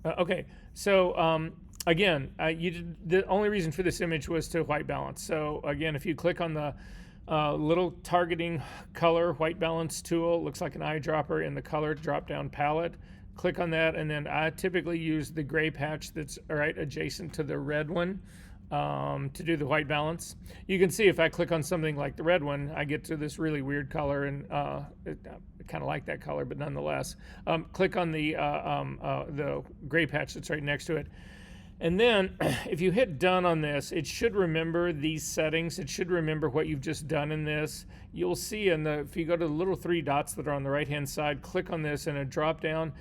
Okay, so again, the only reason for this image was to white balance. So again, if you click on the little targeting color white balance tool, looks like an eyedropper in the color drop down palette. Click on that, and then I typically use the gray patch that's right adjacent to the red one to do the white balance. You can see if I click on something like the red one, I get to this really weird color, and I kind of like that color, but nonetheless, click on the gray patch that's right next to it. And then if you hit done on this, it should remember these settings. It should remember what you've just done in this. You'll see if you go to the little three dots that are on the right-hand side, click on this and a drop down.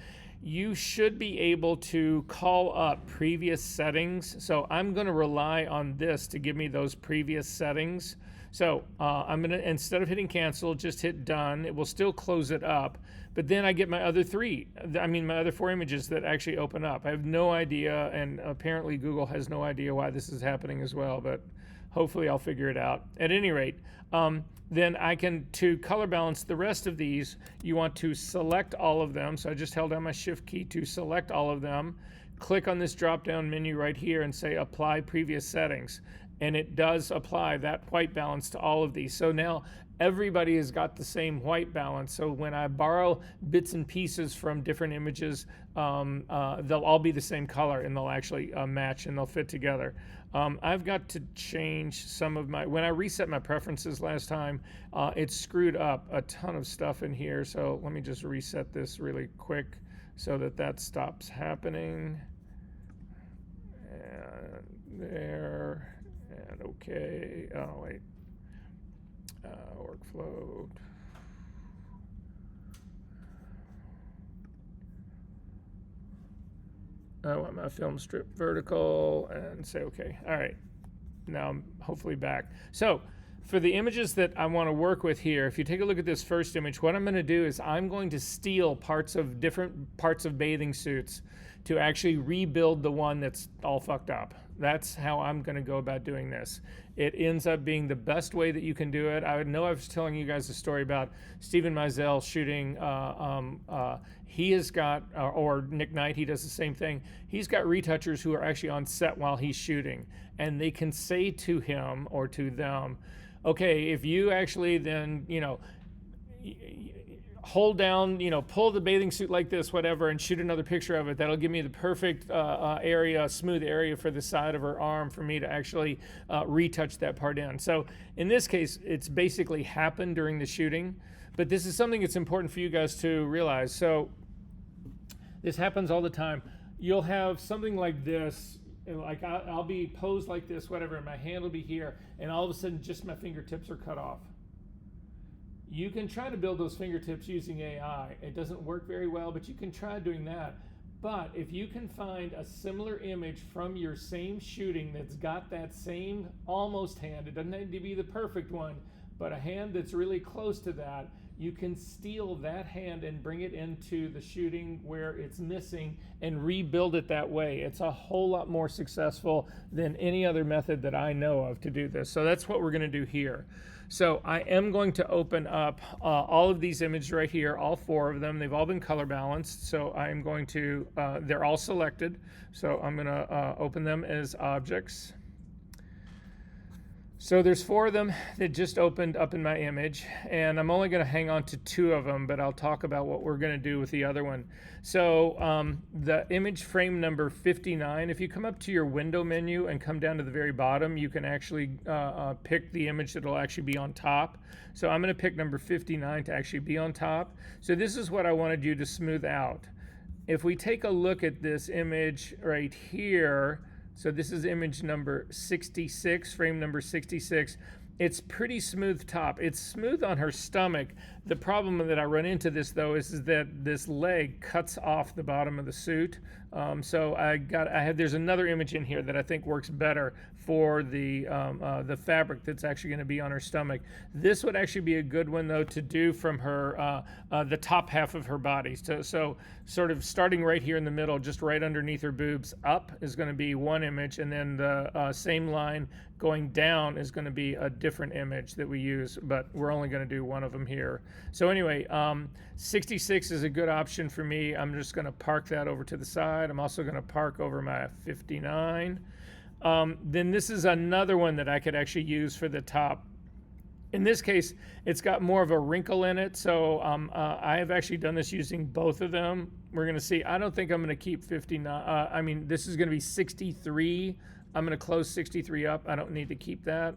You should be able to call up previous settings. So I'm going to rely on this to give me those previous settings. So I'm going to, instead of hitting cancel, just hit done. It will still close it up. But then I get my other my other four images that actually open up. I have no idea, and apparently Google has no idea why this is happening as well, but hopefully I'll figure it out. At any rate, then I can, to color balance the rest of these, you want to select all of them. So I just held down my shift key to select all of them. Click on this drop down menu right here and say apply previous settings. And it does apply that white balance to all of these. So now everybody has got the same white balance. So when I borrow bits and pieces from different images, they'll all be the same color, and they'll actually match, and they'll fit together. I've got to change some of when I reset my preferences last time, it screwed up a ton of stuff in here. So let me just reset this really quick so that stops happening. And there. And okay, oh wait, workflow. I want my film strip vertical and say okay. All right, now I'm hopefully back. So for the images that I want to work with here, if you take a look at this first image, what I'm going to do is I'm going to steal different parts of bathing suits to actually rebuild the one that's all fucked up. That's how I'm going to go about doing this. It ends up being the best way that you can do it. I know I was telling you guys a story about Stephen Meisel shooting. He has got, or Nick Knight, he does the same thing. He's got retouchers who are actually on set while he's shooting, and they can say to him or to them, okay, if you actually then, hold down, pull the bathing suit like this, whatever, and shoot another picture of it, that'll give me the perfect smooth area for the side of her arm for me to actually retouch that part in. So in this case, it's basically happened during the shooting, but this is something that's important for you guys to realize. So this happens all the time. You'll have something like this, like I'll be posed like this, whatever, and my hand will be here, and all of a sudden just my fingertips are cut off. You can try to build those fingertips using AI. It doesn't work very well, but you can try doing that. But if you can find a similar image from your same shooting that's got that same almost hand, it doesn't need to be the perfect one, but a hand that's really close to that, you can steal that hand and bring it into the shooting where it's missing and rebuild it that way. It's a whole lot more successful than any other method that I know of to do this. So that's what we're going to do here. So I am going to open up all of these images right here, all four of them. They've all been color balanced. So I'm going to, they're all selected. So I'm going to open them as objects. So there's four of them that just opened up in my image, and I'm only going to hang on to two of them, but I'll talk about what we're going to do with the other one. So the image frame number 59, if you come up to your window menu and come down to the very bottom, you can actually pick the image that will actually be on top. So I'm going to pick number 59 to actually be on top. So this is what I wanted you to smooth out. If we take a look at this image right here, so this is image number 66, frame number 66. It's pretty smooth top. It's smooth on her stomach. The problem that I run into this though is that this leg cuts off the bottom of the suit. So there's another image in here that I think works better for the fabric that's actually going to be on her stomach. This would actually be a good one though to do from her the top half of her body. So sort of starting right here in the middle, just right underneath her boobs, up is going to be one image, and then the same line going down is going to be a different image that we use, but we're only going to do one of them here. So anyway, 66 is a good option for me. I'm just going to park that over to the side. I'm also going to park over my 59. Then this is another one that I could actually use for the top. In this case, it's got more of a wrinkle in it, so I have actually done this using both of them. We're going to see. I don't think I'm going to keep 59. This is going to be 63. I'm going to close 63 up. I don't need to keep that.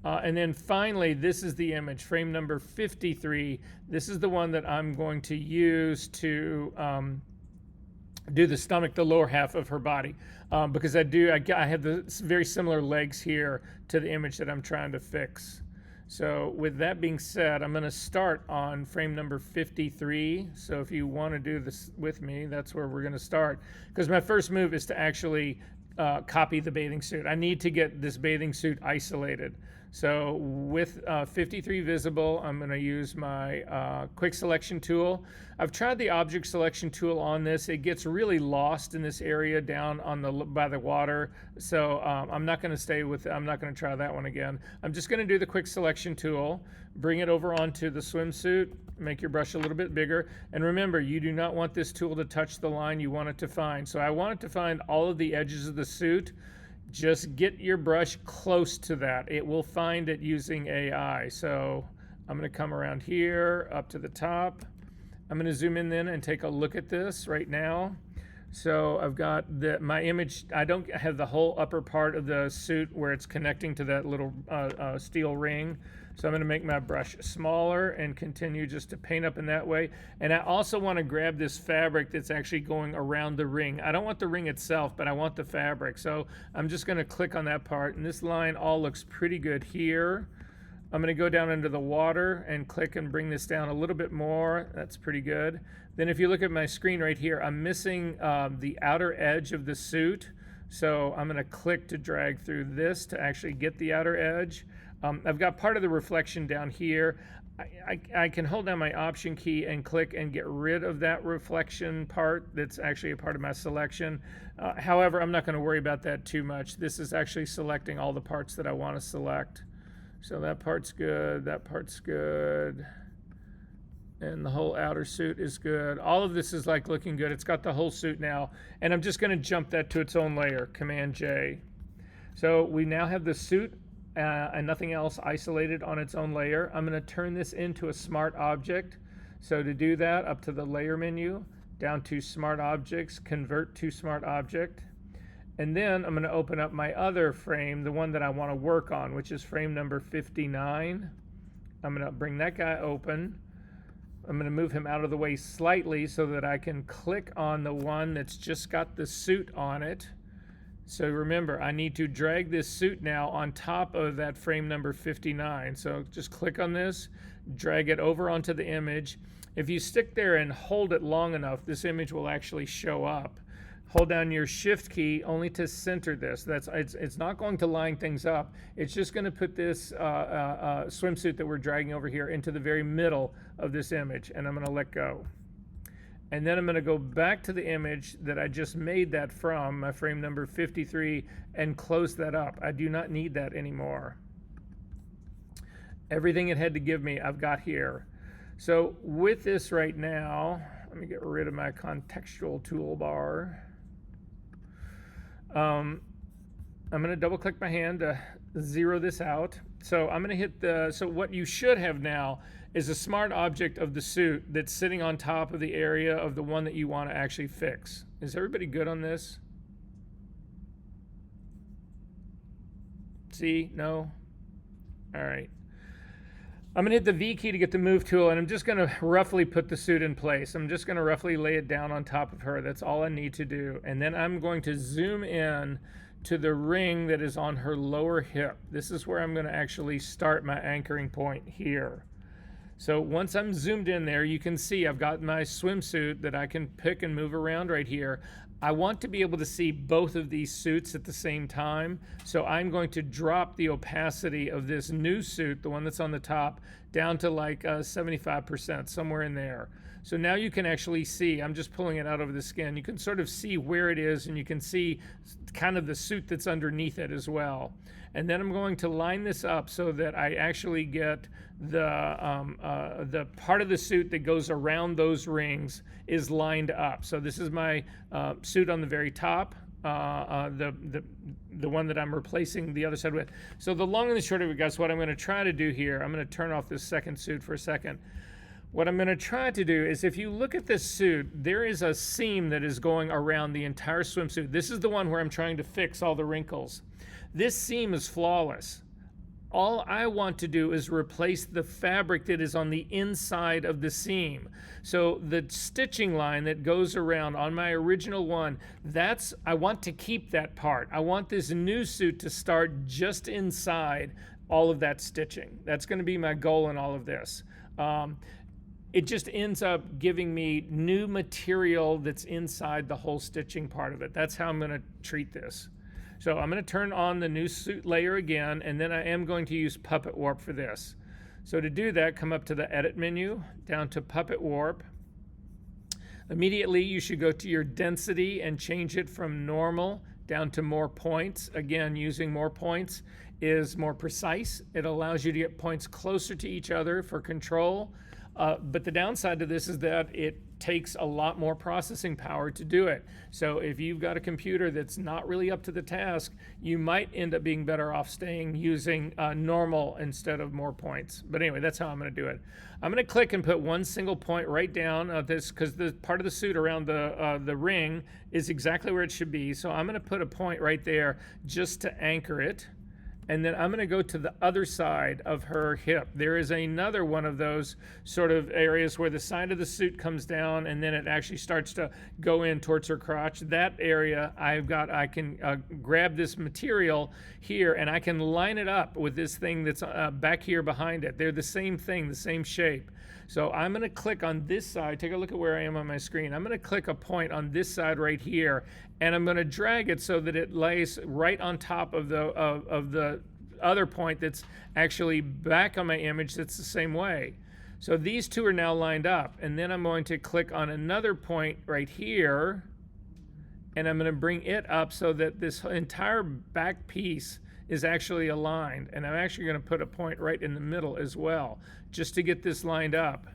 And then finally, this is the image, frame number 53. This is the one that I'm going to use to do the stomach, the lower half of her body, because I have the very similar legs here to the image that I'm trying to fix. So with that being said, I'm going to start on frame number 53. So if you want to do this with me, that's where we're going to start, because my first move is to actually copy the bathing suit. I need to get this bathing suit isolated. So with 53 visible, I'm going to use my quick selection tool. I've tried the object selection tool on this. It gets really lost in this area down on by the water. So I'm not going to try that one again. I'm just going to do the quick selection tool, bring it over onto the swimsuit, make your brush a little bit bigger. And remember, you do not want this tool to touch the line you want it to find. So I want it to find all of the edges of the suit. Just get your brush close to that. It will find it using AI. So I'm going to come around here up to the top. I'm going to zoom in then and take a look at this right now. So I've got my image. I don't have the whole upper part of the suit where it's connecting to that little steel ring. So I'm going to make my brush smaller and continue just to paint up in that way. And I also want to grab this fabric that's actually going around the ring. I don't want the ring itself, but I want the fabric. So I'm just going to click on that part. And this line all looks pretty good here. I'm going to go down into the water and click and bring this down a little bit more. That's pretty good. Then if you look at my screen right here, I'm missing the outer edge of the suit. So I'm going to click to drag through this to actually get the outer edge. I've got part of the reflection down here. I can hold down my option key and click and get rid of that reflection part that's actually a part of my selection. However, I'm not going to worry about that too much. This is actually selecting all the parts that I want to select. So that part's good, that part's good, and the whole outer suit is good. All of this is like looking good. It's got the whole suit now, and I'm just going to jump that to its own layer, Command J. So we now have the suit and nothing else isolated on its own layer. I'm going to turn this into a smart object. So to do that, up to the layer menu, down to smart objects, convert to smart object. And then I'm going to open up my other frame, the one that I want to work on, which is frame number 59. I'm going to bring that guy open. I'm going to move him out of the way slightly so that I can click on the one that's just got the suit on it. So remember, I need to drag this suit now on top of that frame number 59. So just click on this, drag it over onto the image. If you stick there and hold it long enough, this image will actually show up. Hold down your shift key only to center this. It's not going to line things up. It's just going to put this swimsuit that we're dragging over here into the very middle of this image, and I'm going to let go. And then I'm going to go back to the image that I just made that from, my frame number 53, and close that up. I do not need that anymore. Everything it had to give me, I've got here. So with this right now, let me get rid of my contextual toolbar. I'm going to double click my hand to zero this out. So I'm going to hit so what you should have now is a smart object of the suit that's sitting on top of the area of the one that you want to actually fix. Is everybody good on this? See? No? All right. I'm going to hit the V key to get the move tool, and I'm just going to roughly put the suit in place. I'm just going to roughly lay it down on top of her. That's all I need to do. And then I'm going to zoom in to the ring that is on her lower hip. This is where I'm going to actually start my anchoring point here. So once I'm zoomed in there, you can see I've got my swimsuit that I can pick and move around right here. I want to be able to see both of these suits at the same time. So I'm going to drop the opacity of this new suit, the one that's on the top, down to like 75%, somewhere in there. So now you can actually see, I'm just pulling it out over the skin. You can sort of see where it is, and you can see kind of the suit that's underneath it as well. And then I'm going to line this up so that I actually get the part of the suit that goes around those rings is lined up. So this is my suit on the very top, the one that I'm replacing the other side with. So the long and the short of it, guys, what I'm going to try to do here, I'm going to turn off this second suit for a second. What I'm going to try to do is, if you look at this suit, there is a seam that is going around the entire swimsuit. This is the one where I'm trying to fix all the wrinkles. This seam is flawless. All I want to do is replace the fabric that is on the inside of the seam. So the stitching line that goes around on my original one, I want to keep that part. I want this new suit to start just inside all of that stitching. That's going to be my goal in all of this. It just ends up giving me new material that's inside the whole stitching part of it. That's how I'm going to treat this. So I'm going to turn on the new suit layer again, and then I am going to use Puppet Warp for this. So to do that, come up to the Edit menu, down to Puppet Warp. Immediately, you should go to your density and change it from normal down to more points. Again, using more points is more precise. It allows you to get points closer to each other for control. But the downside to this is that it takes a lot more processing power to do it. So if you've got a computer that's not really up to the task, you might end up being better off staying using normal instead of more points. But anyway, that's how I'm going to do it. I'm going to click and put one single point right down this, because the part of the suit around the ring is exactly where it should be. So I'm going to put a point right there just to anchor it. And then I'm going to go to the other side of her hip. There is another one of those sort of areas where the side of the suit comes down and then it actually starts to go in towards her crotch. That area I can grab this material here and I can line it up with this thing that's back here behind it. They're the same thing, the same shape. So I'm going to click on this side. Take a look at where I am on my screen. I'm going to click a point on this side right here, and I'm going to drag it so that it lays right on top of the other point that's actually back on my image that's the same way. So these two are now lined up, and then I'm going to click on another point right here, and I'm going to bring it up so that this entire back piece is actually aligned, and I'm actually going to put a point right in the middle as well, just to get this lined up.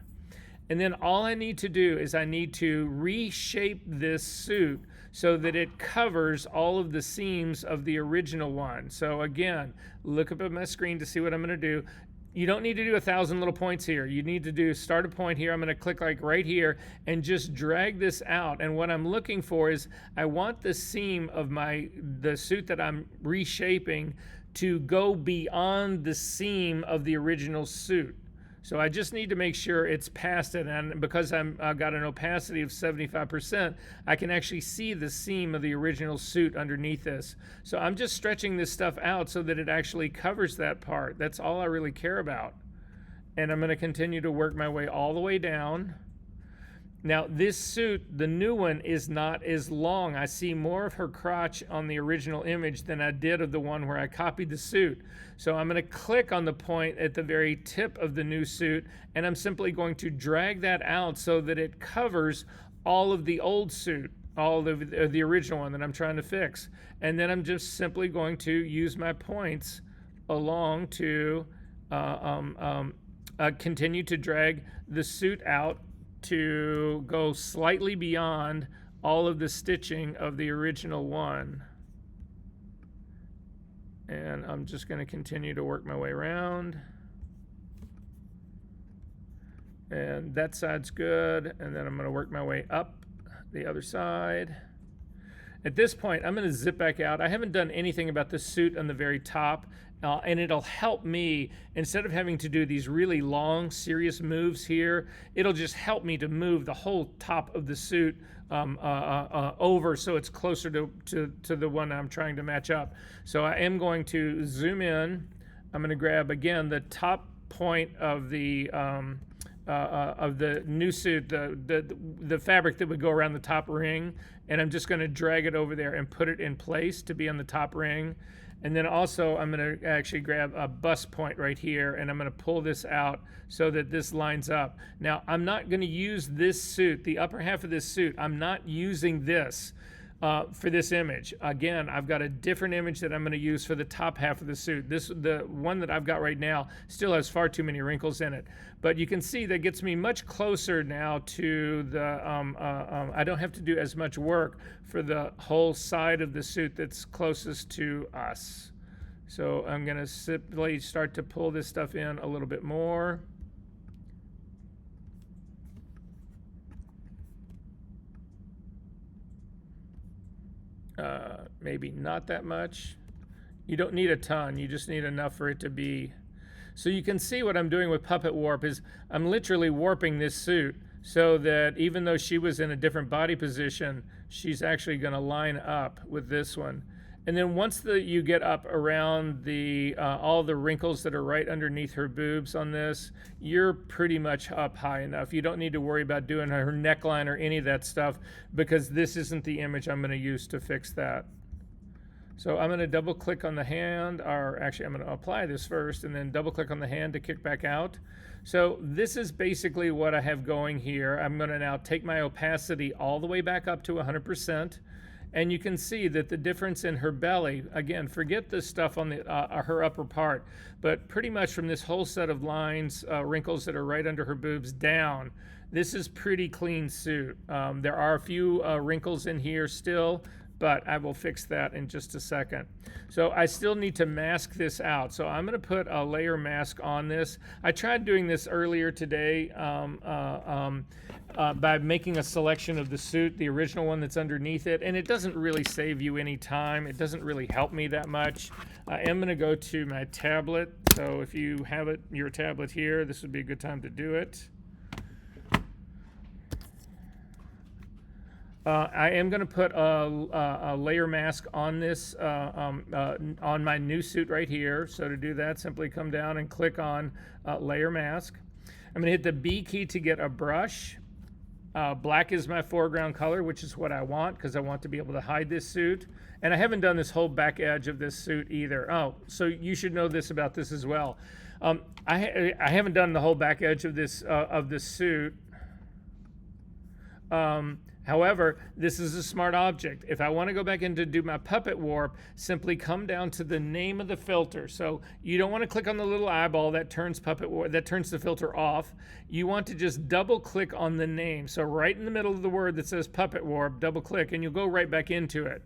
And then all I need to do is I need to reshape this suit so that it covers all of the seams of the original one. So again, look up at my screen to see what I'm going to do. You don't need to do 1,000 little points here. You need to start a point here. I'm going to click like right here and just drag this out. And what I'm looking for is I want the seam of the suit that I'm reshaping to go beyond the seam of the original suit. So I just need to make sure it's past it, and because I've got an opacity of 75%, I can actually see the seam of the original suit underneath this. So I'm just stretching this stuff out so that it actually covers that part. That's all I really care about. And I'm going to continue to work my way all the way down. Now this suit, the new one, is not as long. I see more of her crotch on the original image than I did of the one where I copied the suit. So I'm going to click on the point at the very tip of the new suit, and I'm simply going to drag that out so that it covers all of the old suit, all of the original one that I'm trying to fix. And then I'm just simply going to use my points along to continue to drag the suit out to go slightly beyond all of the stitching of the original one. And I'm just going to continue to work my way around. And that side's good. And then I'm going to work my way up the other side. At this point, I'm going to zip back out. I haven't done anything about the suit on the very top. And it'll help me, instead of having to do these really long, serious moves here, it'll just help me to move the whole top of the suit over so it's closer to the one I'm trying to match up. So I am going to zoom in. I'm going to grab, again, the top point of the of the new suit, the fabric that would go around the top ring, and I'm just going to drag it over there and put it in place to be on the top ring. And then also I'm going to actually grab a bust point right here, and I'm going to pull this out so that this lines up. Now I'm not going to use this suit, the upper half of this suit. I'm not using this for this image. Again, I've got a different image that I'm going to use for the top half of the suit. The one that I've got right now still has far too many wrinkles in it. But you can see that gets me much closer now to the, I don't have to do as much work for the whole side of the suit that's closest to us. So I'm going to simply start to pull this stuff in a little bit more. Maybe not that much. You don't need a ton, you just need enough for it to be. So you can see what I'm doing with puppet warp is I'm literally warping this suit so that even though she was in a different body position, she's actually going to line up with this one. And then once you get up around the all the wrinkles that are right underneath her boobs on this, you're pretty much up high enough. You don't need to worry about doing her neckline or any of that stuff, because this isn't the image I'm going to use to fix that. So I'm going to double click on the hand, or actually I'm going to apply this first and then double click on the hand to kick back out. So this is basically what I have going here. I'm going to now take my opacity all the way back up to 100%. And you can see that the difference in her belly, again, forget the stuff on her upper part, but pretty much from this whole set of lines, wrinkles that are right under her boobs down, this is pretty clean suit. There are a few wrinkles in here still, but I will fix that in just a second. So I still need to mask this out. So I'm going to put a layer mask on this. I tried doing this earlier today by making a selection of the suit, the original one that's underneath it, and it doesn't really save you any time. It doesn't really help me that much. I am going to go to my tablet. So if you have your tablet here, this would be a good time to do it. I am going to put a layer mask on this, on my new suit right here. So to do that, simply come down and click on layer mask. I'm going to hit the B key to get a brush. Black is my foreground color, which is what I want because I want to be able to hide this suit. And I haven't done this whole back edge of this suit either. Oh, so you should know this about this as well. I haven't done the whole back edge of this suit. However, this is a smart object. If I want to go back in to do my puppet warp, simply come down to the name of the filter. So you don't want to click on the little eyeball that turns the filter off. You want to just double click on the name. So right in the middle of the word that says puppet warp, double click and you'll go right back into it.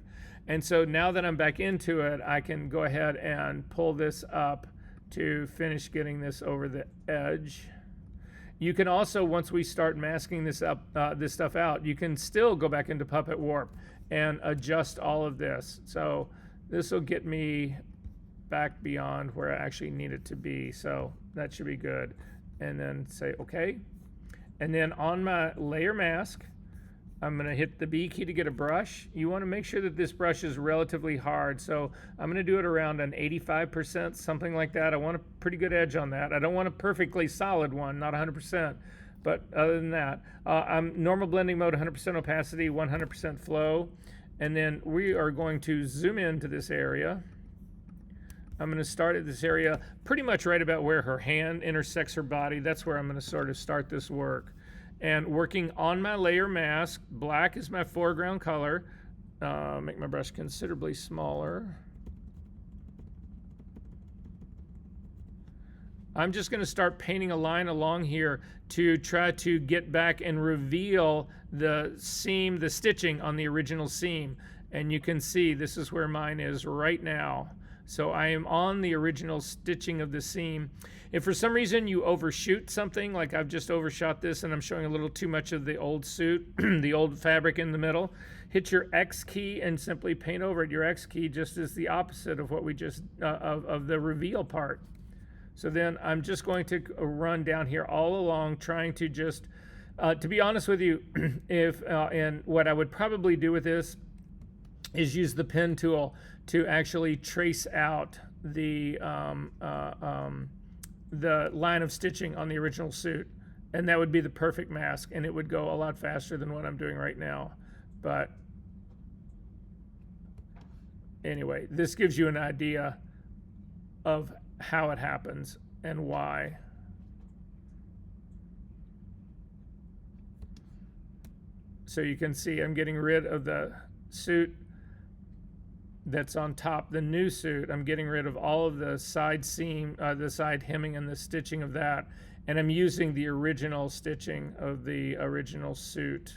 And so now that I'm back into it, I can go ahead and pull this up to finish getting this over the edge. You can also, once we start masking this stuff out, you can still go back into Puppet Warp and adjust all of this. So this will get me back beyond where I actually need it to be. So that should be good. And then say OK. And then on my layer mask, I'm going to hit the B key to get a brush. You want to make sure that this brush is relatively hard. So I'm going to do it around an 85%, something like that. I want a pretty good edge on that. I don't want a perfectly solid one, not 100%. But other than that, I'm normal blending mode, 100% opacity, 100% flow. And then we are going to zoom into this area. I'm going to start at this area pretty much right about where her hand intersects her body. That's where I'm going to sort of start this work. And working on my layer mask, black is my foreground color. Make my brush considerably smaller. I'm just going to start painting a line along here to try to get back and reveal the seam, the stitching on the original seam. And you can see this is where mine is right now. So I am on the original stitching of the seam. If for some reason you overshoot something, like I've just overshot this and I'm showing a little too much of the old suit, the old fabric in the middle, hit your X key and simply paint over it. Your X key just is the opposite of what we just, of the reveal part. So then I'm just going to run down here all along trying to just, to be honest with you, and what I would probably do with this is use the pen tool to actually trace out the line of stitching on the original suit And that would be the perfect mask, and it would go a lot faster than what I'm doing right now. But anyway, this gives you an idea of how it happens and why. So you can see I'm getting rid of the suit that's on top, the new suit. I'm getting rid of all of the side seam, the side hemming and the stitching of that. And I'm using the original stitching of the original suit.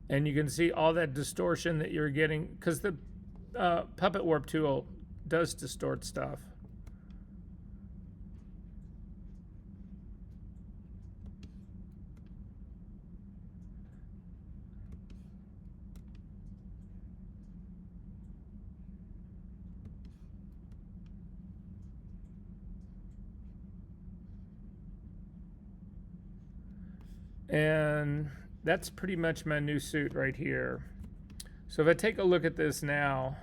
And you can see all that distortion that you're getting, because the puppet warp tool does distort stuff. And that's pretty much my new suit right here. So if I take a look at this now,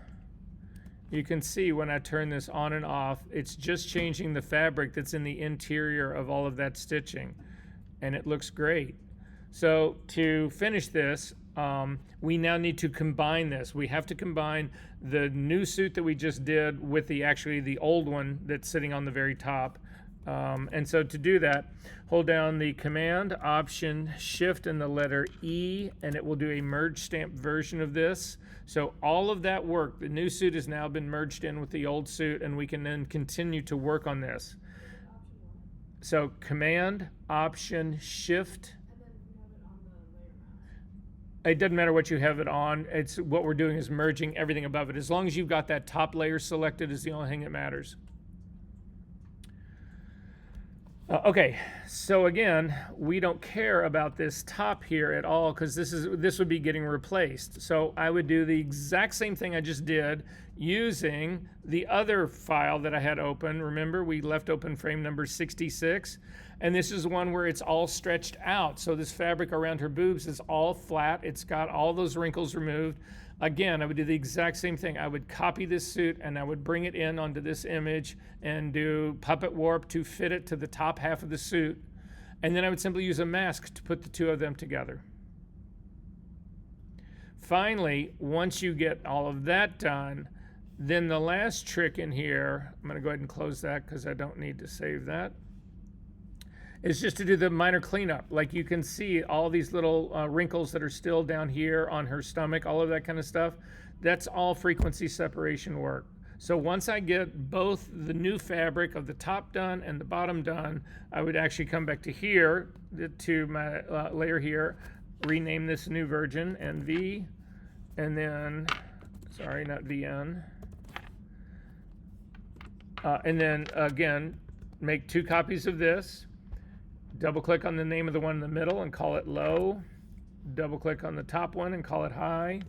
you can see when I turn this on and off, it's just changing the fabric that's in the interior of all of that stitching, and it looks great. So to finish this, we now need to combine this. We have to combine the new suit that we just did with the old one that's sitting on the very top. And so to do that, hold down the Command, Option, Shift, and the letter E, and it will do a merge stamp version of this. So all of that work, the new suit has now been merged in with the old suit, and we can then continue to work on this. So Command, Option, Shift. It doesn't matter what you have it on. It's what we're doing is merging everything above it. As long as you've got that top layer selected is the only thing that matters. Okay, so again, we don't care about this top here at all because this would be getting replaced. So I would do the exact same thing I just did using the other file that I had open. Remember, we left open frame number 66, and this is one where it's all stretched out. So this fabric around her boobs is all flat. It's got all those wrinkles removed. Again, I would do the exact same thing. I would copy this suit and I would bring it in onto this image and do puppet warp to fit it to the top half of the suit. And then I would simply use a mask to put the two of them together. Finally, once you get all of that done, then the last trick in here, I'm going to go ahead and close that because I don't need to save that, is just to do the minor cleanup. Like you can see all these little wrinkles that are still down here on her stomach, all of that kind of stuff. That's all frequency separation work. So once I get both the new fabric of the top done and the bottom done, I would actually come back to here, to my layer here, rename this new version, NV, and then, sorry, not VN. And then again, make 2 copies of this. Double click on the name of the one in the middle and call it low. Double click on the top one and call it high.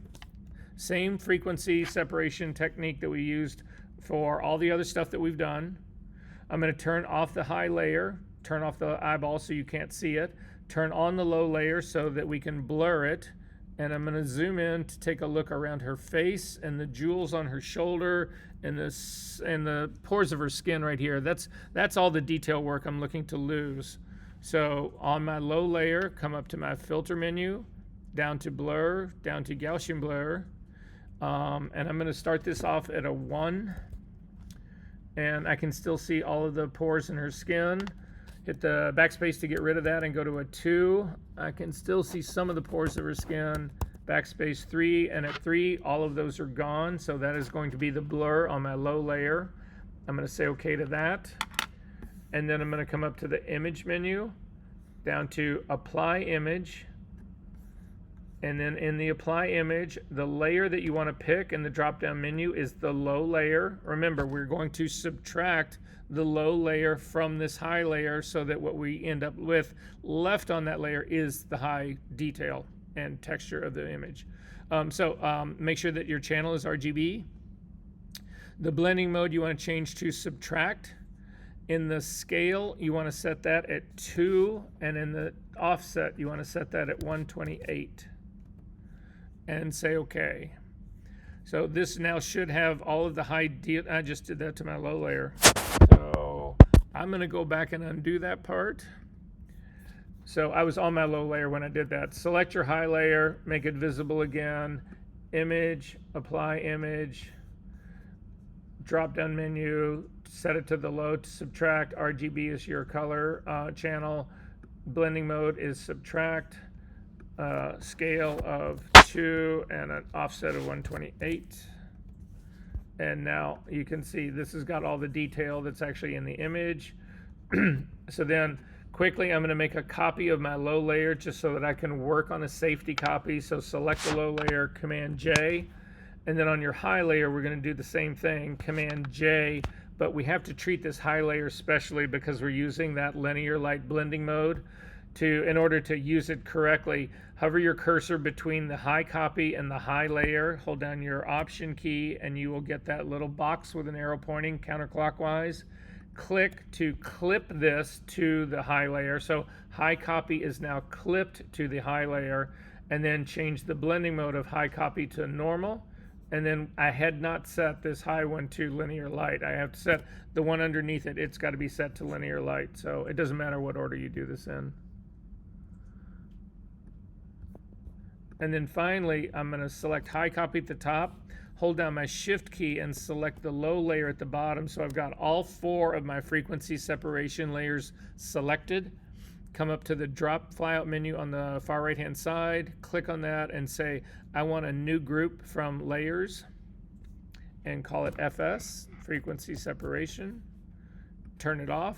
Same frequency separation technique that we used for all the other stuff that we've done. I'm going to turn off the high layer, turn off the eyeball so you can't see it, turn on the low layer so that we can blur it, and I'm going to zoom in to take a look around her face and the jewels on her shoulder and the pores of her skin right here. That's all the detail work I'm looking to lose. So on my low layer, come up to my filter menu, down to blur, down to Gaussian blur, and I'm going to start this off at a 1, and I can still see all of the pores in her skin. Hit the backspace to get rid of that and go to a 2. I can still see some of the pores of her skin. Backspace 3, and at 3, all of those are gone, so that is going to be the blur on my low layer. I'm going to say OK to that. And then I'm going to come up to the image menu, down to apply image, And then in the apply image, the layer that you want to pick in the drop down menu is the low layer. Remember, we're going to subtract the low layer from this high layer so that what we end up with left on that layer is the high detail and texture of the image. Make sure that your channel is RGB. The blending mode you want to change to subtract. In the scale, you want to set that at 2, and in the offset, you want to set that at 128. And say OK. So this now should have all of the high I just did that to my low layer. So I'm going to go back and undo that part. So I was on my low layer when I did that. Select your high layer, make it visible again, image, apply image, drop down menu, set it to the low to subtract. RGB is your color channel. Blending mode is subtract. Scale of 2 and an offset of 128. And now you can see this has got all the detail that's actually in the image. So then quickly I'm going to make a copy of my low layer just so that I can work on a safety copy. So select the low layer, Command J, and then on your high layer we're going to do the same thing, Command J, but we have to treat this high layer specially because we're using that linear light blending mode. In order to use it correctly, hover your cursor between the high copy and the high layer, hold down your Option key, and you will get that little box with an arrow pointing counterclockwise. Click to clip this to the high layer. So high copy is now clipped to the high layer, and then change the blending mode of high copy to normal. And then I had not set this high one to linear light. I have to set the one underneath it. It's got to be set to linear light. So it doesn't matter what order you do this in. And then finally, I'm going to select high copy at the top, hold down my shift key and select the low layer at the bottom. So I've got all 4 of my frequency separation layers selected. Come up to the drop flyout menu on the far right hand side, click on that and say, I want a new group from layers, and call it FS, frequency separation. Turn it off.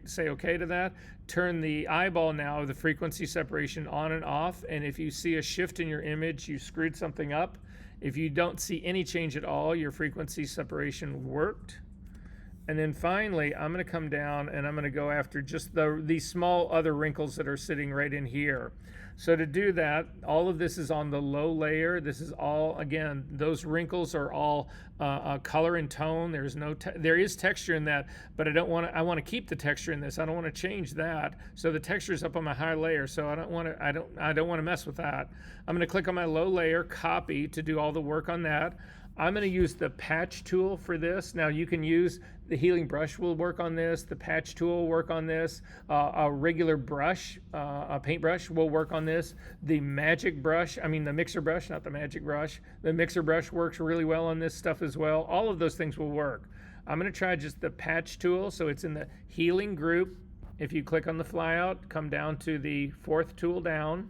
Say OK to that. Turn the eyeball now of the frequency separation on and off, and if you see a shift in your image, you screwed something up. If you don't see any change at all, your frequency separation worked. And then finally, I'm going to come down and I'm going to go after just these small other wrinkles that are sitting right in here. So to do that, all of this is on the low layer. This is all, again, those wrinkles are all color and tone. There is texture in that, but I want to keep the texture in this. I don't want to change that. So the texture is up on my high layer. So I don't want to mess with that. I'm going to click on my low layer, copy to do all the work on that. I'm going to use the patch tool for this. Now you can use the healing brush will work on this. The patch tool will work on this. A regular brush, a paintbrush will work on this. The magic brush, the mixer brush, not the magic brush. The mixer brush works really well on this stuff as well. All of those things will work. I'm going to try just the patch tool. So it's in the healing group. If you click on the flyout, come down to the 4th tool down.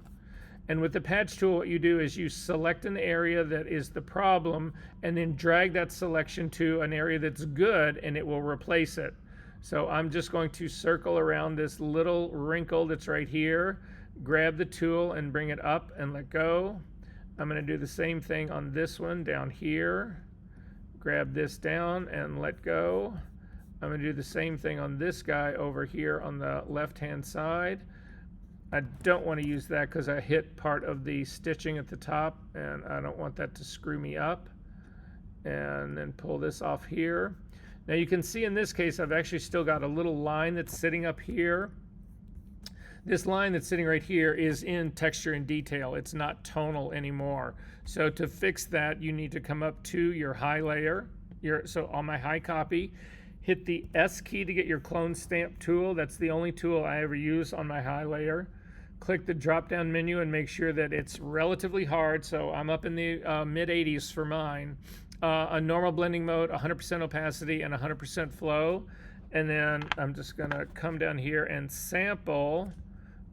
And with the patch tool, what you do is you select an area that is the problem and then drag that selection to an area that's good, and it will replace it. So I'm just going to circle around this little wrinkle that's right here, grab the tool and bring it up and let go. I'm going to do the same thing on this one down here. Grab this down and let go. I'm going to do the same thing on this guy over here on the left-hand side. I don't want to use that because I hit part of the stitching at the top and I don't want that to screw me up. And then pull this off here. Now you can see in this case I've actually still got a little line that's sitting up here. This line that's sitting right here is in texture and detail. It's not tonal anymore. So to fix that, you need to come up to your high layer. So on my high copy, hit the S key to get your clone stamp tool. That's the only tool I ever use on my high layer. Click the drop down menu and make sure that it's relatively hard. So I'm up in the mid 80s for mine. A normal blending mode, 100% opacity and 100% flow. And then I'm just gonna come down here and sample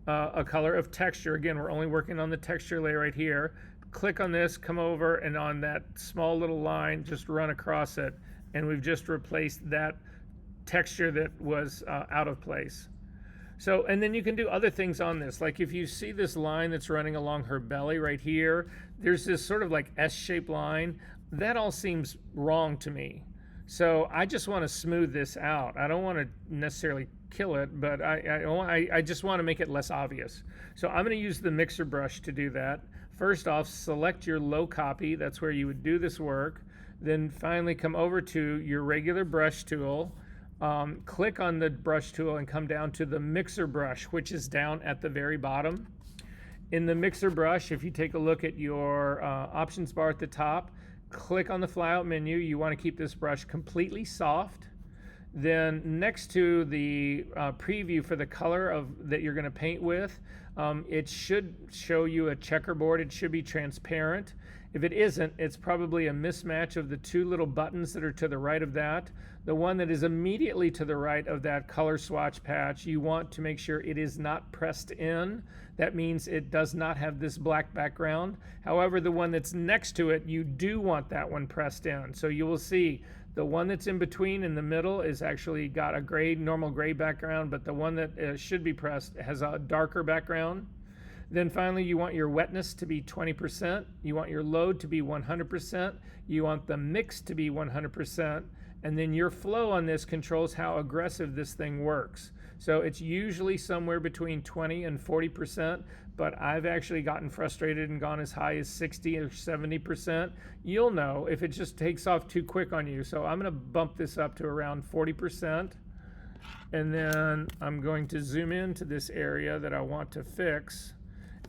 a color of texture. Again, we're only working on the texture layer right here. Click on this, come over, and on that small little line, just run across it. And we've just replaced that texture that was out of place. So, and then you can do other things on this. Like if you see this line that's running along her belly right here, there's this sort of like S-shaped line. That all seems wrong to me. So I just want to smooth this out. I don't want to necessarily kill it, but I just want to make it less obvious. So I'm going to use the mixer brush to do that. First off, select your low copy. That's where you would do this work. Then finally come over to your regular brush tool. Click on the brush tool and come down to the mixer brush, which is down at the very bottom. In the mixer brush, if you take a look at your options bar at the top, click on the flyout menu. You want to keep this brush completely soft. Then next to the preview for the color that you're going to paint with, it should show you a checkerboard. It should be transparent. If it isn't, it's probably a mismatch of the two little buttons that are to the right of that. The one that is immediately to the right of that color swatch patch, you want to make sure it is not pressed in. That means it does not have this black background. However, the one that's next to it, you do want that one pressed in. So you will see the one that's in between in the middle is actually got a gray, normal gray background, but the one that should be pressed has a darker background. Then finally, you want your wetness to be 20%. You want your load to be 100%. You want the mix to be 100%. And then your flow on this controls how aggressive this thing works. So it's usually somewhere between 20 and 40%, but I've actually gotten frustrated and gone as high as 60 or 70%. You'll know if it just takes off too quick on you. So I'm going to bump this up to around 40%. And then I'm going to zoom into this area that I want to fix.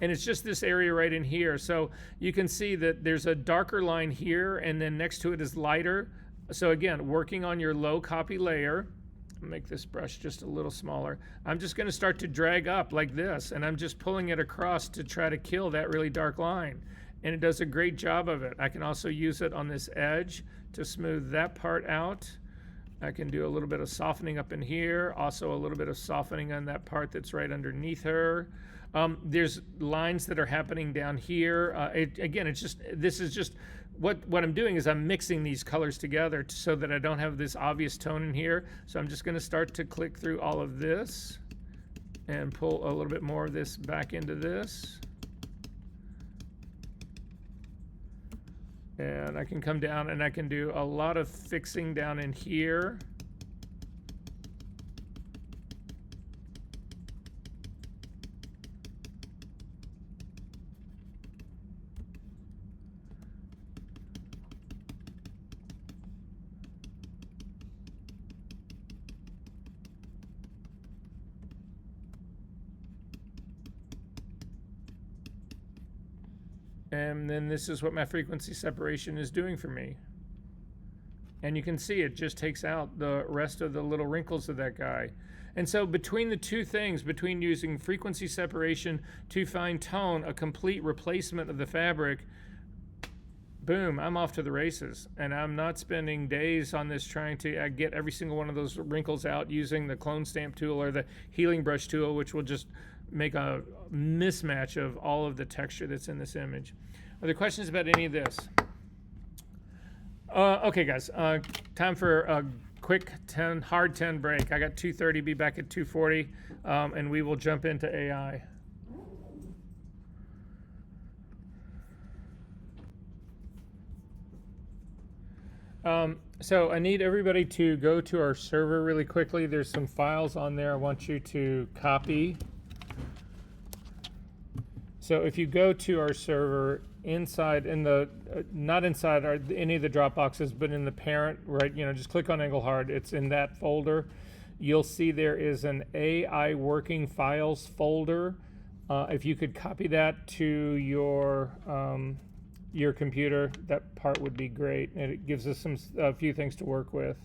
And it's just this area right in here. So you can see that there's a darker line here, and then next to it is lighter. So again, working on your low copy layer, make this brush just a little smaller. I'm just going to start to drag up like this, and I'm just pulling it across to try to kill that really dark line. And it does a great job of it. I can also use it on this edge to smooth that part out. I can do a little bit of softening up in here, also a little bit of softening on that part that's right underneath her. There's lines that are happening down here. This is just what I'm doing is I'm mixing these colors together so that I don't have this obvious tone in here. So I'm just going to start to click through all of this and pull a little bit more of this back into this. And I can come down and I can do a lot of fixing down in here. And then this is what my frequency separation is doing for me. And you can see it just takes out the rest of the little wrinkles of that guy. And so between the two things, between using frequency separation to fine tone a complete replacement of the fabric, boom, I'm off to the races. And I'm not spending days on this trying to get every single one of those wrinkles out using the clone stamp tool or the healing brush tool, which will just make a mismatch of all of the texture that's in this image. Are there questions about any of this? Okay, guys, time for a quick hard 10 break. I got 2:30, be back at 2:40, and we will jump into AI. So I need everybody to go to our server really quickly. There's some files on there I want you to copy. So if you go to our server, inside in the not inside any of the drop boxes, but in the parent, right, just click on Engelhard. It's in that folder. You'll see there is an AI working files folder. If you could copy that to your computer, that part would be great, and it gives us a few things to work with.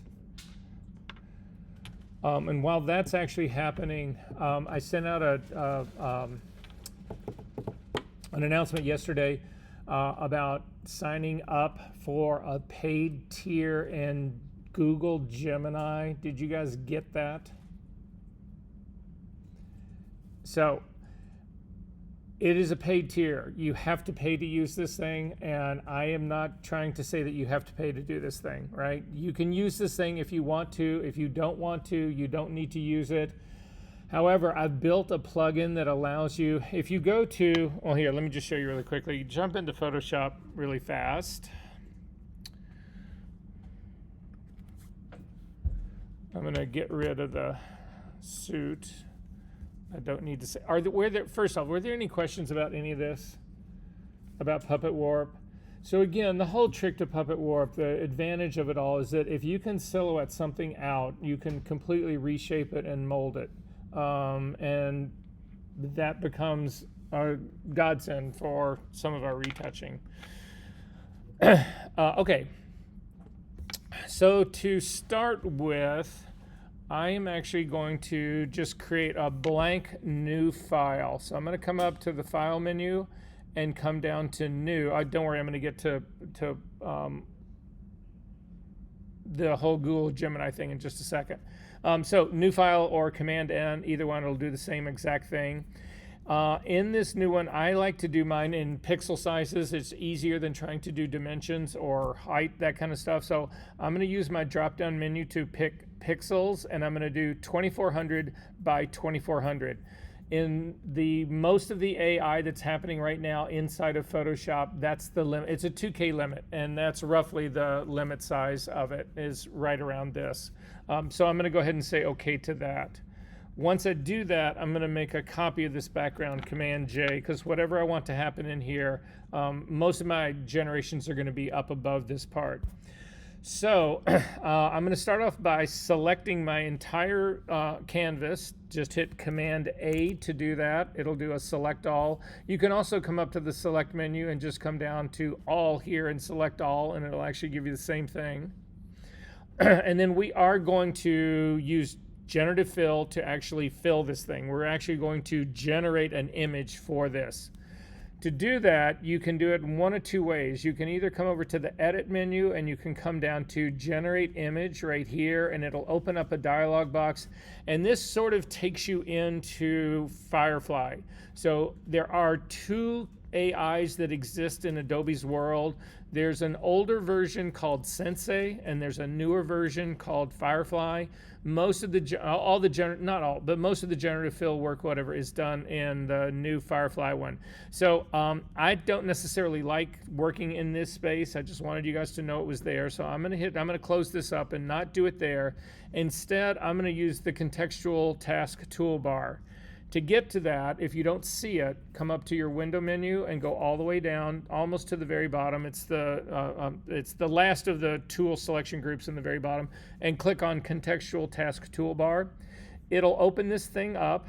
And while that's actually happening, I sent out an announcement yesterday about signing up for a paid tier in Google Gemini. Did you guys get that? So it is a paid tier. You have to pay to use this thing, and I am not trying to say that you have to pay to do this thing, right? You can use this thing if you want to. If you don't want to, you don't need to use it. However, I've built a plugin that allows you, if you go to, well here, let me just show you really quickly. Jump into Photoshop really fast. I'm gonna get rid of the suit. I don't need to say, first off, were there any questions about any of this? About Puppet Warp? So again, the whole trick to Puppet Warp, the advantage of it all is that if you can silhouette something out, you can completely reshape it and mold it. And that becomes a godsend for some of our retouching. Okay, so to start with, I am actually going to just create a blank new file. So I'm going to come up to the File menu and come down to New. Don't worry, I'm going to get to the whole Google Gemini thing in just a second. So New File or Command-N, either one will do the same exact thing. In this new one, I like to do mine in pixel sizes. It's easier than trying to do dimensions or height, that kind of stuff. So I'm going to use my drop-down menu to pick pixels, and I'm going to do 2400 by 2400. In most of the AI that's happening right now inside of Photoshop, that's the limit. It's a 2K limit, and that's roughly the limit size of it, is right around this. So I'm going to go ahead and say OK to that. Once I do that, I'm going to make a copy of this background, Command-J, because whatever I want to happen in here, most of my generations are going to be up above this part. So I'm going to start off by selecting my entire canvas. Just hit Command-A to do that. It'll do a select all. You can also come up to the select menu and just come down to all here and select all, and it'll actually give you the same thing. And then we are going to use generative fill to actually fill this thing. We're actually going to generate an image for this. To do that, you can do it in one of two ways. You can either come over to the Edit menu and you can come down to Generate Image right here, and it'll open up a dialog box. And this sort of takes you into Firefly. So there are two AIs that exist in Adobe's world. There's an older version called Sensei, and there's a newer version called Firefly. Most of the, not all, but most of the generative fill work, whatever, is done in the new Firefly one. So I don't necessarily like working in this space. I just wanted you guys to know it was there. So I'm gonna close this up and not do it there. Instead, I'm gonna use the contextual task toolbar. To get to that, if you don't see it, come up to your window menu and go all the way down, almost to the very bottom. It's the last of the tool selection groups in the very bottom, and click on Contextual Task Toolbar. It'll open this thing up.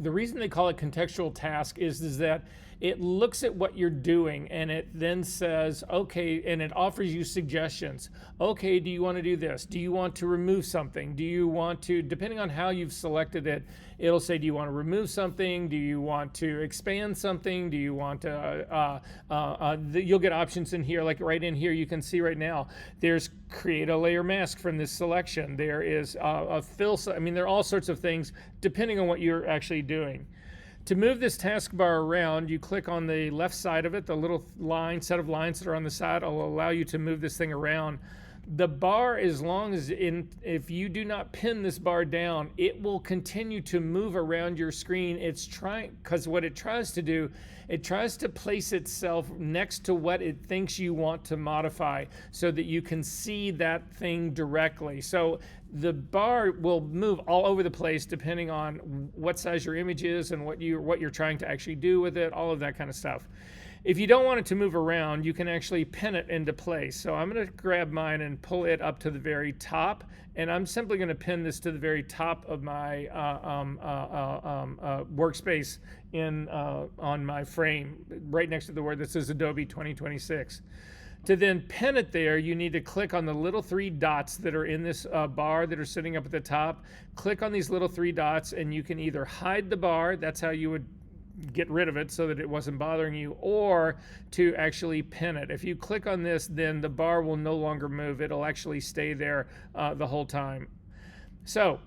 The reason they call it Contextual Task is that it looks at what you're doing and it then says, okay, and it offers you suggestions. Okay, do you want to do this? Do you want to remove something? Do you want to, depending on how you've selected it, it'll say, do you want to remove something? Do you want to expand something? Do you want to, you'll get options in here, like right in here, you can see right now, there's create a layer mask from this selection. There is a fill, I mean, there are all sorts of things depending on what you're actually doing. To move this taskbar around, you click on the left side of it, the little set of lines that are on the side will allow you to move this thing around. The bar, as long as if you do not pin this bar down, it will continue to move around your screen. It's trying, because what it tries to do, it tries to place itself next to what it thinks you want to modify so that you can see that thing directly. So the bar will move all over the place depending on what size your image is and what you're trying to actually do with it, all of that kind of stuff. If you don't want it to move around, you can actually pin it into place. So I'm going to grab mine and pull it up to the very top, and I'm simply going to pin this to the very top of my workspace on my frame, right next to the word that says Adobe 2026. To then pin it there, you need to click on the little three dots that are in this bar that are sitting up at the top. Click on these little three dots, and you can either hide the bar, that's how you would get rid of it so that it wasn't bothering you, or to actually pin it. If you click on this, then the bar will no longer move. It'll actually stay there the whole time. So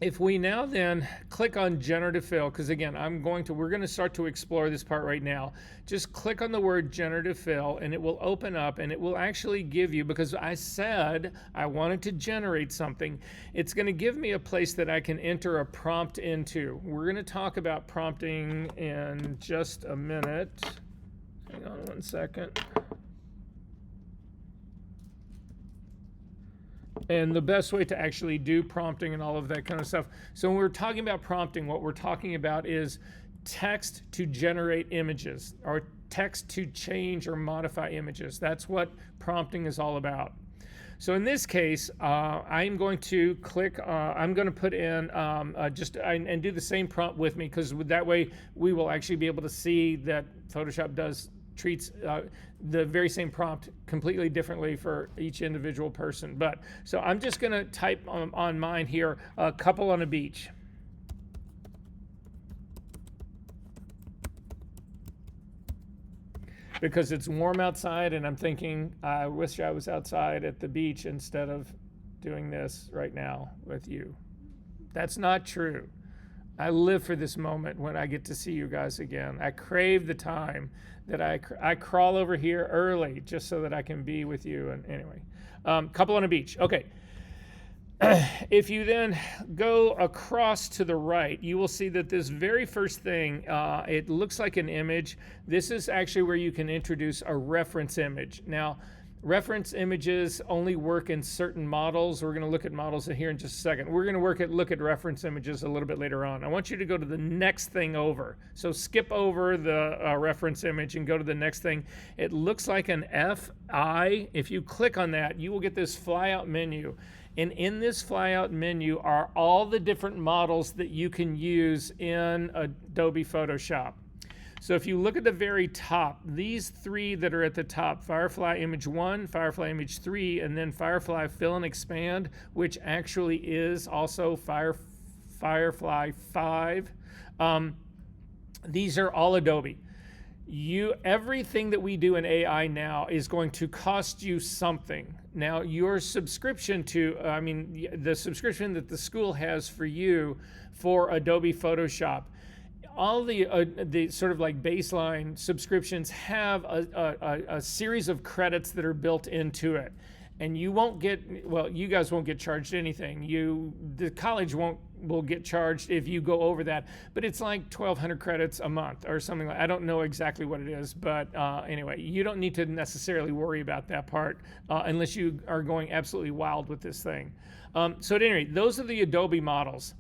if we now then click on generative fill, because again, we're going to start to explore this part right now. Just click on the word generative fill and it will open up and it will actually give you, because I said I wanted to generate something, it's going to give me a place that I can enter a prompt into. We're going to talk about prompting in just a minute. Hang on one second. And the best way to actually do prompting and all of that kind of stuff. So when we're talking about prompting, what we're talking about is text to generate images, or text to change or modify images. That's what prompting is all about. So in this case, I'm going to click, I'm going to put in and do the same prompt with me, because that way we will actually be able to see that Photoshop treats the very same prompt completely differently for each individual person. But so I'm just going to type on mine here, a couple on a beach. Because it's warm outside and I'm thinking, I wish I was outside at the beach instead of doing this right now with you. That's not true. I live for this moment when I get to see you guys again. I crave the time that I crawl over here early just so that I can be with you. And anyway, couple on a beach. Okay. If you then go across to the right, you will see that this very first thing, it looks like an image. This is actually where you can introduce a reference image. Now, reference images only work in certain models. We're going to look at models here in just a second. We're going to look at reference images a little bit later on. I want you to go to the next thing over. So skip over the reference image and go to the next thing. It looks like an FI. If you click on that, you will get this flyout menu. And in this flyout menu are all the different models that you can use in Adobe Photoshop. So if you look at the very top, these three that are at the top, Firefly Image 1, Firefly Image 3, and then Firefly Fill and Expand, which actually is also Firefly 5, these are all Adobe. Everything that we do in AI now is going to cost you something. Now, your subscription the subscription that the school has for you for Adobe Photoshop, all the sort of like baseline subscriptions have a series of credits that are built into it. And you won't get, well, you guys won't get charged anything. The college will get charged if you go over that, but it's like 1,200 credits a month or something like. I don't know exactly what it is, but anyway, you don't need to necessarily worry about that part unless you are going absolutely wild with this thing. So at any rate, those are the Adobe models.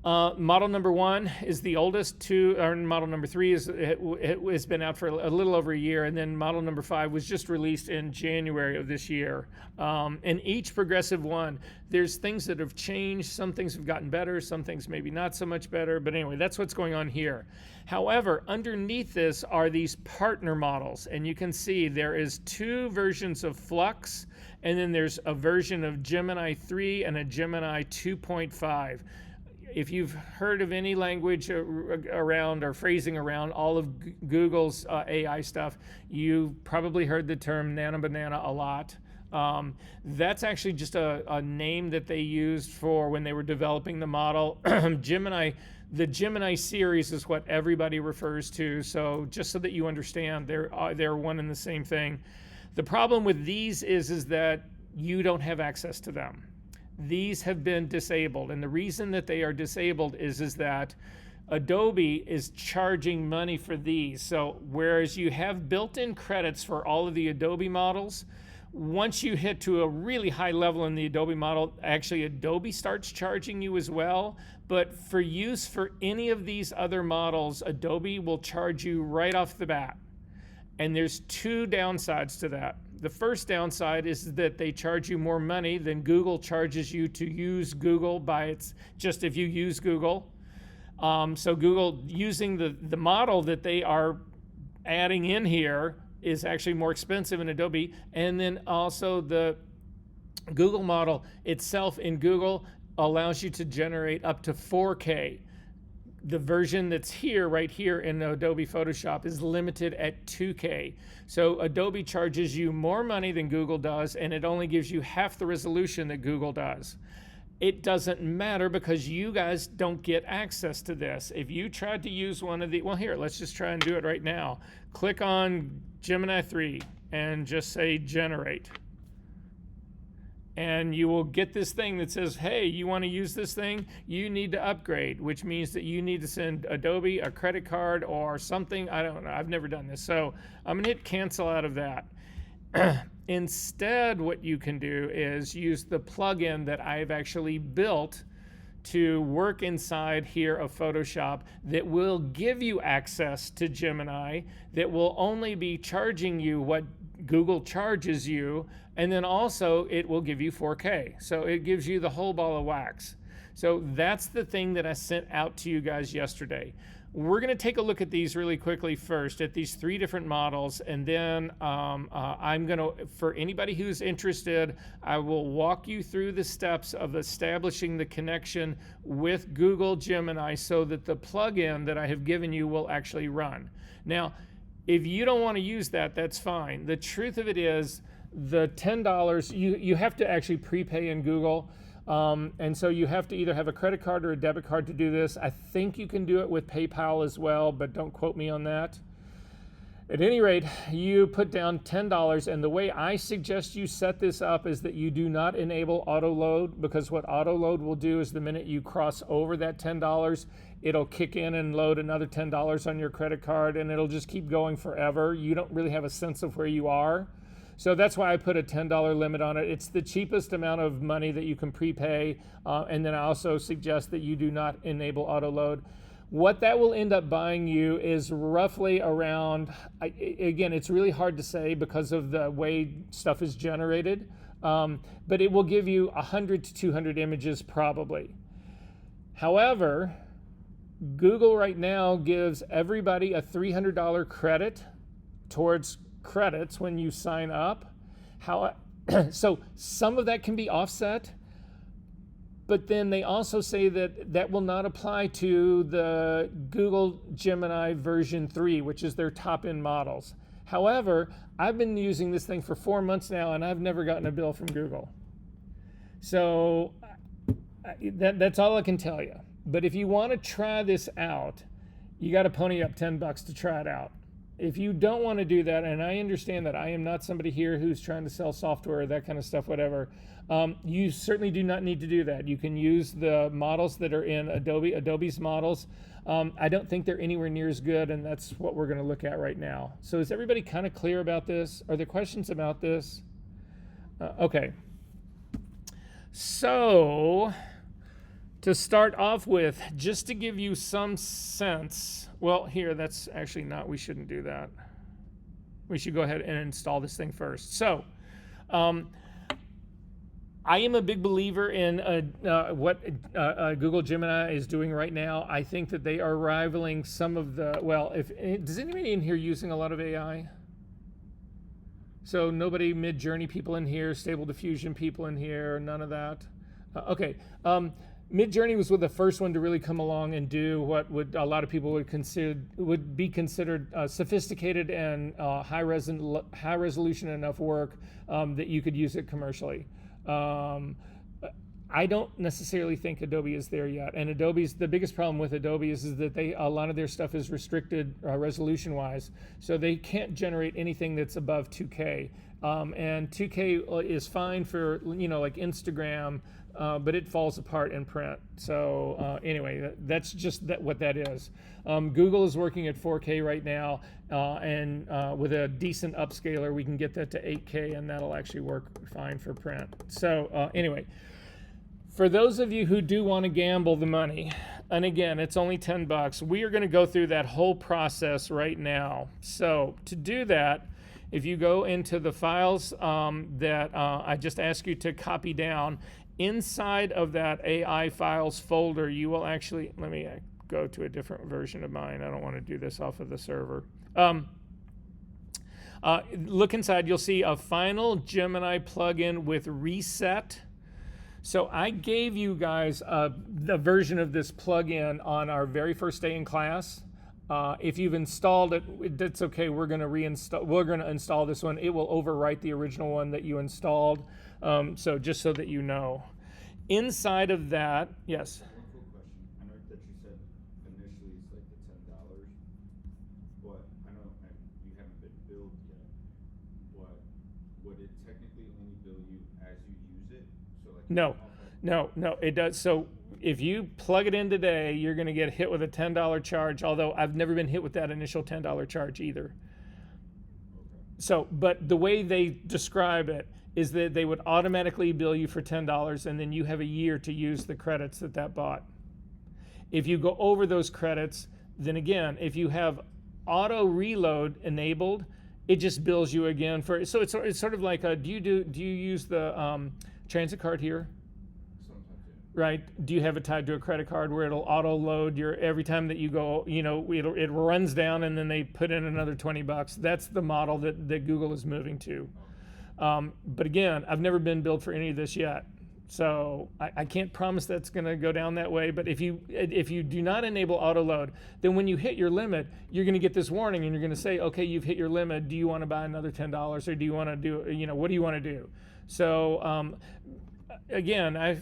Model number 1 is the oldest. Model number 3 has been out for a little over a year, and then model number 5 was just released in January of this year. And each progressive one, there's things that have changed. Some things have gotten better, some things maybe not so much better, but anyway, that's what's going on here. However, underneath this are these partner models, and you can see there is 2 versions of Flux, and then there's a version of Gemini 3 and a Gemini 2.5. If you've heard of any language around or phrasing around all of Google's AI stuff, you've probably heard the term nano banana a lot. That's actually just a name that they used for when they were developing the model. The Gemini series is what everybody refers to. So just so that you understand, they're one and the same thing. The problem with these is that you don't have access to them. These have been disabled, and the reason that they are disabled is that Adobe is charging money for these. So whereas you have built-in credits for all of the Adobe models, once you hit to a really high level in the Adobe model, actually Adobe starts charging you as well. But for use for any of these other models, Adobe will charge you right off the bat. And there's 2 downsides to that. The first downside is that they charge you more money than Google charges you to use Google just if you use Google. So Google using the model that they are adding in here is actually more expensive in Adobe. And then also the Google model itself in Google allows you to generate up to 4K. The version that's right here in Adobe Photoshop is limited at 2K. So Adobe charges you more money than Google does, and it only gives you half the resolution that Google does. it doesn't matter because you guys don't get access to this. If you tried to use one of the, well, here, let's just try and do it right now. Click on Gemini 3 and just say generate. And you will get this thing that says, hey, you want to use this thing? You need to upgrade, which means that you need to send Adobe a credit card or something. I don't know. I've never done this. So I'm going to hit cancel out of that. Instead, what you can do is use the plugin that I've actually built to work inside here of Photoshop that will give you access to Gemini, that will only be charging you what Google charges you, and then also it will give you 4K. So it gives you the whole ball of wax. So that's the thing that I sent out to you guys yesterday. We're going to take a look at these really quickly first, at these 3 different models, and then I'm going to, for anybody who's interested, I will walk you through the steps of establishing the connection with Google Gemini so that the plugin that I have given you will actually run. Now, if you don't want to use that, that's fine. The truth of it is, the $10, you have to actually prepay in Google. And so you have to either have a credit card or a debit card to do this. I think you can do it with PayPal as well, but don't quote me on that. At any rate, you put down $10, and the way I suggest you set this up is that you do not enable auto load, because what auto load will do is the minute you cross over that $10, it'll kick in and load another $10 on your credit card, and it'll just keep going forever. You don't really have a sense of where you are. So that's why I put a $10 limit on it. It's the cheapest amount of money that you can prepay. And then I also suggest that you do not enable auto load. What that will end up buying you is roughly around, again, it's really hard to say because of the way stuff is generated, but it will give you 100 to 200 images probably. However, Google right now gives everybody a $300 credit towards credits when you sign up. So some of that can be offset, but then they also say that that will not apply to the Google Gemini version 3, which is their top-end models. However, I've been using this thing for 4 months now, and I've never gotten a bill from Google. So that's all I can tell you. But if you want to try this out, you got to pony up $10 to try it out. If you don't want to do that, and I understand that I am not somebody here who's trying to sell software or that kind of stuff, whatever, you certainly do not need to do that. You can use the models that are in Adobe's models. I don't think they're anywhere near as good, and that's what we're going to look at right now. So is everybody kind of clear about this? Are there questions about this? Okay. So to start off with, just to give you some sense, well, here, that's actually not, we shouldn't do that. We should go ahead and install this thing first. So, I am a big believer in what Google Gemini is doing right now. I think that they are rivaling some of the, well, does anybody in here using a lot of AI? So nobody Mid-Journey people in here, Stable Diffusion people in here, none of that? Okay. Mid-Journey was the first one to really come along and do what a lot of people would be considered sophisticated and high resolution enough work that you could use it commercially. I don't necessarily think Adobe is there yet, and the biggest problem with Adobe is that a lot of their stuff is restricted resolution-wise, so they can't generate anything that's above 2K. And 2K is fine for like Instagram. But it falls apart in print. So anyway, that's just what that is. Google is working at 4K right now, and with a decent upscaler, we can get that to 8K, and that'll actually work fine for print. So anyway, for those of you who do want to gamble the money, and again, it's only $10, we are going to go through that whole process right now. So to do that, if you go into the files that I just asked you to copy down, inside of that AI files folder, you will actually, let me go to a different version of mine. I don't want to do this off of the server. Look inside, you'll see a final Gemini plugin with reset. So I gave you guys the version of this plugin on our very first day in class. If you've installed it, that's okay. We're going to install this one. It will overwrite the original one that you installed. So just so that you know. Inside of that, yes. One quick question. I know that you said initially it's like the $10, but I know you haven't been billed yet. But would it technically only bill you as you use it? So like No, no, it does. So if you plug it in today, you're going to get hit with a $10 charge, although I've never been hit with that initial $10 charge either. Okay. So, but the way they describe it is that they would automatically bill you for $10 and then you have a year to use the credits that bought. If you go over those credits, then again, if you have auto reload enabled, it just bills you again for, so it's sort of like, do you use the transit card here? Sometimes, yeah. Right? Do you have it tied to a credit card where it'll auto load your, every time that you go, it runs down and then they put in another $20? That's the model that Google is moving to. But again, I've never been billed for any of this yet. So I can't promise that's going to go down that way. But if you do not enable auto load, then when you hit your limit, you're going to get this warning and you're going to say, okay, you've hit your limit. Do you want to buy another $10 or do you want to do, what do you want to do? So again, I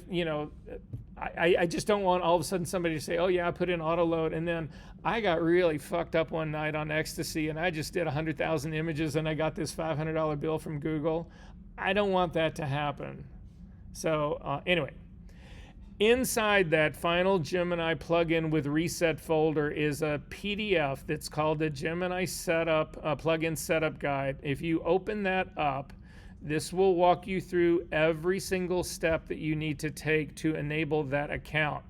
just don't want all of a sudden somebody to say, oh yeah, I put in auto load and then I got really fucked up one night on ecstasy and I just did 100,000 images and I got this $500 bill from Google. I don't want that to happen. So anyway, inside that final Gemini plugin with reset folder is a PDF that's called the Gemini Setup Plugin Setup Guide. If you open that up, this will walk you through every single step that you need to take to enable that account.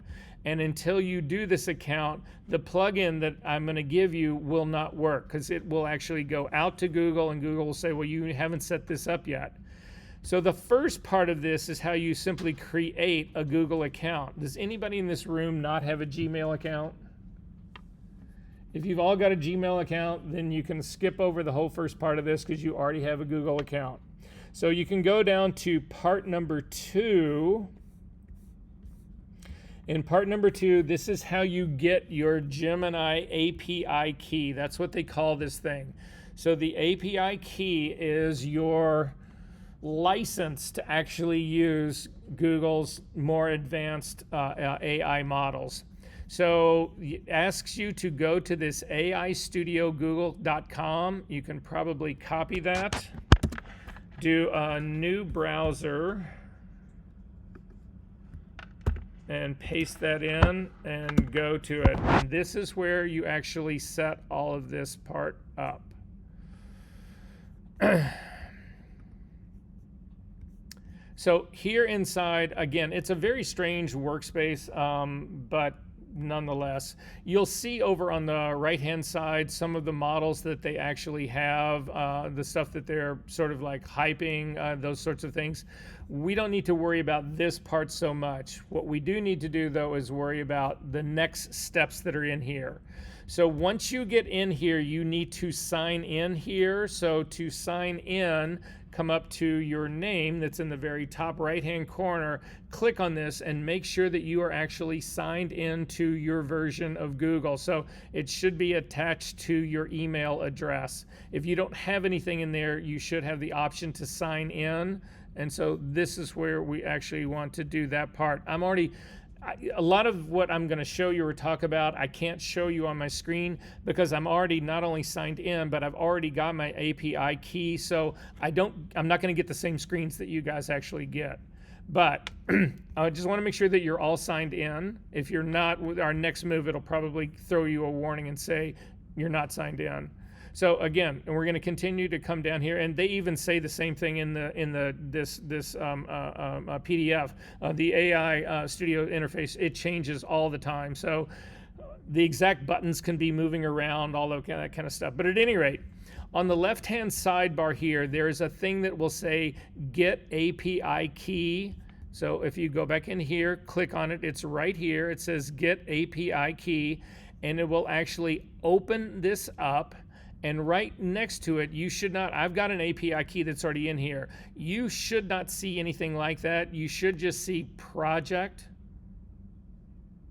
And until you do this account, the plugin that I'm going to give you will not work because it will actually go out to Google and Google will say, well, you haven't set this up yet. So the first part of this is how you simply create a Google account. Does anybody in this room not have a Gmail account? If you've all got a Gmail account, then you can skip over the whole first part of this because you already have a Google account. So you can go down to part number 2. In part number 2, this is how you get your Gemini API key. That's what they call this thing. So the API key is your license to actually use Google's more advanced AI models. So it asks you to go to this AIstudiogoogle.com. You can probably copy that. Do a new browser and paste that in and go to it. And this is where you actually set all of this part up. So here inside, again, it's a very strange workspace, but nonetheless, you'll see over on the right-hand side some of the models that they actually have, the stuff that they're sort of like hyping, those sorts of things. We don't need to worry about this part so much. What we do need to do, though, is worry about the next steps that are in here. So once you get in here, you need to sign in here. So to sign in, come up to your name that's in the very top right-hand corner, click on this and make sure that you are actually signed into your version of Google. So it should be attached to your email address. If you don't have anything in there, you should have the option to sign in. And so this is where we actually want to do that part. A lot of what I'm going to show you or talk about, I can't show you on my screen because I'm already not only signed in, but I've already got my API key. So I'm not going to get the same screens that you guys actually get. But I just want to make sure that you're all signed in. If you're not, with our next move, it'll probably throw you a warning and say you're not signed in. So again, and we're going to continue to come down here, and they even say the same thing in this PDF. The AI Studio interface, it changes all the time. So the exact buttons can be moving around, all that kind of stuff. But at any rate, on the left-hand sidebar here, there is a thing that will say Get API Key. So if you go back in here, click on it, it's right here. It says Get API Key, and it will actually open this up. And right next to it, you should not, I've got an API key that's already in here. You should not see anything like that. You should just see project.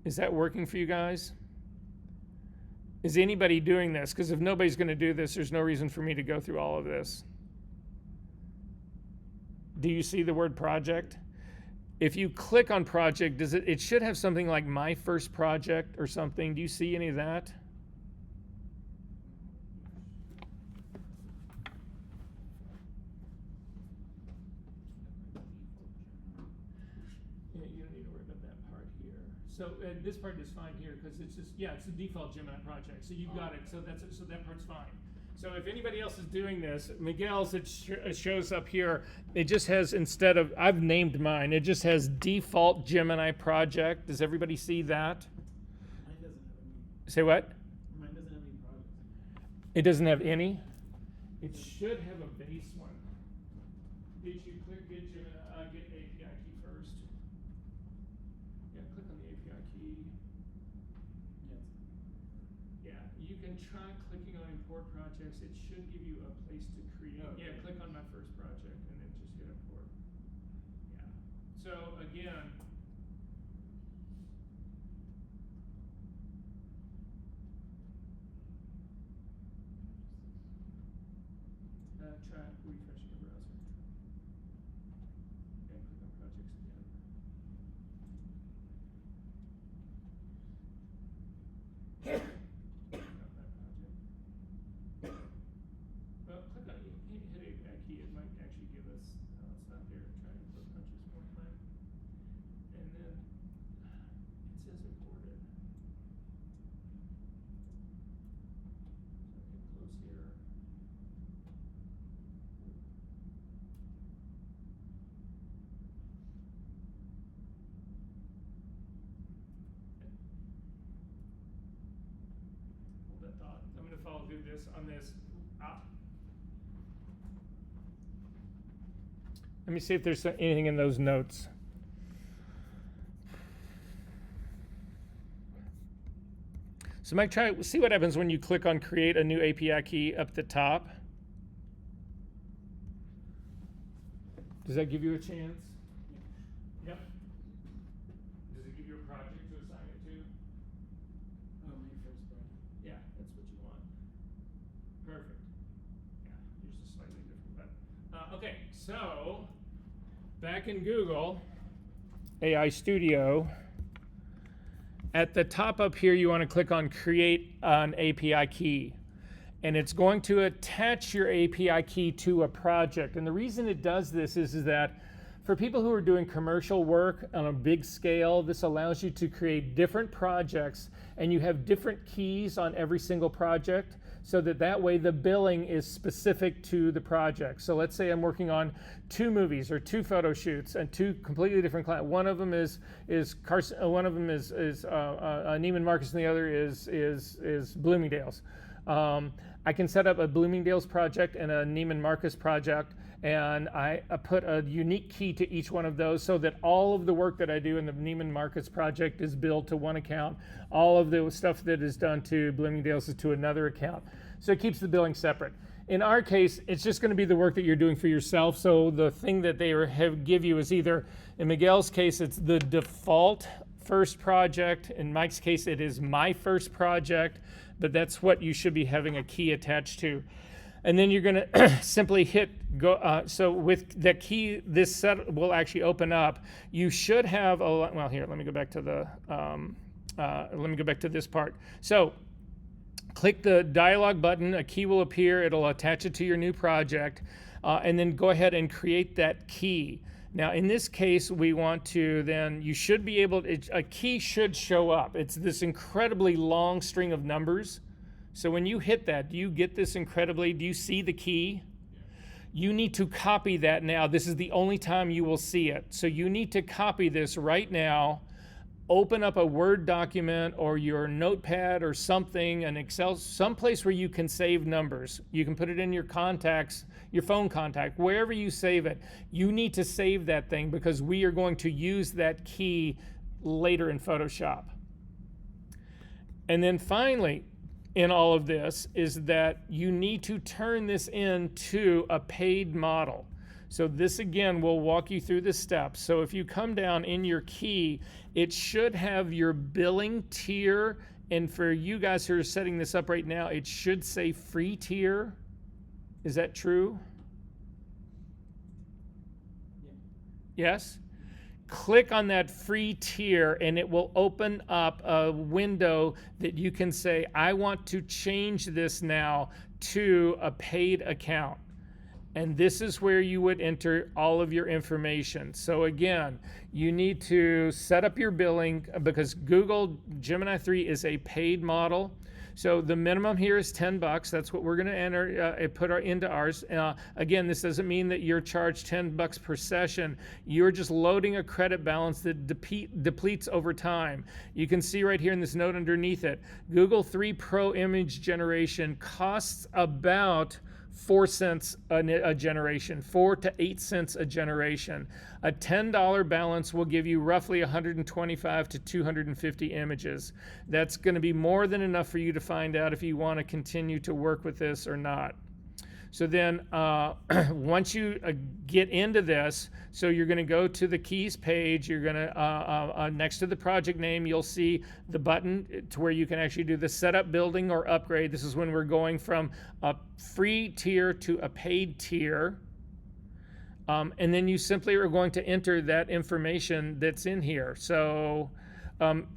Is that working for you guys? Is anybody doing this? Because if nobody's going to do this, there's no reason for me to go through all of this. Do you see the word project? if you click on project, it should have something like my first project or something. Do you see any of that? Yeah, you don't need to worry about that part here. So this part is fine here because it's just, yeah, it's the default Gemini project. So you've got it. So so that part's fine. So if anybody else is doing this, Miguel's, it shows up here. It just has, instead of, I've named mine, it just has default Gemini project. Does everybody see that? Mine doesn't have any. Say what? Mine doesn't have any projects. It doesn't have any? It should have a base one. Did you click get Gemini, get API key first? Yeah, click on the API key. Yes. Yeah, you can try clicking on import projects. It should give you a place to create. Okay. Yeah, click on my first project and then just hit import. Yeah. So again, try refreshing your browser. And click on projects again. Not that project. Well, click on hit API key. It might actually give us. It's not there. Try import projects one more time. And then it says imported. So hit close here. Hold that thought. I'm going to follow through this on this. Let me see if there's anything in those notes. So Mike, see what happens when you click on create a new API key up the top. Does that give you a chance? Yep. Does it give you a project to assign it to? Oh, my first project. Yeah, that's what you want. Perfect. Yeah, yours is slightly different, but okay. So back in Google AI Studio, at the top up here, you want to click on Create an API Key. And it's going to attach your API key to a project. And the reason it does this is that for people who are doing commercial work on a big scale, this allows you to create different projects and you have different keys on every single project so that way the billing is specific to the project. So let's say I'm working on 2 movies or 2 photo shoots and 2 completely different clients. One of them is Carson, one of them is Neiman Marcus, and the other is Bloomingdale's. I can set up a Bloomingdale's project and a Neiman Marcus project, and I put a unique key to each one of those so that all of the work that I do in the Neiman Marcus project is billed to one account. All of the stuff that is done to Bloomingdale's is to another account. So it keeps the billing separate. In our case, it's just going to be the work that you're doing for yourself. So the thing that they give you is either, in Miguel's case, it's the default first project. In Mike's case, it is my first project, but that's what you should be having a key attached to. And then you're going to simply hit go. So with the key, this set will actually open up. You should have well, here, let me go back to the. Let me go back to this part. So click the dialog button. A key will appear. It'll attach it to your new project, and then go ahead and create that key. Now, in this case, we want to then, you should be able to, a key should show up. It's this incredibly long string of numbers. So when you hit that, do you get this do you see the key? You need to copy that now. This is the only time you will see it. So you need to copy this right now. Open up a Word document or your notepad or something, an Excel, someplace where you can save numbers. You can put it in your contacts, your phone contact, wherever you save it. You need to save that thing because we are going to use that key later in Photoshop. And then finally, in all of this is that you need to turn this into a paid model. So this again will walk you through the steps. So if you come down in your key, it should have your billing tier. And for you guys who are setting this up right now, it should say free tier. Is that true? Yeah. Yes? click on that free tier and it will open up a window that you can say, I want to change this now to a paid account. And this is where you would enter all of your information. So again, you need to set up your billing because Google Gemini 3 is a paid model. So the minimum here is $10. That's what we're going to enter, into ours. Again, this doesn't mean that you're charged $10 per session. You're just loading a credit balance that depletes over time. You can see right here in this note underneath it, Google 3 Pro image generation costs about 4 cents a generation, 4 to 8 cents a generation. A $10 balance will give you roughly 125 to 250 images. That's going to be more than enough for you to find out if you want to continue to work with this or not. So then once you get into this, so you're going to go to the keys page, you're going to, next to the project name, you'll see the button to where you can actually do the setup, building, or upgrade. This is when we're going from a free tier to a paid tier. And then you simply are going to enter that information that's in here. So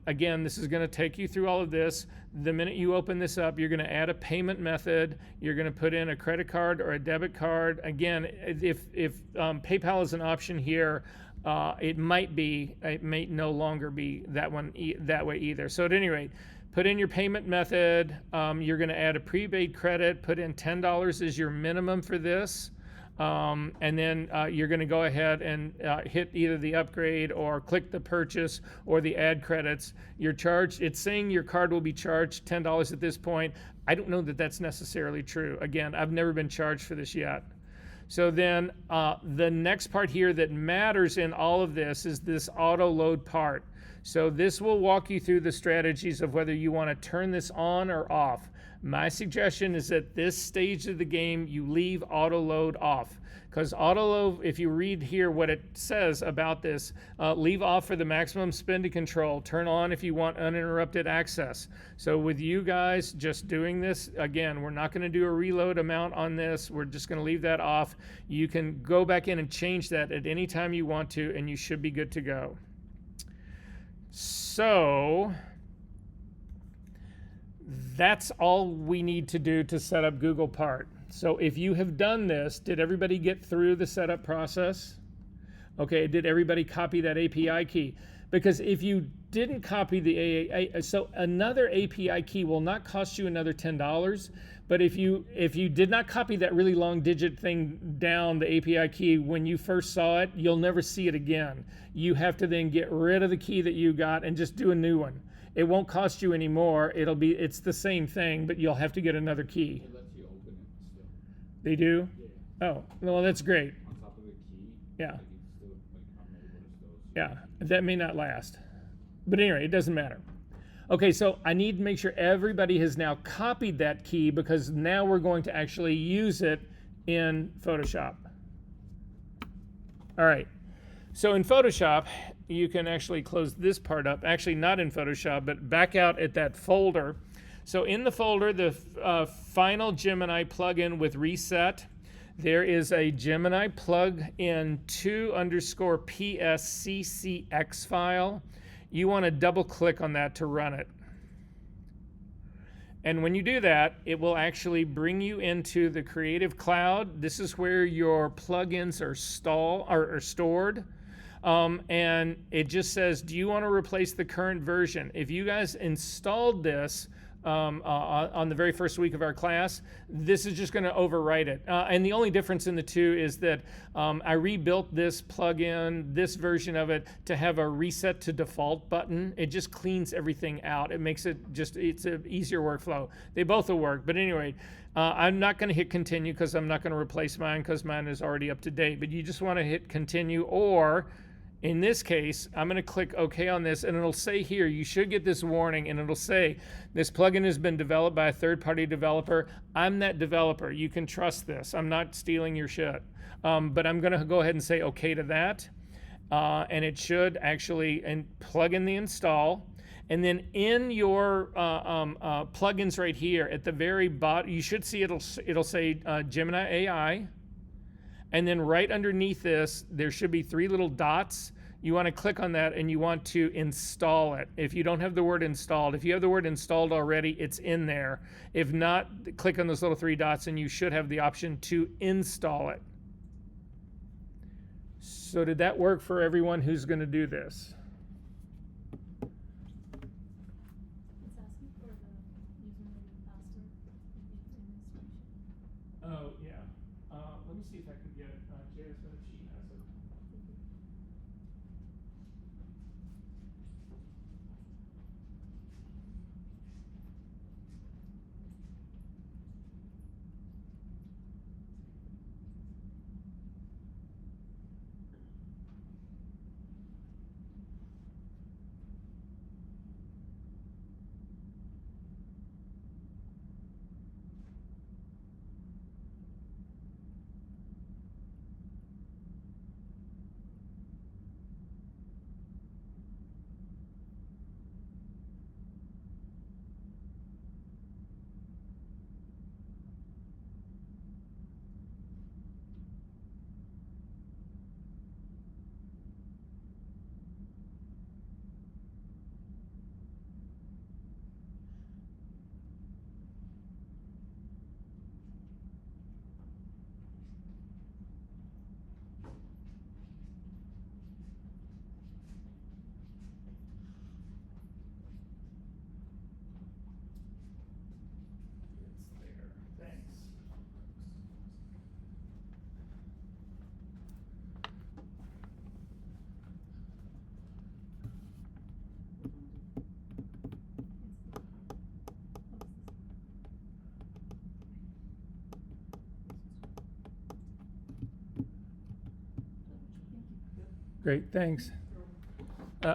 again, this is going to take you through all of this. The minute you open this up, you're going to add a payment method. You're going to put in a credit card or a debit card. Again, if PayPal is an option here, it may no longer be that way either. So at any rate, put in your payment method. You're going to add a prepaid credit. Put in $10 as your minimum for this. And then you're going to go ahead and hit either the upgrade or click the purchase or the add credits. You're charged, it's saying your card will be charged $10 at this point. I don't know that that's necessarily true. Again, I've never been charged for this yet. So then the next part here that matters in all of this is this auto load part. So this will walk you through the strategies of whether you want to turn this on or off. My suggestion is at this stage of the game, you leave auto load off. Because auto load, if you read here what it says about this, leave off for the maximum spending control. Turn on if you want uninterrupted access. So with you guys just doing this, again, we're not going to do a reload amount on this. We're just going to leave that off. You can go back in and change that at any time you want to, and you should be good to go. So that's all we need to do to set up Google Part. So if you have done this, did everybody get through the setup process? Okay, did everybody copy that API key? Because if you didn't copy the so another API key will not cost you another $10. But if you did not copy that really long digit thing down, the API key, when you first saw it, you'll never see it again. You have to then get rid of the key that you got and just do a new one. It won't cost you any more. It's the same thing, but you'll have to get another key. It lets you open it still. They do? Yeah. Oh, well, that's great. On top of the key. Yeah. Like it's still unable to still. Yeah, that may not last. But anyway, it doesn't matter. Okay, so I need to make sure everybody has now copied that key because now we're going to actually use it in Photoshop. All right, so in Photoshop, you can actually close this part up. Actually, not in Photoshop, but back out at that folder. So in the folder, the final Gemini plugin with reset, there is a Gemini plugin 2_PSCCX file. You want to double click on that to run it. And when you do that, it will actually bring you into the Creative Cloud. This is where your plugins are stored. And it just says, do you want to replace the current version? If you guys installed this on the very first week of our class, this is just going to overwrite it. And the only difference in the two is that I rebuilt this plugin, this version of it, to have a reset to default button. It just cleans everything out. It makes it it's an easier workflow. They both will work. But anyway, I'm not going to hit continue because I'm not going to replace mine because mine is already up to date. But you just want to hit continue, or in this case, I'm going to click OK on this, and it'll say here, you should get this warning, and it'll say, this plugin has been developed by a third-party developer. I'm that developer. You can trust this. I'm not stealing your shit. But I'm going to go ahead and say OK to that, and it should actually plug in the install. And then in your plugins right here, at the very bottom, you should see it'll say Gemini AI. And then right underneath this, there should be 3 little dots. you want to click on that and you want to install it. If you don't have the word installed, if you have the word installed already, it's in there. If not, click on those little three dots and you should have the option to install it. So did that work for everyone who's going to do this? It's asking for the username and password in the instruction. Oh, yeah. Let me see if I can get Jasmine if she has it. It's there. Thanks. Great, thanks.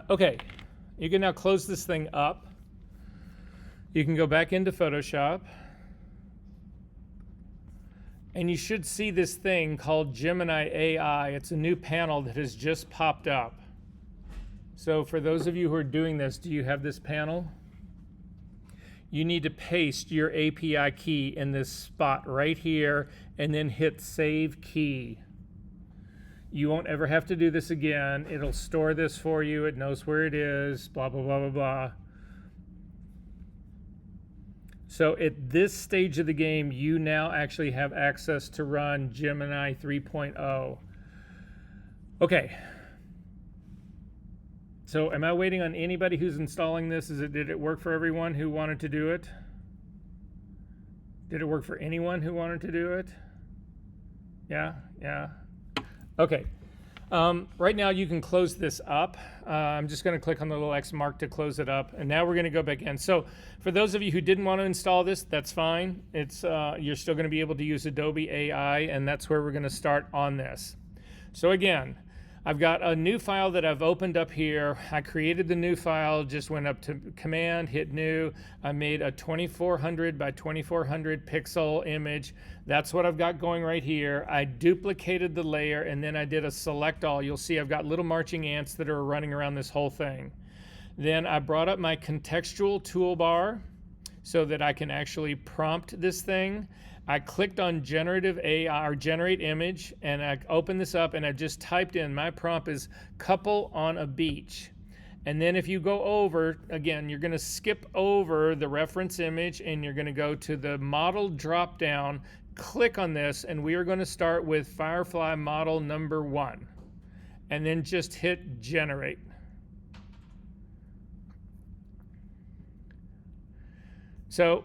Okay, you can now close this thing up. You can go back into Photoshop. And you should see this thing called Gemini AI. It's a new panel that has just popped up. So for those of you who are doing this, do you have this panel? You need to paste your API key in this spot right here and then hit Save Key. You won't ever have to do this again. It'll store this for you. It knows where it is, blah, blah, blah, blah, blah. So at this stage of the game, you now actually have access to run Gemini 3.0. Okay. So am I waiting on anybody who's installing this? Did it work for everyone who wanted to do it? Did it work for anyone who wanted to do it? Yeah. Okay. Right now you can close this up. I'm just going to click on the little X mark to close it up. And now we're going to go back in. So for those of you who didn't want to install this, that's fine. It's you're still going to be able to use Adobe AI, and that's where we're going to start on this. So again, I've got a new file that I've opened up here. I created the new file, just went up to Command, hit New. I made a 2400 by 2400 pixel image. That's what I've got going right here. I duplicated the layer and then I did a select all. You'll see I've got little marching ants that are running around this whole thing. Then I brought up my contextual toolbar so that I can actually prompt this thing. I clicked on generative AI or generate image, and I opened this up and I just typed in, my prompt is couple on a beach. And then if you go over, again, you're gonna skip over the reference image and you're gonna go to the model drop down, click on this, and we are gonna start with Firefly model number 1. And then just hit generate. So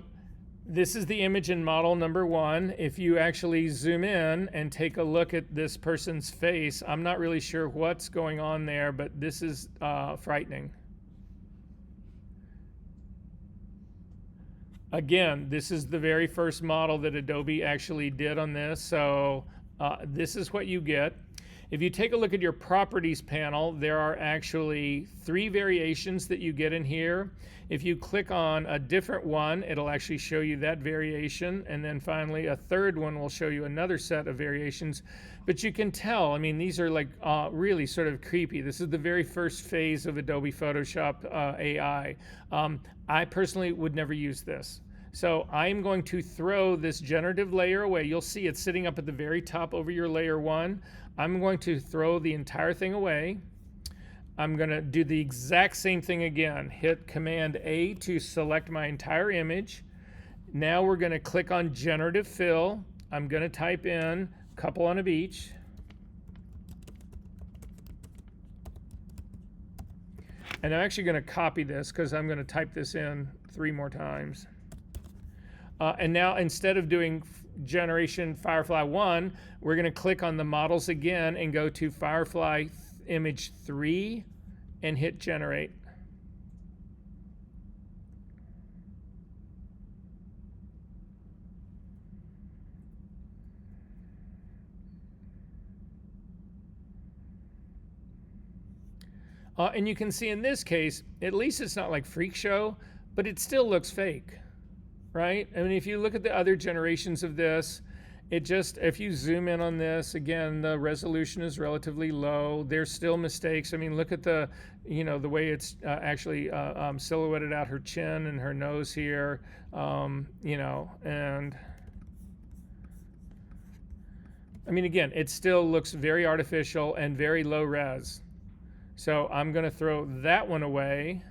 this is the image in model number 1. If you actually zoom in and take a look at this person's face, I'm not really sure what's going on there, but this is frightening. Again, this is the very first model that Adobe actually did on this, so this is what you get. If you take a look at your properties panel, there are actually 3 variations that you get in here. If you click on a different one, it'll actually show you that variation. And then finally, a third one will show you another set of variations. But you can tell, I mean, these are like really sort of creepy. This is the very first phase of Adobe Photoshop AI. I personally would never use this. So I'm going to throw this generative layer away. You'll see it's sitting up at the very top over your layer 1. I'm going to throw the entire thing away. I'm going to do the exact same thing again. Hit Command A to select my entire image. Now we're going to click on Generative Fill. I'm going to type in couple on a beach. And I'm actually going to copy this because I'm going to type this in 3 more times. And now instead of doing generation Firefly 1, we're going to click on the models again and go to Firefly image 3 and hit generate. And you can see in this case, at least it's not like Freak Show, but it still looks fake, right? I mean, if you look at the other generations of this, it just, if you zoom in on this, again, the resolution is relatively low. There's still mistakes. I mean, look at the, you know, the way it's actually silhouetted out her chin and her nose here, you know, and I mean, again, it still looks very artificial and very low res. So I'm going to throw that one away.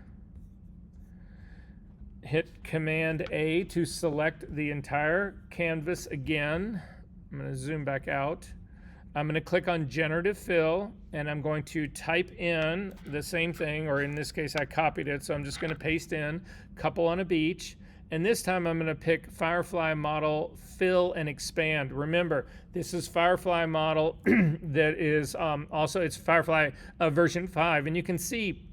Hit Command A to select the entire canvas again. I'm going to zoom back out. I'm going to click on Generative Fill, and I'm going to type in the same thing, or in this case I copied it, so I'm just going to paste in couple on a beach. And this time I'm going to pick Firefly model, fill and expand. Remember, this is Firefly model that is also, it's Firefly version 5. And you can see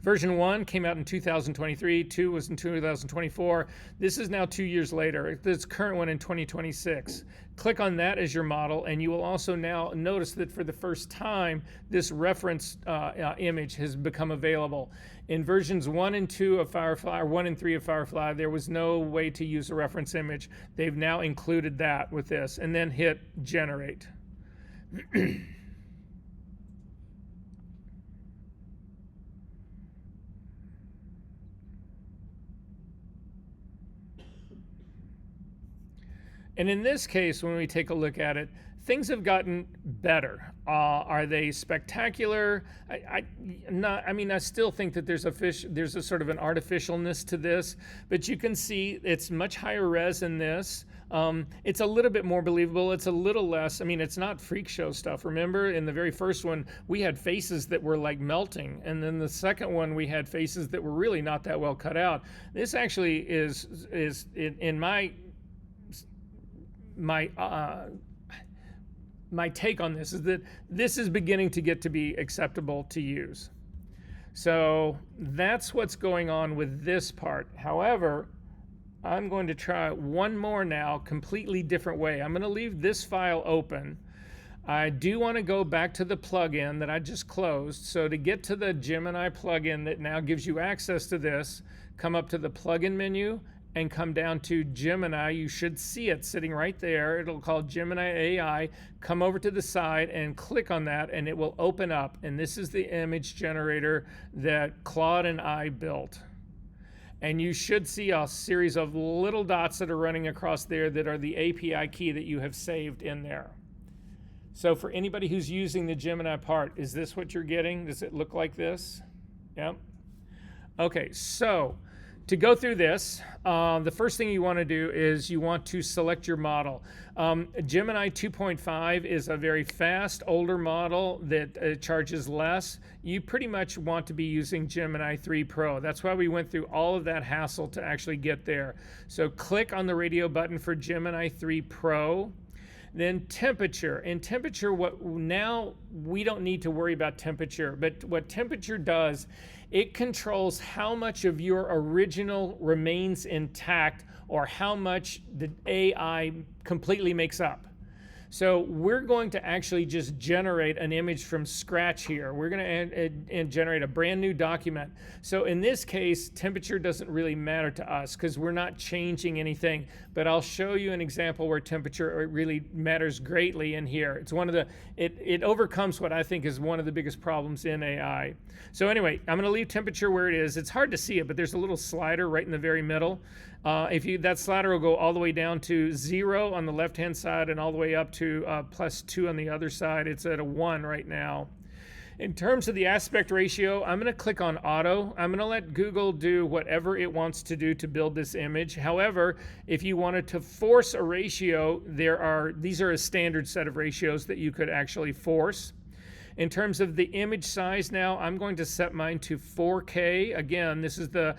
version 1 came out in 2023, 2 was in 2024. This is now 2 years later. This current one in 2026. Click on that as your model, and you will also now notice that for the first time, this reference image has become available. In versions 1 and 2 of Firefly, or 1 and 3 of Firefly, there was no way to use a reference image. They've now included that with this, and then hit generate. And in this case, when we take a look at it, things have gotten better. Are they spectacular? I mean, I still think that there's a sort of an artificialness to this, but you can see it's much higher res in this. It's a little bit more believable. It's a little less. I mean, it's not Freak Show stuff. Remember, in the very first one, we had faces that were like melting, and then the second one, we had faces that were really not that well cut out. This actually is in my take on this is that this is beginning to get to be acceptable to use. So that's what's going on with this part. However, I'm going to try one more now, completely different way. I'm going to leave this file open. I do want to go back to the plugin that I just closed. So to get to the Gemini plugin that now gives you access to this, come up to the plugin menu and come down to Gemini. You should see it sitting right there. It'll call Gemini AI. Come over to the side and click on that, and it will open up. And this is the image generator that Claude and I built. And you should see a series of little dots that are running across there that are the API key that you have saved in there. So for anybody who's using the Gemini part, is this what you're getting? Does it look like this? Yep. Okay, so to go through this, the first thing you want to do is you want to select your model. Gemini 2.5 is a very fast, older model that charges less. You pretty much want to be using Gemini 3 Pro. That's why we went through all of that hassle to actually get there. So click on the radio button for Gemini 3 Pro. Then temperature. In temperature, now we don't need to worry about temperature, but what temperature does, it controls how much of your original remains intact or how much the AI completely makes up. So we're going to actually just generate an image from scratch here. We're going to generate a brand new document. So in this case, temperature doesn't really matter to us because we're not changing anything. But I'll show you an example where temperature really matters greatly in here. It's one of the, it overcomes what I think is one of the biggest problems in AI. So anyway, I'm going to leave temperature where it is. It's hard to see it, but there's a little slider right in the very middle. That slider will go all the way down to 0 on the left-hand side and all the way up to +2 on the other side. It's at a 1 right now. In terms of the aspect ratio, I'm going to click on auto. I'm going to let Google do whatever it wants to do to build this image. However, if you wanted to force a ratio, these are a standard set of ratios that you could actually force. In terms of the image size now, I'm going to set mine to 4K. Again, this is the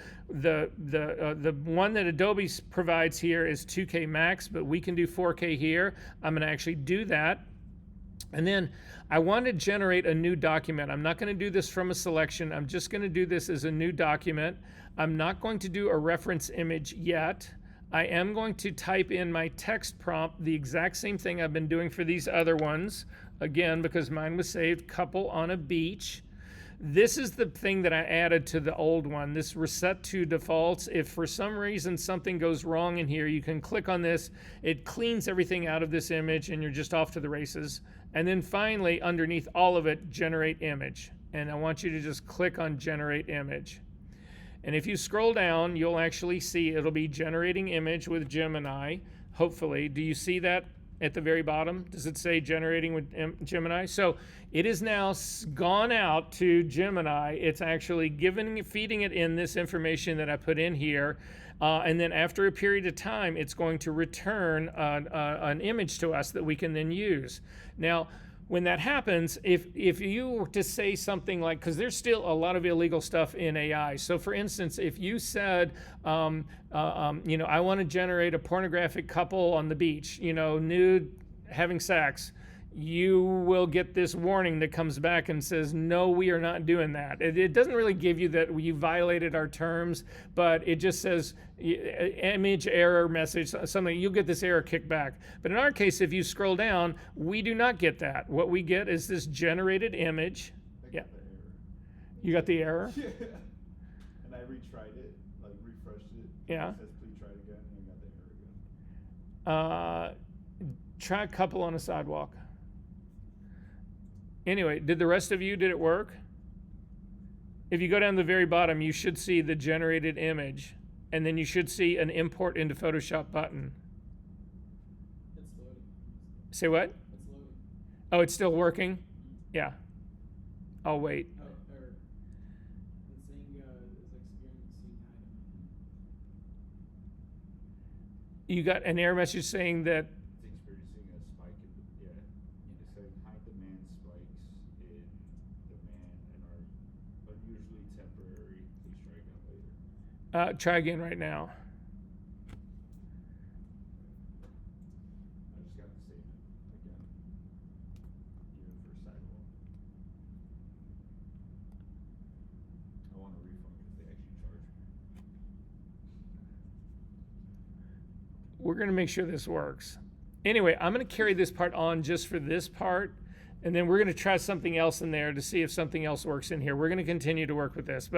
one that Adobe provides here is 2K max, but we can do 4K here. I'm going to actually do that. And then I want to generate a new document. I'm not going to do this from a selection. I'm just going to do this as a new document. I'm not going to do a reference image yet. I am going to type in my text prompt, the exact same thing I've been doing for these other ones. Again, because mine was saved, couple on a beach. This is the thing that I added to the old one, this reset to defaults. If for some reason something goes wrong in here, you can click on this. It cleans everything out of this image and you're just off to the races. And then finally, underneath all of it, generate image. And I want you to just click on generate image. And if you scroll down, you'll actually see it'll be generating image with Gemini, hopefully. Do you see that at the very bottom? Does it say generating with Gemini? So it is now gone out to Gemini. It's actually feeding it in this information that I put in here. And then after a period of time, it's going to return an image to us that we can then use. Now, when that happens, if you were to say something like, because there's still a lot of illegal stuff in AI. So for instance, if you said, I want to generate a pornographic couple on the beach, nude, having sex, you will get this warning that comes back and says, no, we are not doing that. It doesn't really give you that you violated our terms, but it just says image error message, something, you'll get this error kicked back. But in our case, if you scroll down, we do not get that. What we get is this generated image. Yeah. You got the error? Yeah. And I retried it, like refreshed it. Yeah. It says please try it again, and I got the error again. Try a couple on a sidewalk. Anyway, did it work? If you go down to the very bottom, you should see the generated image, and then you should see an import into Photoshop button. It's loading. Say what? It's loading. Oh, it's still working? Yeah. I'll wait. Oh, error. It's saying is experiencing high demand. You got an error message saying that It's experiencing a spike in, it's saying high demand spikes in demand and are unusually temporary. Please try again later. try again right now. I just got the statement again, even for sidewalk. I want a refund because they actually charged me. We're going to make sure this works. Anyway, I'm going to carry this part on just for this part, and then we're going to try something else in there to see if something else works in here. We're going to continue to work with this.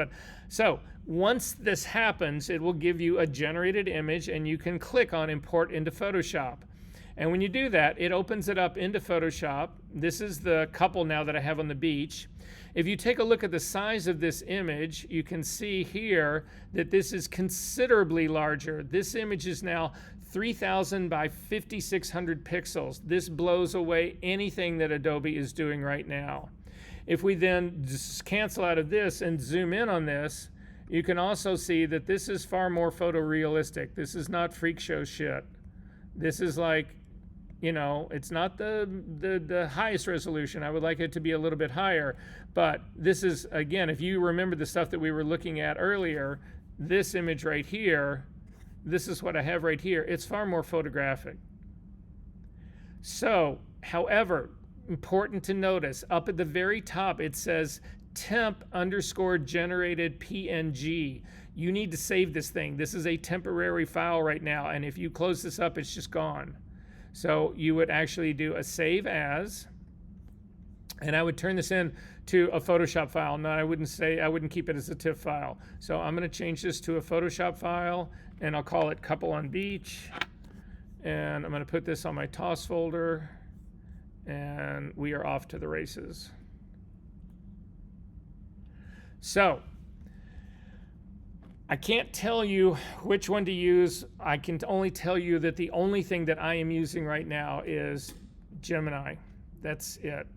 So once this happens, it will give you a generated image, and you can click on Import into Photoshop. And when you do that, it opens it up into Photoshop. This is the couple now that I have on the beach. If you take a look at the size of this image, you can see here that this is considerably larger. This image is now 3,000 by 5,600 pixels. This blows away anything that Adobe is doing right now. If we then just cancel out of this and zoom in on this, you can also see that this is far more photorealistic. This is not freak show shit. This is like, it's not the highest resolution. I would like it to be a little bit higher. But this is, again, if you remember the stuff that we were looking at earlier, this image right here, this is what I have right here. It's far more photographic. So, however, important to notice, up at the very top, it says temp_generated PNG. You need to save this thing. This is a temporary file right now, and if you close this up, it's just gone. So you would actually do a save as, and I would turn this in to a Photoshop file. No, I wouldn't keep it as a TIFF file. So I'm going to change this to a Photoshop file, and I'll call it Couple on Beach. And I'm going to put this on my TOS folder, and we are off to the races. So I can't tell you which one to use. I can only tell you that the only thing that I am using right now is Gemini. That's it.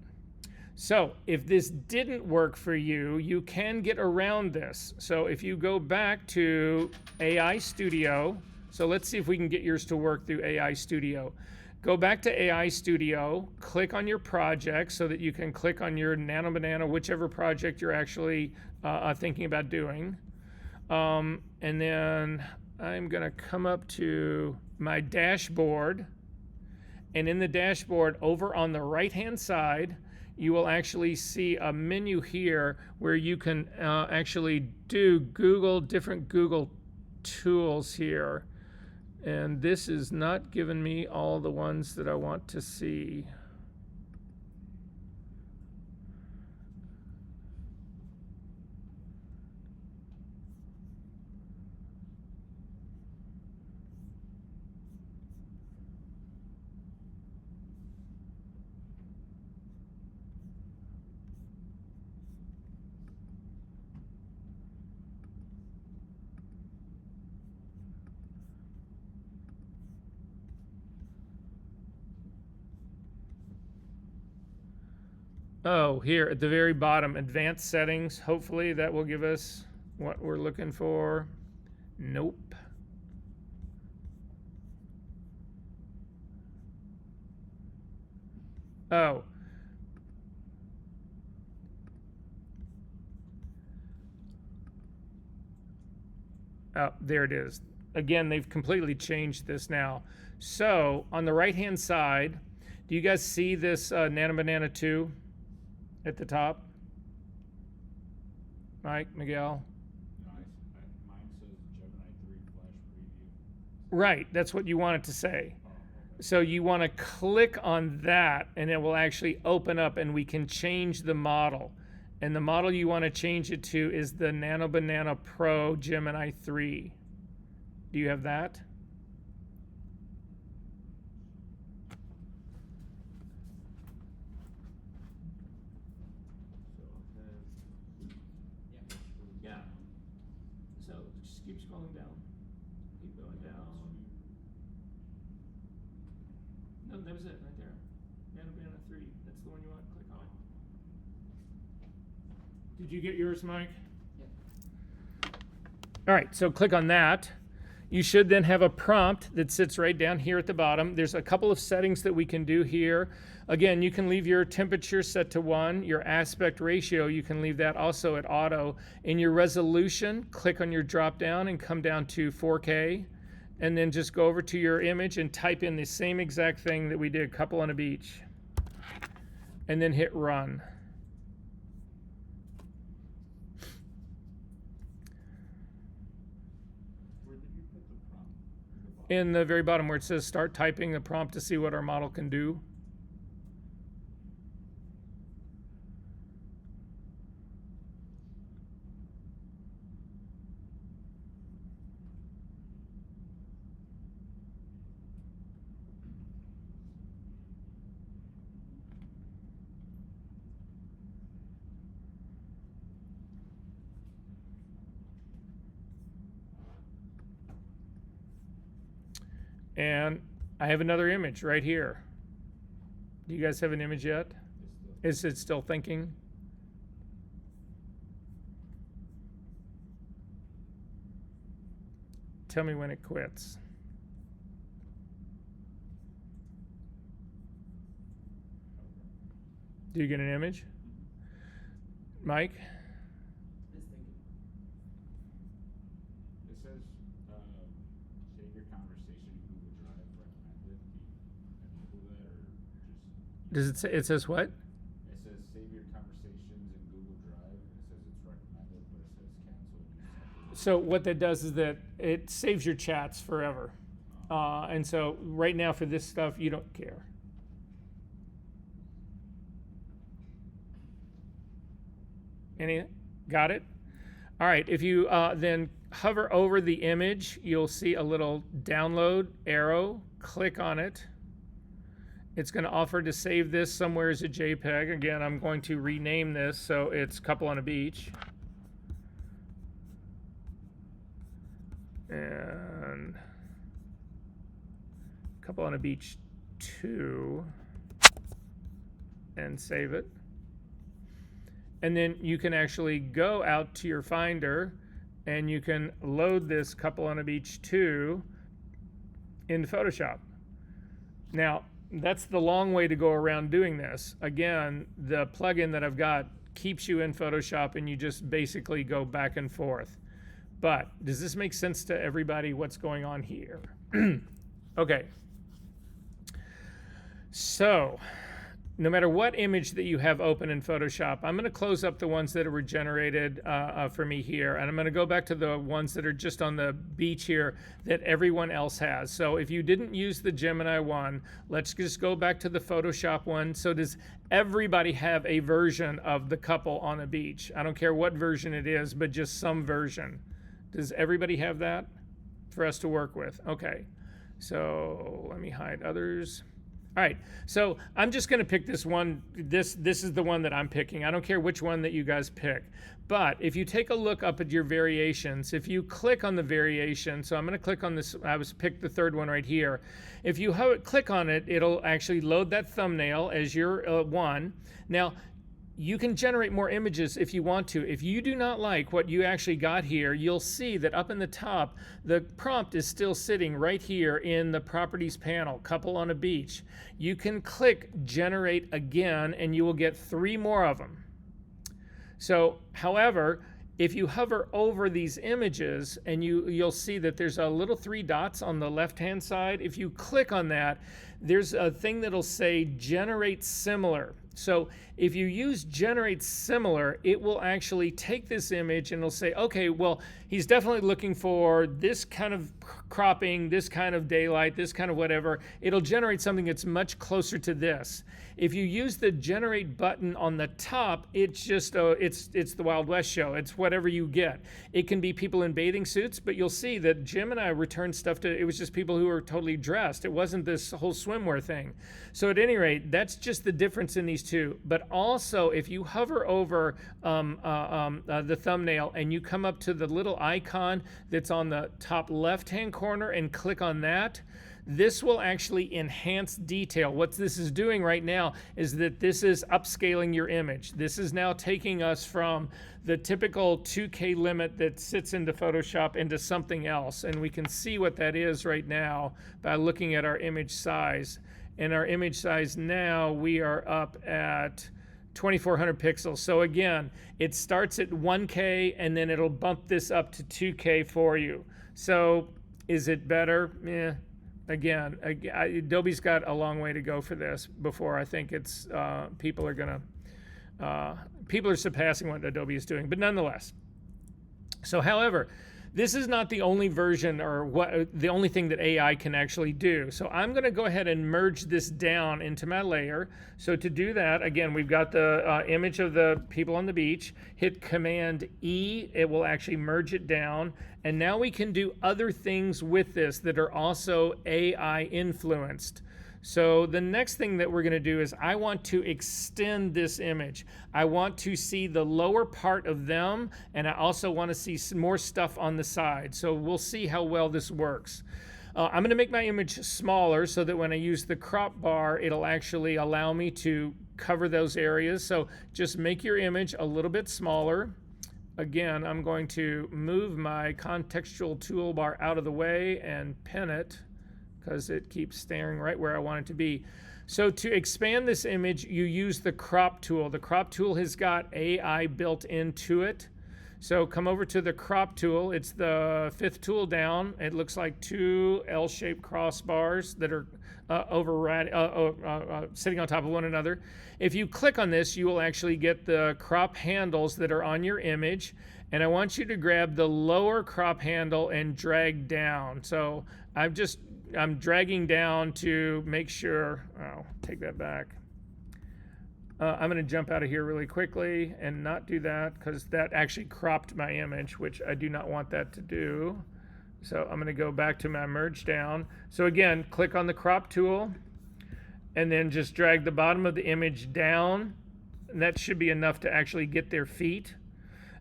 So if this didn't work for you, you can get around this. So if you go back to AI Studio, so let's see if we can get yours to work through AI Studio. Go back to AI Studio, click on your project so that you can click on your Nano Banana, whichever project you're actually thinking about doing. And then I'm gonna come up to my dashboard. And in the dashboard, over on the right-hand side, you will actually see a menu here where you can actually do different Google tools here. And this is not giving me all the ones that I want to see. Oh, here at the very bottom, advanced settings. Hopefully that will give us what we're looking for. Nope. Oh. Oh, there it is. Again, they've completely changed this now. So on the right-hand side, do you guys see this Nano Banana 2 at the top? Mike, Miguel? No, mine says Gemini 3 Flash Preview. Right, that's what you want it to say. Oh, okay. So you want to click on that and it will actually open up and we can change the model. And the model you want to change it to is the Nano Banana Pro Gemini 3. Do you have that? So Yeah. So just keep scrolling down. Keep going down. No, that was it right there. Nano Banana 3. That's the one you want. Click on it. Did you get yours, Mike? Yep. All right, so click on that. You should then have a prompt that sits right down here at the bottom. There's a couple of settings that we can do here. Again, you can leave your temperature set to 1. Your aspect ratio, you can leave that also at auto. In your resolution, click on your drop down and come down to 4K. And then just go over to your image and type in the same exact thing that we did, couple on a beach. And then hit run. where did you put the prompt? In the very bottom where it says start typing the prompt to see what our model can do. And I have another image right here. Do you guys have an image yet? Is it still thinking? Tell me when it quits. Do you get an image? Mike? It's thinking. It says save your conversation in Google Drive recommended. Do you enable that or just? Does it say, it says what? It says save your conversations in Google Drive. It says it's recommended, but it says cancel. So what that does is that it saves your chats forever. And so right now for this stuff, you don't care. Got it? All right, if you then hover over the image, you'll see a little download arrow. Click on it. It's going to offer to save this somewhere as a JPEG. Again, I'm going to rename this so it's Couple on a Beach. And Couple on a Beach 2. And save it. and then you can actually go out to your Finder and you can load this couple on a beach 2 into Photoshop. Now, that's the long way to go around doing this. Again, the plugin that I've got keeps you in Photoshop and you just basically go back and forth. But does this make sense to everybody what's going on here? Okay. So, no matter what image that you have open in Photoshop, I'm going to close up the ones that were generated for me here, and I'm going to go back to the ones that are just on the beach here that everyone else has. So if you didn't use the Gemini one, let's just go back to the Photoshop one. So does everybody have a version of the couple on a beach? I don't care what version it is, but just some version. Does everybody have that for us to work with? Okay, so let me hide others. All right, so I'm just going to pick this one. This is the one that I'm picking. I don't care which one that you guys pick. But if you take a look up at your variations, if you click on the variation, so I'm going to click on this. I was picked the third one right here. If you click on it, it'll actually load that thumbnail as your one. Now, you can generate more images if you want to. If you do not like what you actually got here, you'll see that up in the top, the prompt is still sitting right here in the properties panel, couple on a beach. You can click generate again and you will get 3 more of them. So, however, if you hover over these images and you'll see that there's a little 3 dots on the left-hand side. If you click on that, there's a thing that'll say generate similar. So if you use generate similar, it will actually take this image and it'll say, okay, well, he's definitely looking for this kind of cropping, this kind of daylight, this kind of whatever. It'll generate something that's much closer to this. If you use the generate button on the top, it's just it's the Wild West show. It's whatever you get. It can be people in bathing suits, but you'll see that Gemini returned stuff to, it was just people who were totally dressed. It wasn't this whole swimwear thing. So at any rate, that's just the difference in these two. But also, if you hover over the thumbnail and you come up to the little icon that's on the top left-hand corner and click on that, this will actually enhance detail. What this is doing right now is that this is upscaling your image. This is now taking us from the typical 2K limit that sits into Photoshop into something else. And we can see what that is right now by looking at our image size. And our image size now, we are up at 2400 pixels. So again, it starts at 1K and then it'll bump this up to 2K for you. So is it better? Again, Adobe's got a long way to go for this before I think it's people are surpassing what Adobe is doing. But nonetheless, so however, this is not the only version or the only thing that AI can actually do. So I'm going to go ahead and merge this down into my layer. So to do that, again, we've got the image of the people on the beach. Hit Command E, it will actually merge it down. And now we can do other things with this that are also AI influenced. So the next thing that we're going to do is I want to extend this image. I want to see the lower part of them, and I also want to see some more stuff on the side. So we'll see how well this works. I'm going to make my image smaller so that when I use the crop bar, it'll actually allow me to cover those areas. So just make your image a little bit smaller. Again, I'm going to move my contextual toolbar out of the way and pin it, because it keeps staring right where I want it to be. So to expand this image, you use the crop tool. The crop tool has got AI built into it. So come over to the crop tool. It's the 5th tool down. It looks like 2 L-shaped crossbars that are sitting on top of one another. If you click on this, you will actually get the crop handles that are on your image. And I want you to grab the lower crop handle and drag down. So I'm dragging down to make sure, take that back. I'm going to jump out of here really quickly and not do that because that actually cropped my image, which I do not want that to do. So I'm going to go back to my merge down. So again, click on the crop tool and then just drag the bottom of the image down. And that should be enough to actually get their feet.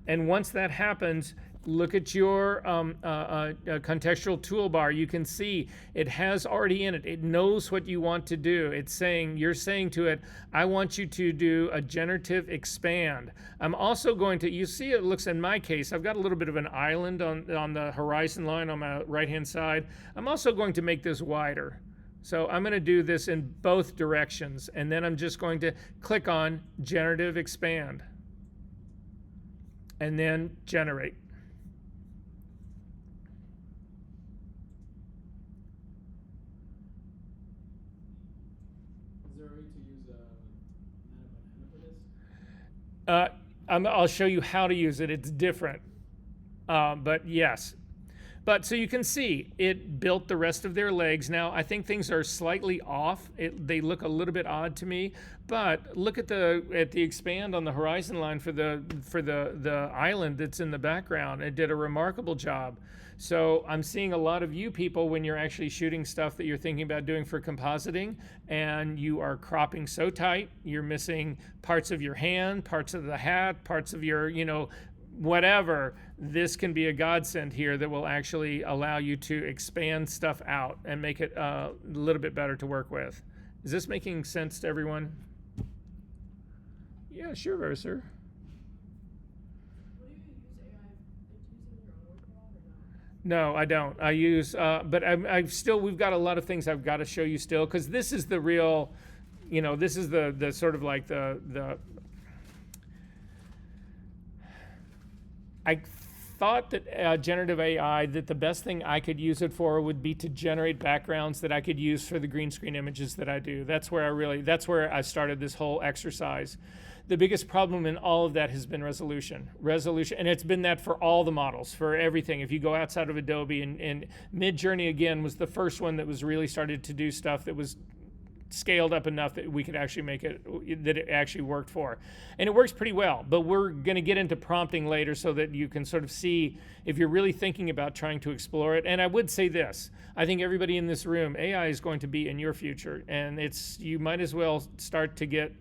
And once that happens, Look at your contextual toolbar. You can see it has already in it. It knows what you want to do. It's saying, you're saying to it, I want you to do a generative expand. I'm also going to, you see it looks in my case, I've got a little bit of an island on the horizon line on my right-hand side. I'm also going to make this wider. So I'm going to do this in both directions. And then I'm just going to click on generative expand. And then generate. Is there a way to use nano for this? I'll show you how to use it. It's different, but yes. But so you can see it built the rest of their legs. Now I think things are slightly off. They look a little bit odd to me. But look at the expand on the horizon line for the island that's in the background. It did a remarkable job. So I'm seeing a lot of you people when you're actually shooting stuff that you're thinking about doing for compositing, and you are cropping so tight, you're missing parts of your hand, parts of the hat, parts of your, whatever. This can be a godsend here that will actually allow you to expand stuff out and make it a little bit better to work with. Is this making sense to everyone? Yeah, sure, Verser. What do you use AI? Like using your own work a lot or no? No, I don't. I use, but I've still, we've got a lot of things I've got to show you still, because this is the real, this is the sort of like I thought that generative AI, that the best thing I could use it for would be to generate backgrounds that I could use for the green screen images that I do. That's where I started this whole exercise. The biggest problem in all of that has been resolution, and it's been that for all the models, for everything. If you go outside of Adobe, and Midjourney again was the first one that was really started to do stuff that was scaled up enough that we could actually make it, that it actually worked for. And it works pretty well, but we're going to get into prompting later so that you can sort of see if you're really thinking about trying to explore it. And I would say this, I think everybody in this room, AI is going to be in your future, and you might as well start to get,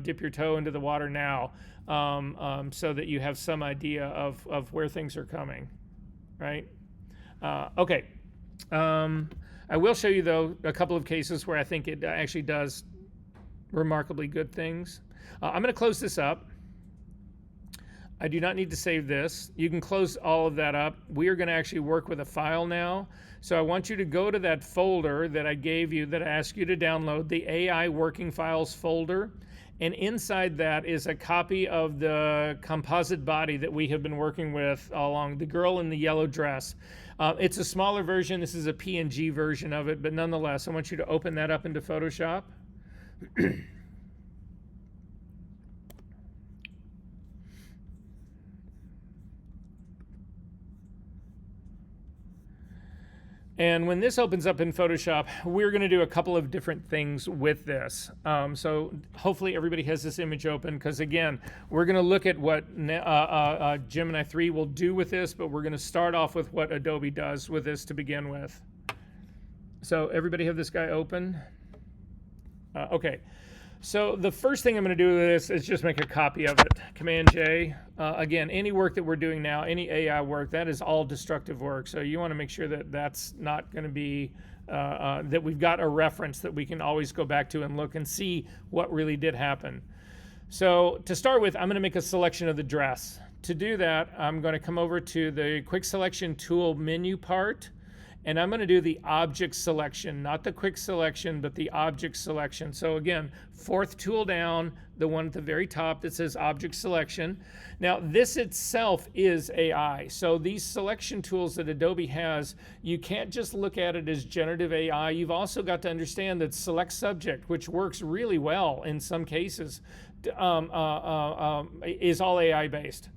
dip your toe into the water now, so that you have some idea of where things are coming, right? Okay. I will show you, though, a couple of cases where I think it actually does remarkably good things. I'm going to close this up. I do not need to save this. You can close all of that up. We are going to actually work with a file now. So I want you to go to that folder that I gave you, that I asked you to download, the AI Working Files folder. And inside that is a copy of the composite body that we have been working with all along, the girl in the yellow dress. It's a smaller version. This is a PNG version of it, but nonetheless, I want you to open that up into Photoshop. And when this opens up in Photoshop, we're going to do a couple of different things with this. So hopefully everybody has this image open, because again, we're going to look at what Gemini 3 will do with this, but we're going to start off with what Adobe does with this to begin with. So everybody have this guy open? Okay. So the first thing I'm going to do with this is just make a copy of it. Command-J. Again, any work that we're doing now, any AI work, that is all destructive work. So you want to make sure that that's not going to be, that we've got a reference that we can always go back to and look and see what really did happen. So to start with, I'm going to make a selection of the dress. To do that, I'm going to come over to the Quick Selection Tool menu part, and I'm going to do the object selection, not the quick selection, but the object selection. So again, fourth tool down, the one at the very top that says object selection. Now this itself is AI. So these selection tools that Adobe has, you can't just look at it as generative AI. You've also got to understand that select subject, which works really well in some cases, is all AI based.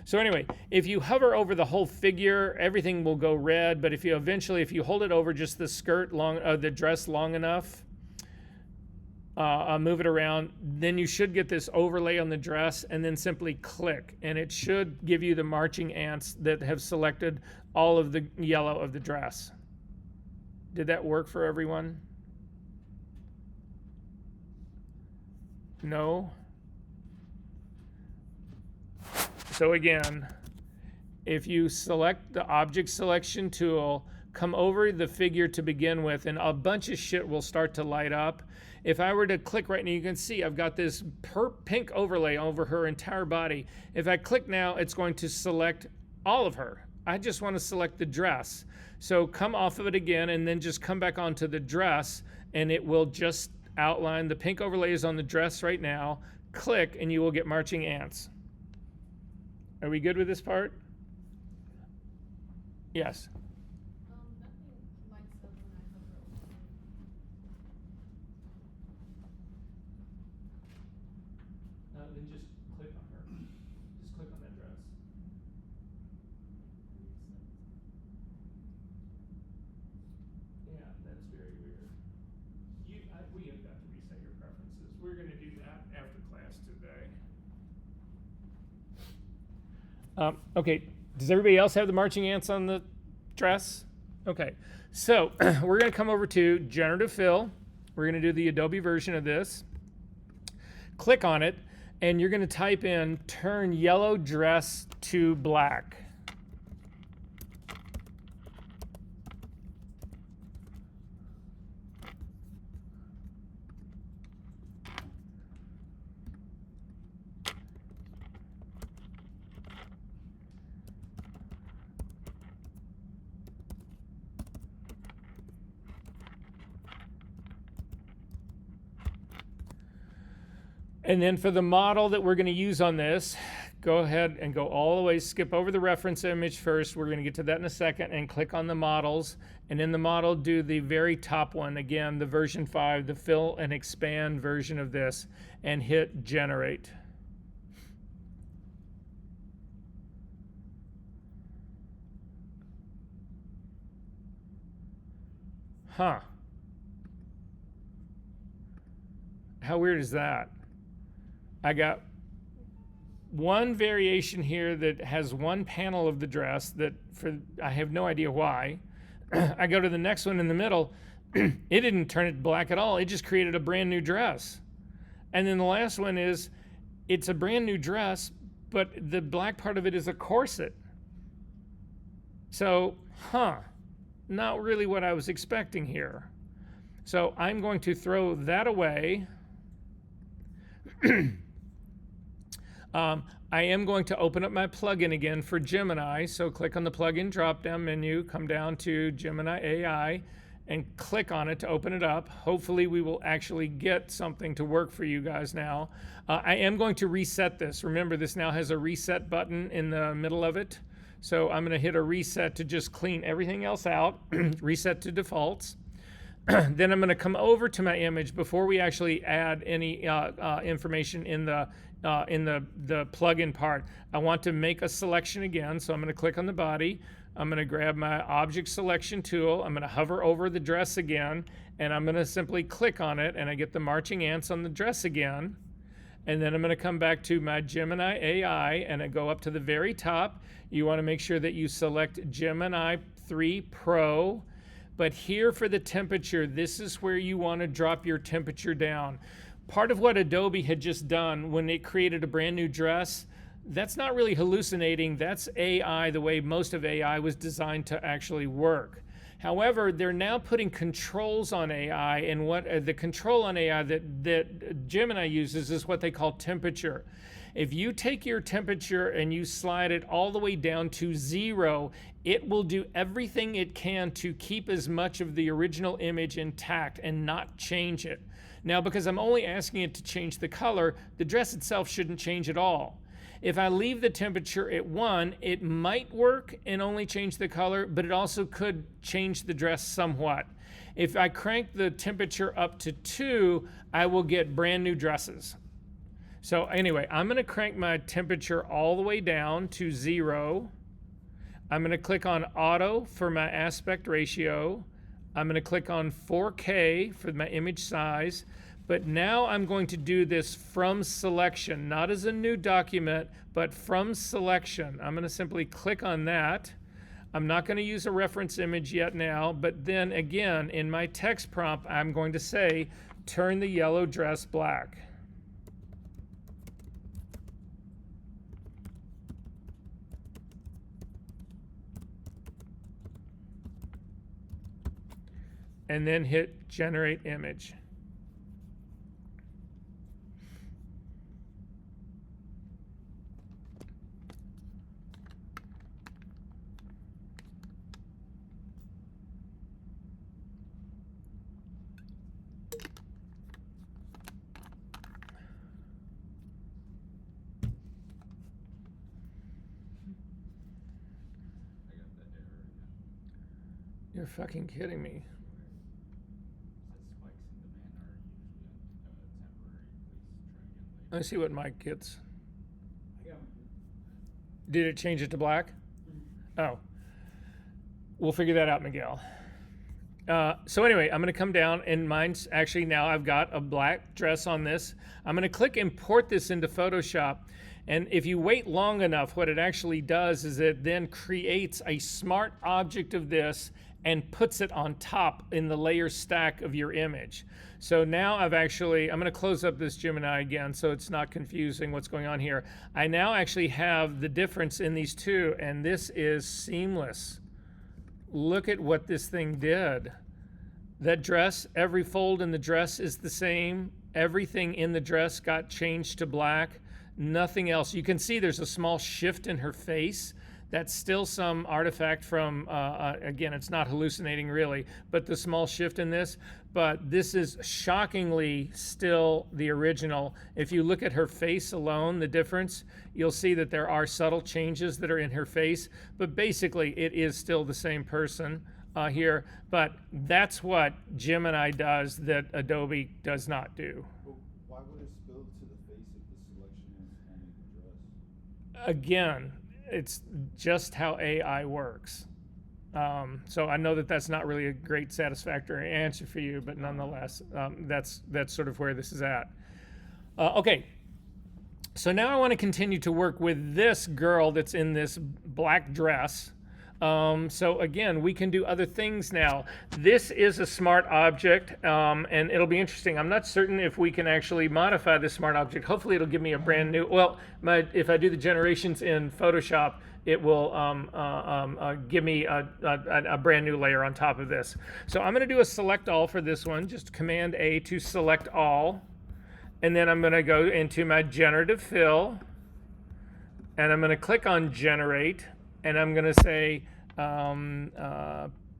So anyway, if you hover over the whole figure, everything will go red. But if you hold it over just the skirt the dress long enough, move it around, then you should get this overlay on the dress, and then simply click, and it should give you the marching ants that have selected all of the yellow of the dress. Did that work for everyone? No? So again, if you select the object selection tool, come over the figure to begin with, and a bunch of shit will start to light up. If I were to click right now, you can see I've got this pink overlay over her entire body. If I click now, it's going to select all of her. I just want to select the dress. So come off of it again and then just come back onto the dress, and it will just outline. The pink overlay is on the dress right now. Click and you will get marching ants. Are we good with this part? Yes. Nothing lights up when I hover over it. Then just click on her. Just click on that dress. Yeah, that's very weird. We have got to reset your preferences. We're going to do that after class today. Okay, does everybody else have the marching ants on the dress? Okay, so we're going to come over to Generative Fill. We're going to do the Adobe version of this. Click on it, and you're going to type in turn yellow dress to black. And then for the model that we're going to use on this, go ahead and go all the way, skip over the reference image first. We're going to get to that in a second, and click on the models. And in the model, do the very top one, again, the version 5, the fill and expand version of this, and hit generate. Huh. How weird is that? I got one variation here that has one panel of the dress that I have no idea why. I go to the next one in the middle, it didn't turn it black at all. It just created a brand new dress. And then the last one is, it's a brand new dress, but the black part of it is a corset. So, not really what I was expecting here. So I'm going to throw that away. I am going to open up my plugin again for Gemini. So click on the plugin drop-down menu, come down to Gemini AI, and click on it to open it up. Hopefully we will actually get something to work for you guys now. I am going to reset this. Remember, this now has a reset button in the middle of it. So I'm going to hit a reset to just clean everything else out, reset to defaults. Then I'm going to come over to my image before we actually add any information in the plugin part. I want to make a selection again, so I'm going to click on the body. I'm going to grab my object selection tool. I'm going to hover over the dress again, and I'm going to simply click on it, and I get the marching ants on the dress again. And then I'm going to come back to my Gemini AI, and I go up to the very top. You want to make sure that you select Gemini 3 Pro. But here for the temperature, this is where you want to drop your temperature down. Part of what Adobe had just done when it created a brand new dress, that's not really hallucinating. That's AI, the way most of AI was designed to actually work. However, they're now putting controls on AI, and what the control on AI that Gemini uses is what they call temperature. If you take your temperature and you slide it all the way down to 0, it will do everything it can to keep as much of the original image intact and not change it. Now, because I'm only asking it to change the color, the dress itself shouldn't change at all. If I leave the temperature at 1, it might work and only change the color, but it also could change the dress somewhat. If I crank the temperature up to 2, I will get brand new dresses. So anyway, I'm going to crank my temperature all the way down to 0. I'm going to click on Auto for my aspect ratio. I'm going to click on 4K for my image size. But now I'm going to do this from selection, not as a new document, but from selection. I'm going to simply click on that. I'm not going to use a reference image yet now, but then again, in my text prompt, I'm going to say, turn the yellow dress black. and then hit generate image. I got that error again. You're fucking kidding me. Says spikes in demand are usually temporary. Please try again later. Let me see what Mike gets. I got one. Did it change it to black? Oh. We'll figure that out, Miguel. So anyway, I'm going to come down, and mine's actually now I've got a black dress on this. I'm going to click import this into Photoshop. And if you wait long enough, what it actually does is it then creates a smart object of this and puts it on top in the layer stack of your image. So now I'm going to close up this Gemini again so it's not confusing what's going on here. I now actually have the difference in these two, and this is seamless. Look at what this thing did. That dress, every fold in the dress is the same. Everything in the dress got changed to black. Nothing else. You can see there's a small shift in her face. That's still some artifact from, again, it's not hallucinating really, but the small shift in this. But this is shockingly still the original. If you look at her face alone, the difference, you'll see that there are subtle changes that are in her face, but basically it is still the same person here. But that's what Gemini does that Adobe does not do. But why would it spill to the face if the selection is only the dress? Again, it's just how AI works. So I know that that's not really a great satisfactory answer for you, but nonetheless, that's sort of where this is at. Okay, so now I want to continue to work with this girl that's in this black dress. So again, we can do other things now. This is a smart object, and it'll be interesting. I'm not certain if we can actually modify this smart object. Hopefully it'll give me a brand new, well, if I do the generations in Photoshop, it will give me a brand new layer on top of this. So I'm going to do a select all for this one, just Command A to select all. And then I'm going to go into my generative fill, and I'm going to click on generate, and I'm going to say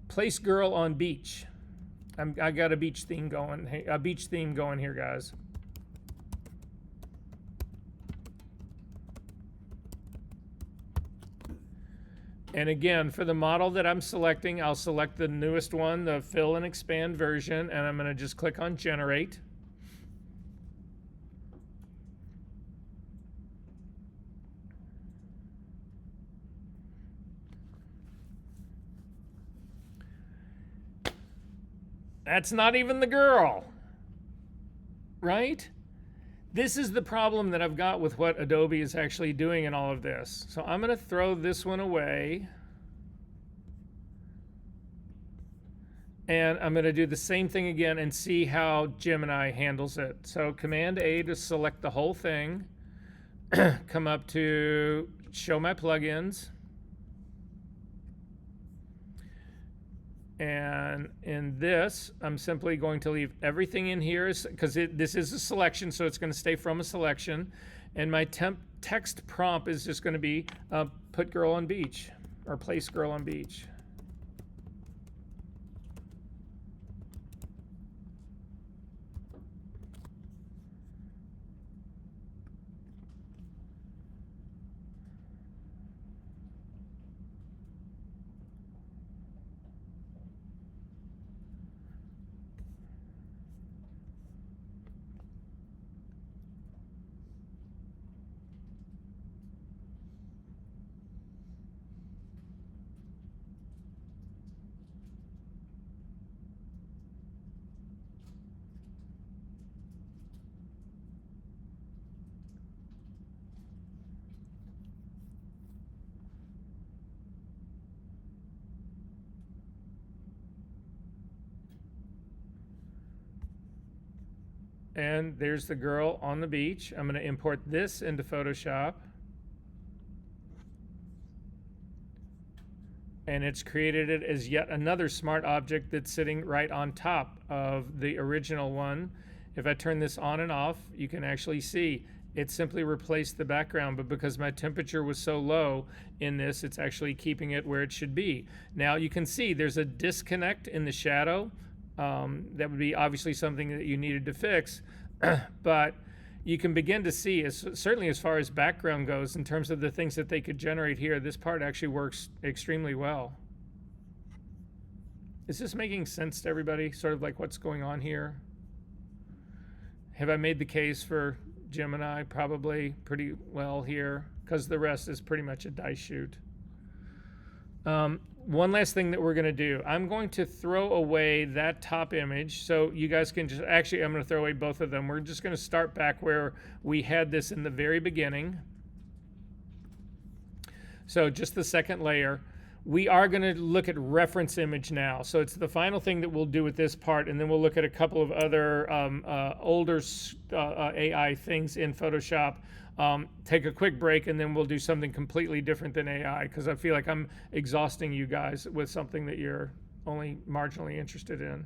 place girl on beach. I got a beach theme going. Hey, a beach theme going here, guys. And again, for the model that I'm selecting, I'll select the newest one, the fill and expand version, and I'm going to just click on generate. That's not even the girl, right? This is the problem that I've got with what Adobe is actually doing in all of this. So I'm going to throw this one away. And I'm going to do the same thing again and see how Gemini handles it. So Command A to select the whole thing. Come up to show my plugins. And in this, I'm simply going to leave everything in here because this is a selection, so it's going to stay from a selection. And my text prompt is just going to be put girl on beach or place girl on beach. And there's the girl on the beach. I'm going to import this into Photoshop. and it's created it as yet another smart object that's sitting right on top of the original one. If I turn this on and off, you can actually see it simply replaced the background, but because my temperature was so low in this, it's actually keeping it where it should be. Now you can see there's a disconnect in the shadow. That would be obviously something that you needed to fix, but you can begin to see, certainly as far as background goes, in terms of the things that they could generate here, this part actually works extremely well. Is this making sense to everybody, sort of like what's going on here? Have I made the case for Gemini? Probably pretty well here, because the rest is pretty much a dice shoot. One last thing that we're going to do, I'm going to throw away that top image, so you guys can just, actually I'm going to throw away both of them. We're just going to start back where we had this in the very beginning. So just the second layer. We are going to look at reference image now. So it's the final thing that we'll do with this part, and then we'll look at a couple of other older AI things in Photoshop. Take a quick break, and then we'll do something completely different than AI, because I feel like I'm exhausting you guys with something that you're only marginally interested in.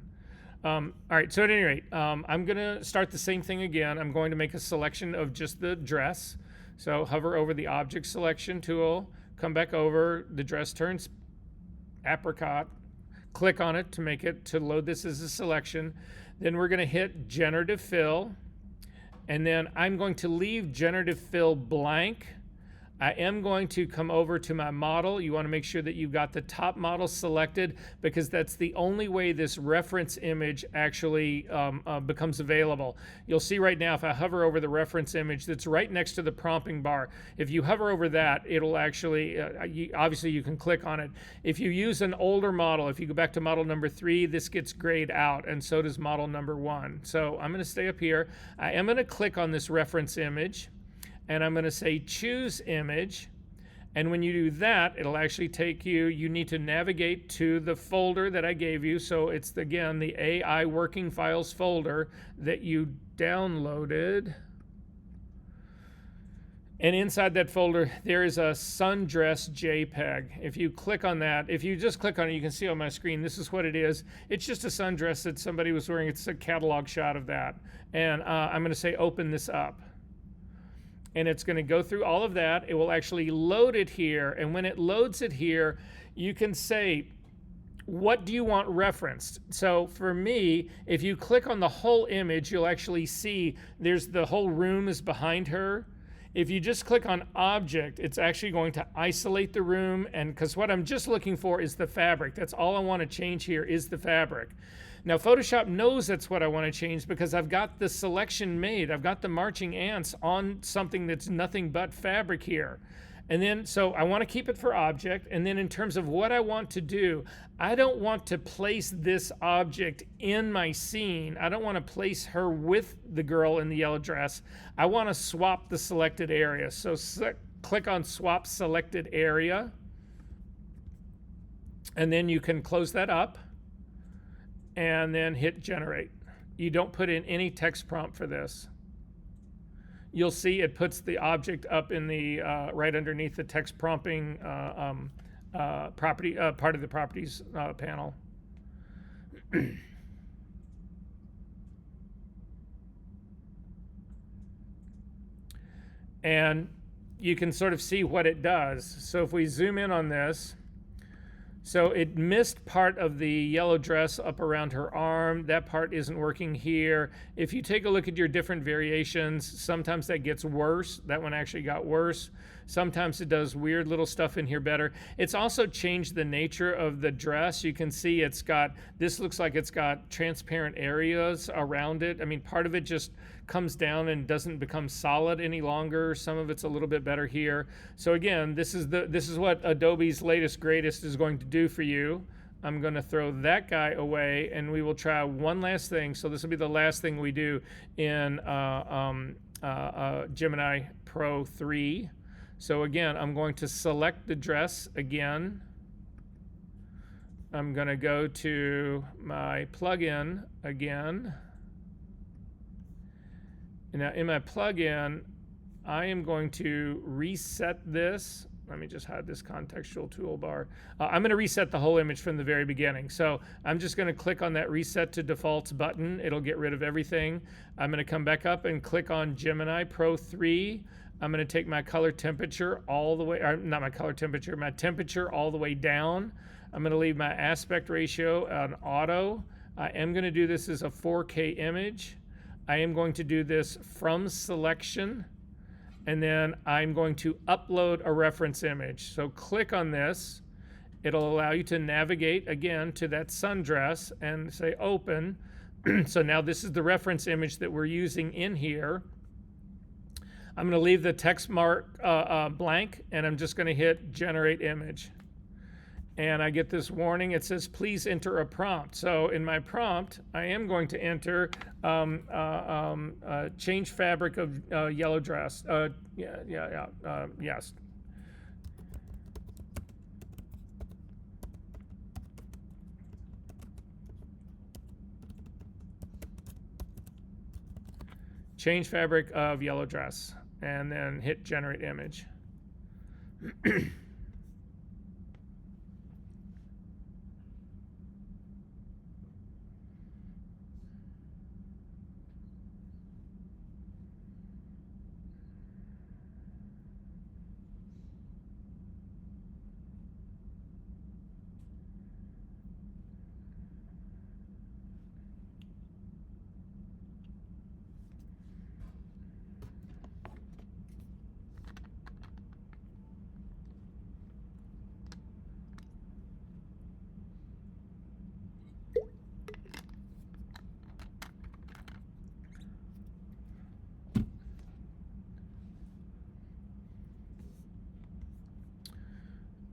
All right, so at any rate, I'm going to start the same thing again. I'm going to make a selection of just the dress. So hover over the object selection tool, come back over, the dress turns apricot, click on it to load this as a selection. Then we're going to hit generative fill, and then I'm going to leave generative fill blank. I am going to come over to my model. You want to make sure that you've got the top model selected, because that's the only way this reference image actually becomes available. You'll see right now if I hover over the reference image that's right next to the prompting bar, if you hover over that, it'll actually, obviously you can click on it. If you use an older model, if you go back to model number 3, this gets grayed out, and so does model number 1. So I'm going to stay up here. I am going to click on this reference image, and I'm going to say choose image, and when you do that, it'll actually take you need to navigate to the folder that I gave you. So it's again the AI working files folder that you downloaded, and inside that folder there is a sundress JPEG. If you click on that, if you just click on it, you can see on my screen this is what it is. It's just a sundress that somebody was wearing. It's a catalog shot of that, and I'm going to say open this up. And it's going to go through all of that. It will actually load it here. And when it loads it here, you can say, what do you want referenced? So for me, if you click on the whole image, you'll actually see there's the whole room is behind her. If you just click on object, it's actually going to isolate the room. And because what I'm just looking for is the fabric. That's all I want to change here is the fabric. Now, Photoshop knows that's what I want to change, because I've got the selection made. I've got the marching ants on something that's nothing but fabric here. And then, so I want to keep it for object. And then in terms of what I want to do, I don't want to place this object in my scene. I don't want to place her with the girl in the yellow dress. I want to swap the selected area. So click on swap selected area. And then you can close that up, and then hit generate. You don't put in any text prompt for this. You'll see it puts the object up in the right underneath the text prompting property part of the properties panel. And you can sort of see what it does. So if we zoom in on this, so it missed part of the yellow dress up around her arm. That part isn't working here. If you take a look at your different variations, sometimes that gets worse. That one actually got worse. Sometimes it does weird little stuff in here better. It's also changed the nature of the dress. You can see it's got, this looks like it's got transparent areas around it. I mean, part of it just comes down and doesn't become solid any longer. Some of it's a little bit better here. So again, this is what Adobe's latest greatest is going to do for you. I'm going to throw that guy away, and we will try one last thing. So this will be the last thing we do in Gemini Pro 3. So again, I'm going to select the dress again. I'm going to go to my plugin again. And now in my plugin, I am going to reset this let me just hide this contextual toolbar. I'm going to reset the whole image from the very beginning. So I'm just going to click on that reset to defaults button. It'll get rid of everything. I'm going to come back up and click on Gemini Pro 3. I'm going to take my color temperature all the way, or not my color temperature, my temperature all the way down. I'm going to leave my aspect ratio on auto. I am going to do this as a 4K image. I am going to do this from selection. And then I'm going to upload a reference image. So click on this. It'll allow you to navigate again to that sundress and say open. So now this is the reference image that we're using in here. I'm going to leave the text mark blank, and I'm just going to hit generate image. And I get this warning. It says, please enter a prompt. So in my prompt, I am going to enter change fabric of yellow dress. Yes. Change fabric of yellow dress, and then hit generate image.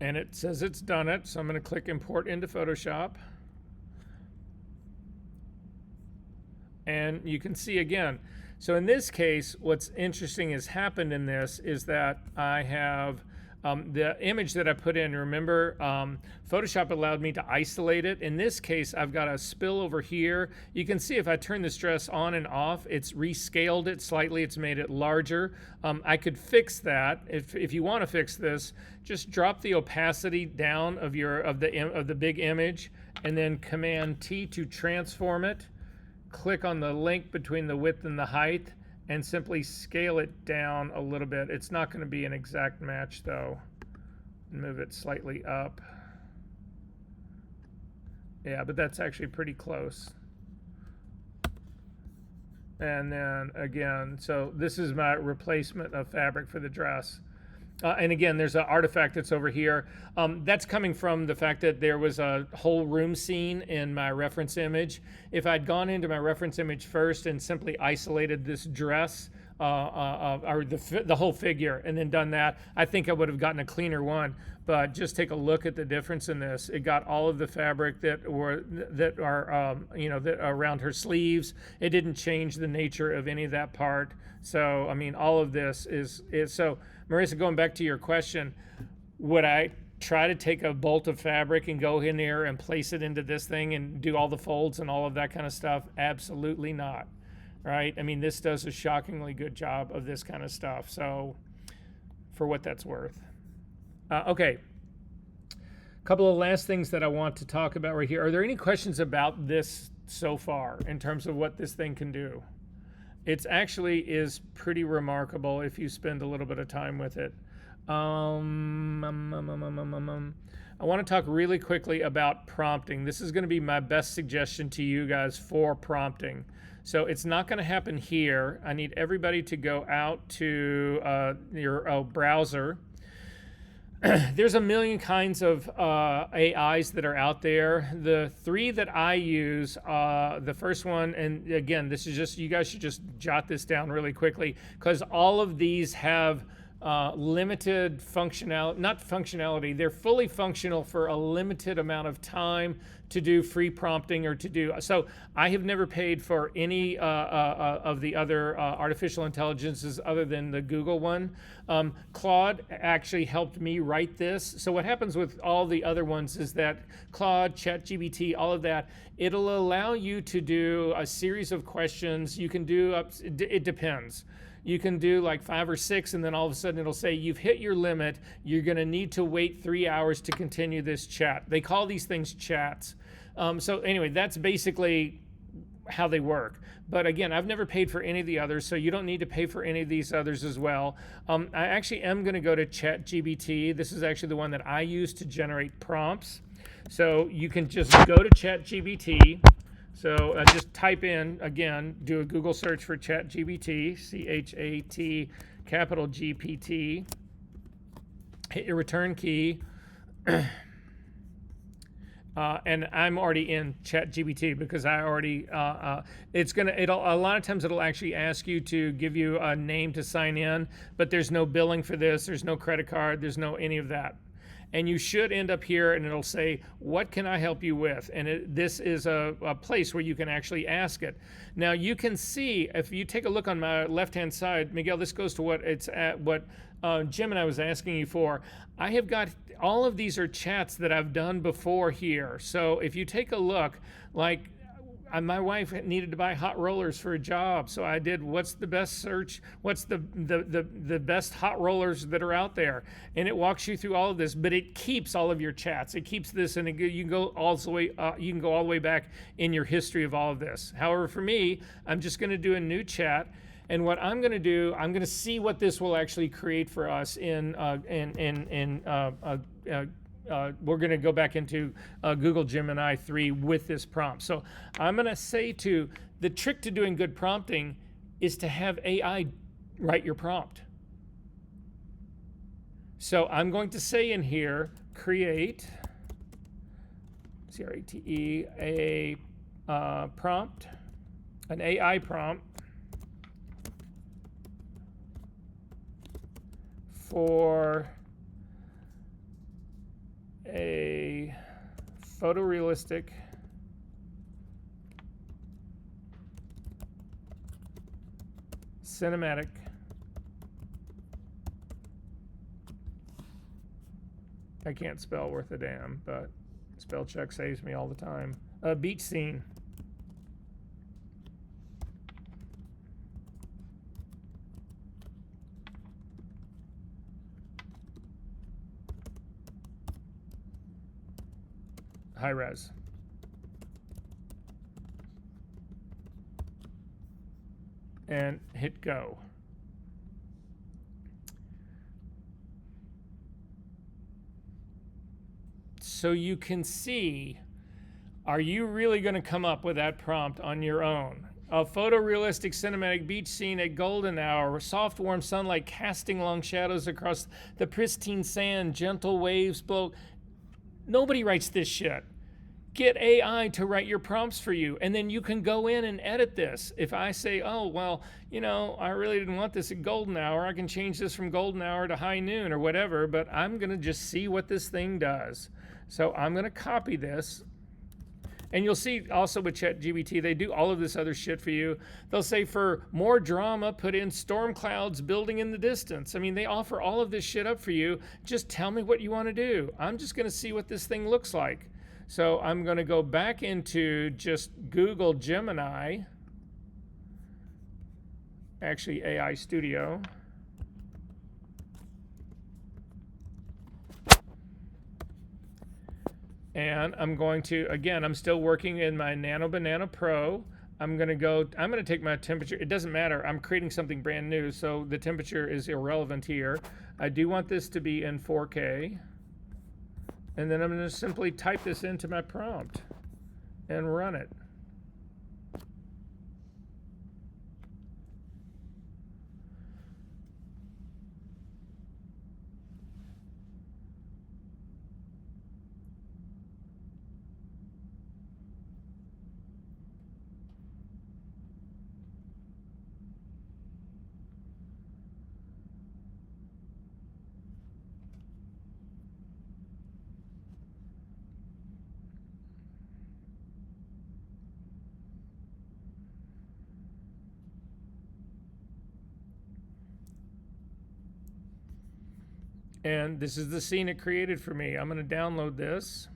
And it says it's done it, so I'm going to click import into Photoshop. And you can see again, so in this case, what's interesting has happened in this is that I have the image that I put in, remember, Photoshop allowed me to isolate it. In this case, I've got a spill over here. You can see if I turn this dress on and off, it's rescaled it slightly, it's made it larger. I could fix that. If you want to fix this, just drop the opacity down of the big image, and then Command T to transform it. Click on the link between the width and the height, and simply scale it down a little bit. It's not going to be an exact match though. Move it slightly up. Yeah, but that's actually pretty close. And then again, so this is my replacement of fabric for the dress. And again, there's an artifact that's over here. That's coming from the fact that there was a whole room scene in my reference image. If I'd gone into my reference image first and simply isolated this dress, or the whole figure, and then done that, I think I would have gotten a cleaner one. But just take a look at the difference in this. It got all of the fabric that are around her sleeves. It didn't change the nature of any of that part. So I mean, all of this is so. Marissa, going back to your question, would I try to take a bolt of fabric and go in there and place it into this thing and do all the folds and all of that kind of stuff? Absolutely not, right? I mean, this does a shockingly good job of this kind of stuff. So for what that's worth. Okay. A couple of last things that I want to talk about right here. Are there any questions about this so far in terms of what this thing can do? It actually is pretty remarkable if you spend a little bit of time with it. I want to talk really quickly about prompting. This is going to be my best suggestion to you guys for prompting. So it's not going to happen here. I need everybody to go out to your browser. There's a million kinds of AIs that are out there. The three that I use, the first one, and again, this is just, you guys should just jot this down really quickly, because all of these have limited functionality, not functionality, they're fully functional for a limited amount of time to do free prompting or to do, so I have never paid for any of the other artificial intelligences other than the Google one. Claude actually helped me write this. So what happens with all the other ones is that Claude, ChatGPT, all of that, it'll allow you to do a series of questions. You can do, it depends. you can do like 5 or 6, and then all of a sudden it'll say you've hit your limit. You're going to need to wait 3 hours to continue this chat. They call these things chats. So anyway, that's basically how they work. But again, I've never paid for any of the others, so you don't need to pay for any of these others as well. I actually am going to go to ChatGPT. This is actually the one that I use to generate prompts. So you can just go to ChatGPT. So just type in, again, do a Google search for ChatGPT, C-H-A-T capital G-P-T. Hit your return key. And I'm already in ChatGPT because I already, a lot of times it'll actually ask you to give you a name to sign in, but there's no billing for this, there's no credit card, there's no any of that. And you should end up here and it'll say, what can I help you with? And this is a place where you can actually ask it. Now you can see, if you take a look on my left-hand side, Miguel, this goes to what Jim and I was asking you for. I have got, all of these are chats that I've done before here. So if you take a look, like my wife needed to buy hot rollers for a job. So I did, what's the best search? What's the best hot rollers that are out there? And it walks you through all of this, but it keeps all of your chats. It keeps this, and you can go all the way, you can go all the way back in your history of all of this. However, for me, I'm just going to do a new chat. And what I'm going to do, I'm going to see what this will actually create for us we're going to go back into Google Gemini 3 with this prompt. So I'm going to say the trick to doing good prompting is to have AI write your prompt. So I'm going to say in here, create, C-R-A-T-E, a prompt, an AI prompt for a photorealistic cinematic I can't spell worth a damn, but spell check saves me all the time. Beach scene. High res. And hit go. So you can see, are you really going to come up with that prompt on your own? A photorealistic cinematic beach scene at golden hour, soft warm sunlight casting long shadows across the pristine sand, gentle waves blow. Nobody writes this shit. Get AI to write your prompts for you, and then you can go in and edit this. If I say, oh, well, you know, I really didn't want this at golden hour, I can change this from golden hour to high noon or whatever, but I'm going to just see what this thing does. So I'm going to copy this. And you'll see also with ChatGPT, they do all of this other shit for you. They'll say for more drama, put in storm clouds building in the distance. I mean, they offer all of this shit up for you. Just tell me what you want to do. I'm just going to see what this thing looks like. So I'm going to go back into just Google Gemini, actually AI Studio. And I'm going to, again, I'm still working in my Nano Banana Pro. I'm going to take my temperature. It doesn't matter. I'm creating something brand new, so the temperature is irrelevant here. I do want this to be in 4K. And then I'm going to simply type this into my prompt and run it. And this is the scene it created for me. I'm going to download this,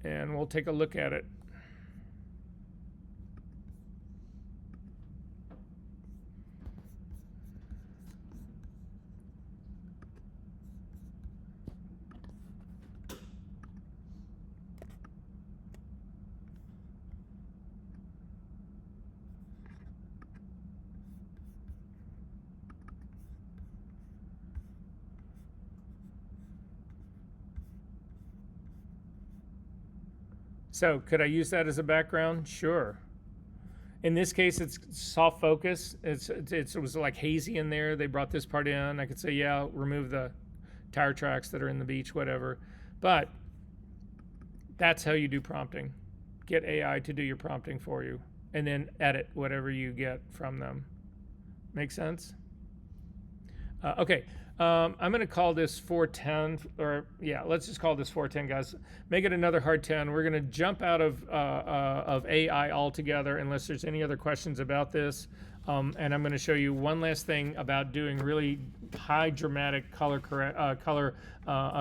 and we'll take a look at it. So could I use that as a background? Sure. In this case, it's soft focus. It was like hazy in there. They brought this part in. I could say, yeah, remove the tire tracks that are in the beach, whatever. But that's how you do prompting. Get AI to do your prompting for you, and then edit whatever you get from them. Make sense? Okay. I'm going to call this 410, or yeah, let's just call this 410, guys. Make it another hard 10. We're going to jump out of AI altogether unless there's any other questions about this. And I'm going to show you one last thing about doing really high dramatic color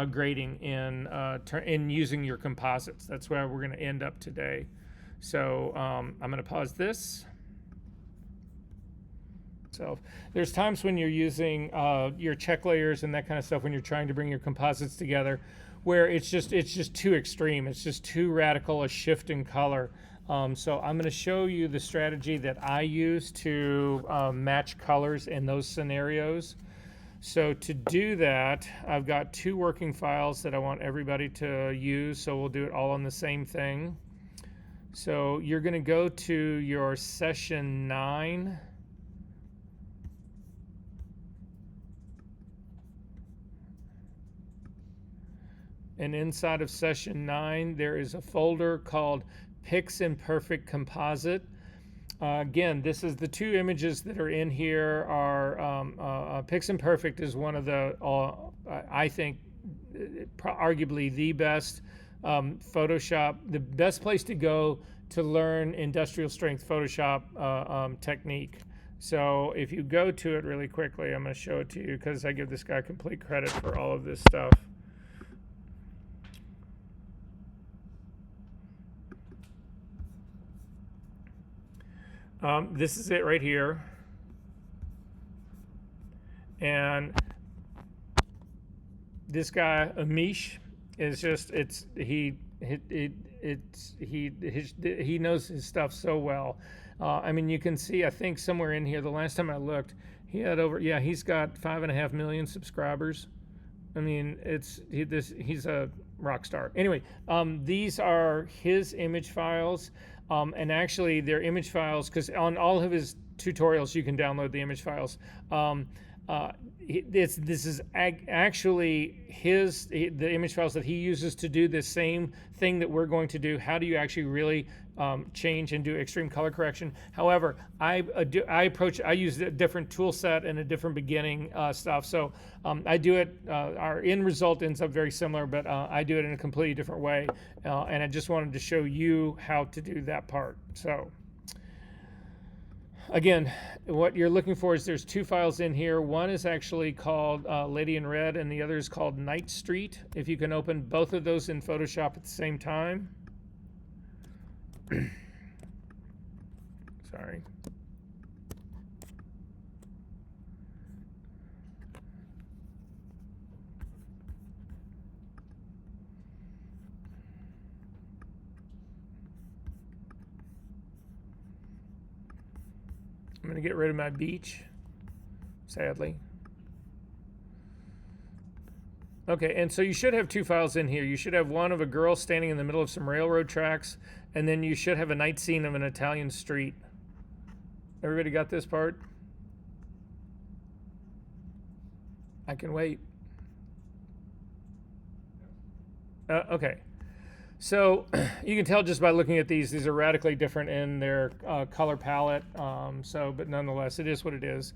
grading in using your composites. That's where we're going to end up today. So I'm going to pause this. So there's times when you're using your check layers and that kind of stuff when you're trying to bring your composites together, where it's just too extreme. It's just too radical a shift in color. So I'm going to show you the strategy that I use to match colors in those scenarios. So to do that, I've got two working files that I want everybody to use. So we'll do it all on the same thing. So you're going to go to your session 9. And inside of session 9, there is a folder called Pix Imperfect Composite. Again, this is the two images that are in here are Pix Imperfect is one of the, I think, arguably the best Photoshop, the best place to go to learn industrial strength Photoshop technique. So if you go to it really quickly, I'm going to show it to you because I give this guy complete credit for all of this stuff. This is it right here, and this guy Amish is just he knows his stuff so well. I mean, you can see, I think somewhere in here, the last time I looked, he had he's got 5.5 million subscribers. I mean, he's a rock star. Anyway, these are his image files. And actually, they're image files because on all of his tutorials, you can download the image files. This is actually the image files that he uses to do the same thing that we're going to do. How do you actually really change and do extreme color correction? However, I use a different tool set and a different beginning stuff. So I do it. Our end result ends up very similar, but I do it in a completely different way. And I just wanted to show you how to do that part. So. Again, what you're looking for is there's two files in here. One is actually called Lady in Red, and the other is called Night Street. If you can open both of those in Photoshop at the same time. Sorry. I'm going to get rid of my beach, sadly. Okay, and so you should have two files in here. You should have one of a girl standing in the middle of some railroad tracks, and then you should have a night scene of an Italian street. Everybody got this part? I can wait. Okay. So you can tell just by looking at these are radically different in their color palette. But nonetheless, it is what it is.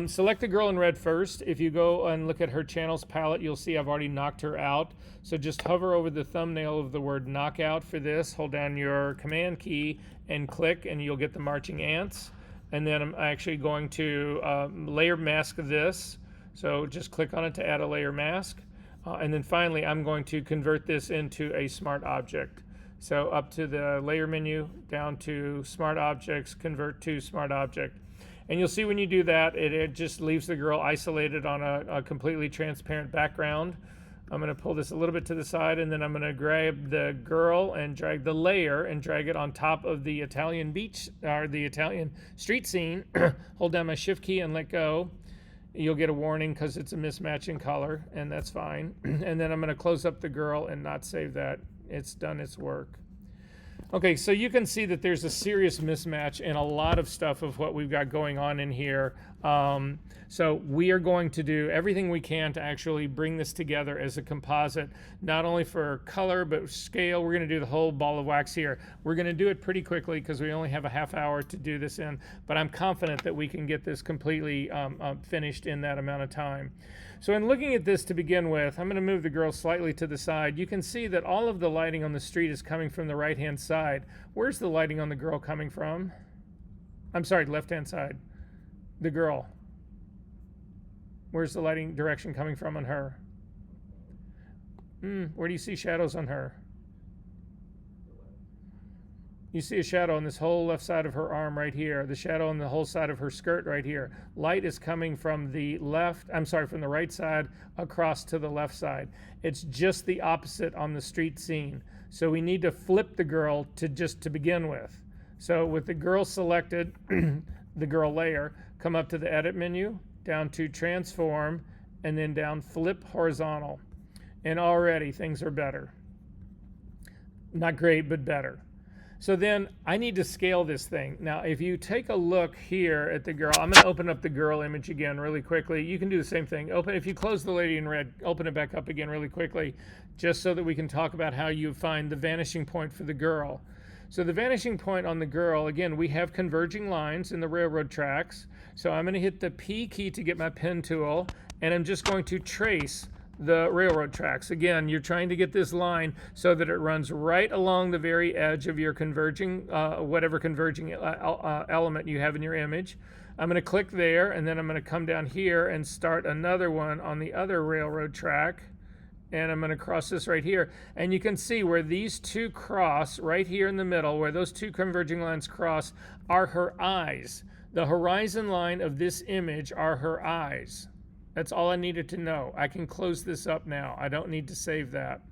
Select the girl in red first. If you go and look at her channels palette, you'll see I've already knocked her out. So just hover over the thumbnail of the word knockout for this. Hold down your command key and click, and you'll get the marching ants. And then I'm actually going to layer mask this. So just click on it to add a layer mask. And then finally, I'm going to convert this into a smart object. So up to the layer menu, down to smart objects, convert to smart object. And you'll see when you do that, it just leaves the girl isolated on a completely transparent background. I'm going to pull this a little bit to the side, and then I'm going to grab the girl and drag the layer and drag it on top of the Italian beach, or the Italian street scene. Hold down my shift key and let go. You'll get a warning because it's a mismatch in color, and that's fine. And then I'm going to close up the girl and not save that. It's done its work. Okay, so you can see that there's a serious mismatch in a lot of stuff of what we've got going on in here. So we are going to do everything we can to actually bring this together as a composite, not only for color, but scale. We're going to do the whole ball of wax here. We're going to do it pretty quickly because we only have a half hour to do this in, but I'm confident that we can get this completely finished in that amount of time. So in looking at this to begin with, I'm going to move the girl slightly to the side. You can see that all of the lighting on the street is coming from the right-hand side. Where's the lighting on the girl coming from? I'm sorry, left-hand side. The girl. Where's the lighting direction coming from on her? Where do you see shadows on her? You see a shadow on this whole left side of her arm right here, the shadow on the whole side of her skirt right here. Light is coming from the from the right side across to the left side. It's just the opposite on the street scene. So we need to flip the girl to begin with. So with the girl selected, the girl layer, come up to the edit menu, down to transform, and then down flip horizontal. And already things are better. Not great, but better. So then I need to scale this thing. Now, if you take a look here at the girl, I'm going to open up the girl image again really quickly. You can do the same thing. If you close the lady in red, open it back up again really quickly, just so that we can talk about how you find the vanishing point for the girl. So the vanishing point on the girl, again, we have converging lines in the railroad tracks. So I'm going to hit the P key to get my pen tool, and I'm just going to trace the railroad tracks. Again, you're trying to get this line so that it runs right along the very edge of your converging, whatever converging element you have in your image. I'm going to click there, and then I'm going to come down here and start another one on the other railroad track. And I'm going to cross this right here. And you can see where these two cross right here in the middle, where those two converging lines cross, are her eyes. The horizon line of this image are her eyes. That's all I needed to know. I can close this up now. I don't need to save that.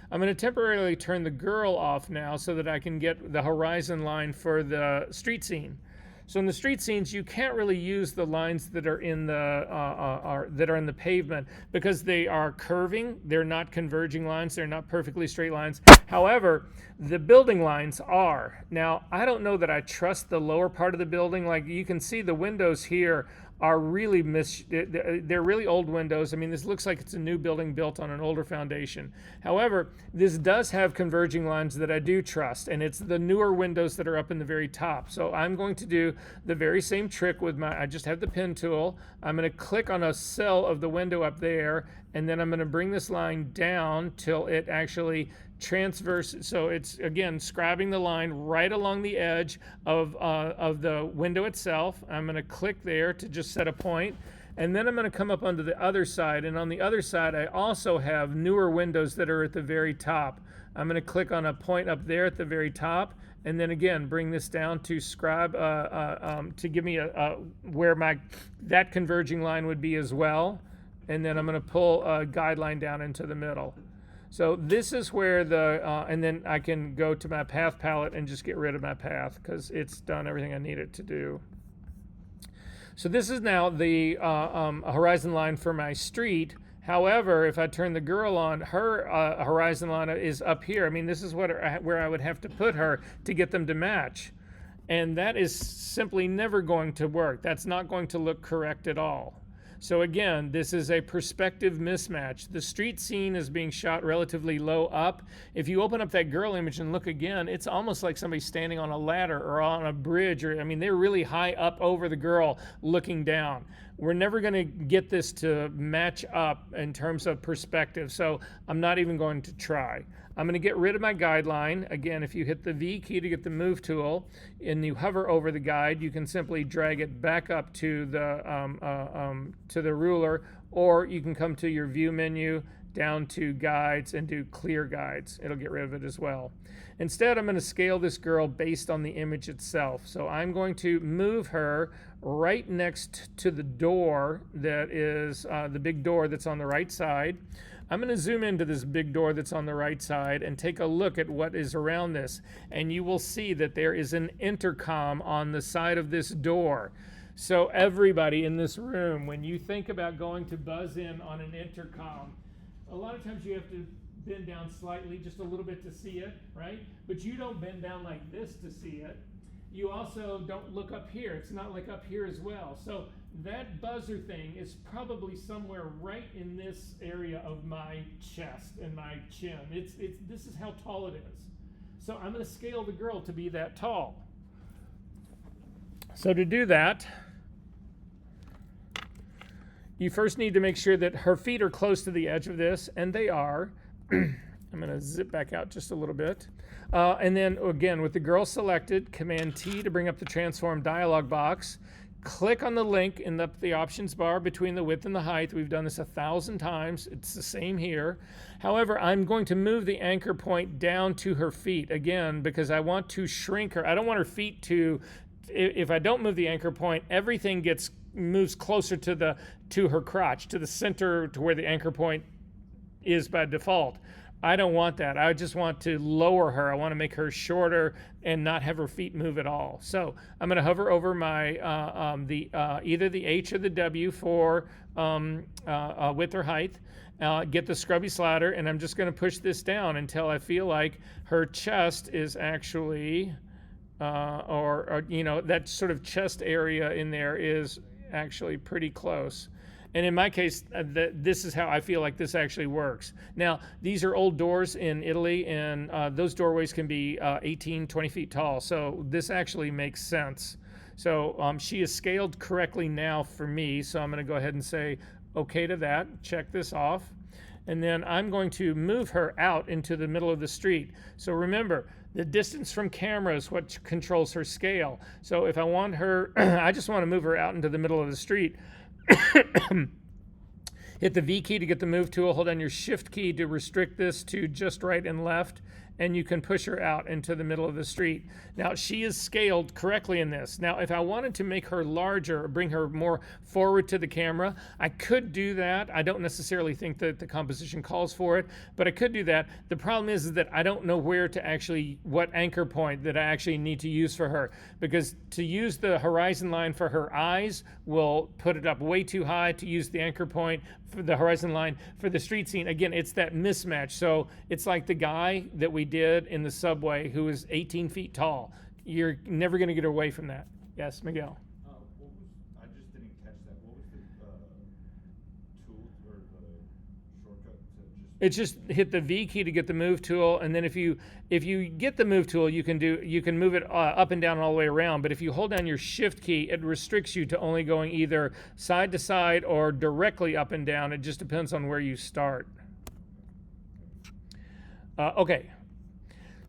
I'm going to temporarily turn the girl off now so that I can get the horizon line for the street scene. So in the street scenes, you can't really use the lines that are in the pavement because they are curving. They're not converging lines. They're not perfectly straight lines. However, the building lines are. Now, I don't know that I trust the lower part of the building. Like you can see, the windows here are really they're really old windows. I mean, this looks like it's a new building built on an older foundation. However, this does have converging lines that I do trust, and it's the newer windows that are up in the very top. So I'm going to do the very same trick with I just have the pen tool. I'm going to click on a cell of the window up there, and then I'm going to bring this line down till it actually transverse. So it's again scribing the line right along the edge of the window itself. I'm going to click there to just set a point, and then I'm going to come up onto the other side, and on the other side I also have newer windows that are at the very top. I'm going to click on a point up there at the very top, and then again bring this down to scribe to give me where that converging line would be as well, and then I'm going to pull a guideline down into the middle. So this is where and then I can go to my path palette and just get rid of my path because it's done everything I need it to do. So this is now the horizon line for my street. However, if I turn the girl on, her horizon line is up here. I mean, this is where I would have to put her to get them to match. And that is simply never going to work. That's not going to look correct at all. So again, this is a perspective mismatch. The street scene is being shot relatively low up. If you open up that girl image and look again, it's almost like somebody standing on a ladder or on a bridge. I mean, they're really high up over the girl looking down. We're never going to get this to match up in terms of perspective, so I'm not even going to try. I'm going to get rid of my guideline. Again, if you hit the V key to get the move tool and you hover over the guide, you can simply drag it back up to the ruler, or you can come to your view menu, down to guides, and do clear guides. It'll get rid of it as well. Instead, I'm going to scale this girl based on the image itself. So I'm going to move her right next to the door that is the big door that's on the right side. I'm going to zoom into this big door that's on the right side and take a look at what is around this. And you will see that there is an intercom on the side of this door. So everybody in this room, when you think about going to buzz in on an intercom, a lot of times you have to bend down slightly, just a little bit to see it, right? But you don't bend down like this to see it. You also don't look up here. It's not like up here as well. So that buzzer thing is probably somewhere right in this area of my chest and my chin. This is how tall it is. So I'm going to scale the girl to be that tall. So to do that, you first need to make sure that her feet are close to the edge of this, and they are. I'm going to zip back out just a little bit. And then, again, with the girl selected, Command T to bring up the transform dialog box. Click on the link in the options bar between the width and the height. We've done this 1,000 times. It's the same here. However, I'm going to move the anchor point down to her feet, again, because I want to shrink her. I don't want her feet to, if I don't move the anchor point, everything moves closer to her crotch, to the center, to where the anchor point is by default. I don't want that. I just want to lower her. I want to make her shorter and not have her feet move at all. So I'm going to hover over my either the H or the W for width or height. Get the scrubby slider, and I'm just going to push this down until I feel like her chest is actually, or that sort of chest area in there is actually pretty close. And in my case, this is how I feel like this actually works. Now, these are old doors in Italy, and those doorways can be 18, 20 feet tall. So this actually makes sense. So she is scaled correctly now for me. So I'm going to go ahead and say okay to that. Check this off. And then I'm going to move her out into the middle of the street. So remember, the distance from camera is what controls her scale. So if I want her, I just want to move her out into the middle of the street. Hit the V key to get the move tool. Hold down your shift key to restrict this to just right and left, and you can push her out into the middle of the street. Now, she is scaled correctly in this. Now, if I wanted to make her larger or bring her more forward to the camera, I could do that. I don't necessarily think that the composition calls for it, but I could do that. The problem is that I don't know what anchor point that I actually need to use for her, because to use the horizon line for her eyes will put it up way too high. To use the anchor point for the horizon line for the street scene, again, it's that mismatch. So it's like the guy that we did in the subway who is 18 feet tall. You're never going to get away from that. Yes, Miguel. I just didn't catch that. What was the tool or the shortcut to just? It's just hit the V key to get the move tool, and then if you get the move tool, you can move it up and down all the way around. But if you hold down your shift key, it restricts you to only going either side to side or directly up and down. It just depends on where you start. Okay.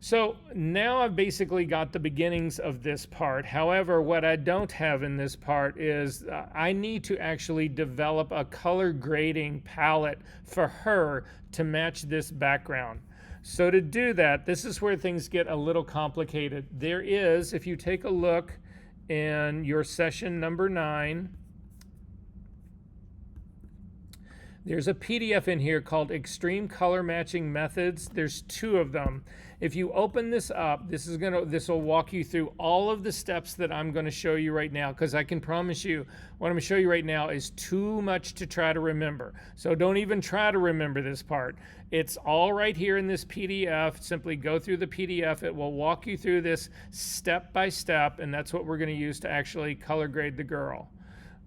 So now I've basically got the beginnings of this part. However, what I don't have in this part is I need to actually develop a color grading palette for her to match this background. So to do that, this is where things get a little complicated. There is, if you take a look in your session number 9, there's a PDF in here called Extreme Color Matching Methods. There's 2 of them. If you open this up, this will walk you through all of the steps that I'm going to show you right now, because I can promise you what I'm going to show you right now is too much to try to remember. So don't even try to remember this part. It's all right here in this PDF. Simply go through the PDF. It will walk you through this step by step, and that's what we're going to use to actually color grade the girl.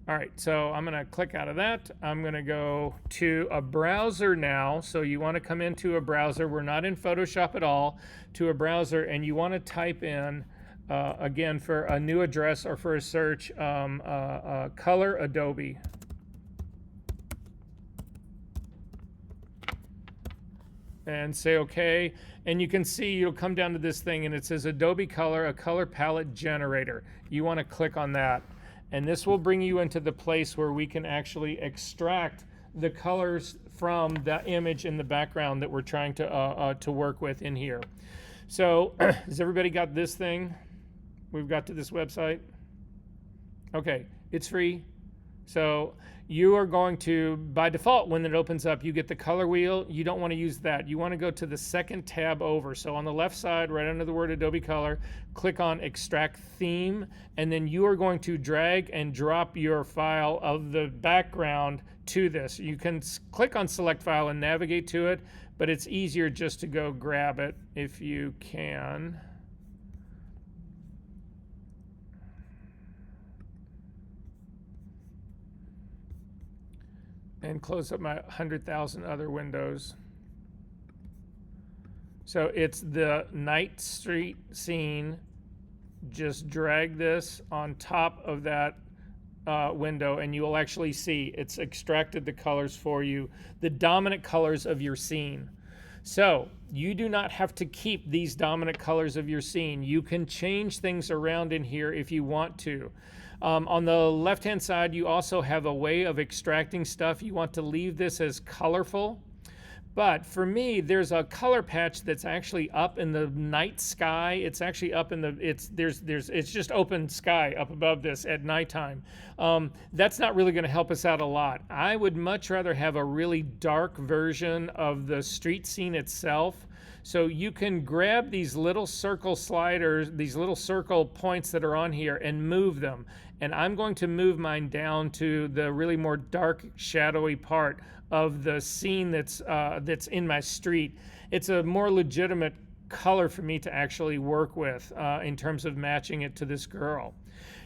All right, so I'm going to click out of that. I'm going to go to a browser now. So you want to come into a browser. We're not in Photoshop at all. To a browser, and you want to type in, again, for a new address or for a search, Color Adobe. And say OK. And you can see you'll come down to this thing, and it says Adobe Color, a color palette generator. You want to click on that. And this will bring you into the place where we can actually extract the colors from the image in the background that we're trying to work with in here. So has everybody got this thing? We've got to this website. Okay, it's free. So you are going to, by default, when it opens up, you get the color wheel. You don't want to use that. You want to go to the second tab over. So on the left side, right under the word Adobe Color, click on Extract Theme, and then you are going to drag and drop your file of the background to this. You can click on Select File and navigate to it, but it's easier just to go grab it if you can. And close up my 100,000 other windows. So it's the night street scene. Just drag this on top of that window and you will actually see it's extracted the colors for you, the dominant colors of your scene. So you do not have to keep these dominant colors of your scene. You can change things around in here if you want to. On the left-hand side, you also have a way of extracting stuff. You want to leave this as colorful. But for me, there's a color patch that's actually up in the night sky. It's actually up in the, it's just open sky up above this at nighttime. That's not really going to help us out a lot. I would much rather have a really dark version of the street scene itself. So you can grab these little circle sliders, these little circle points that are on here and move them. And I'm going to move mine down to the really more dark, shadowy part of the scene that's in my street. It's a more legitimate color for me to actually work with in terms of matching it to this girl.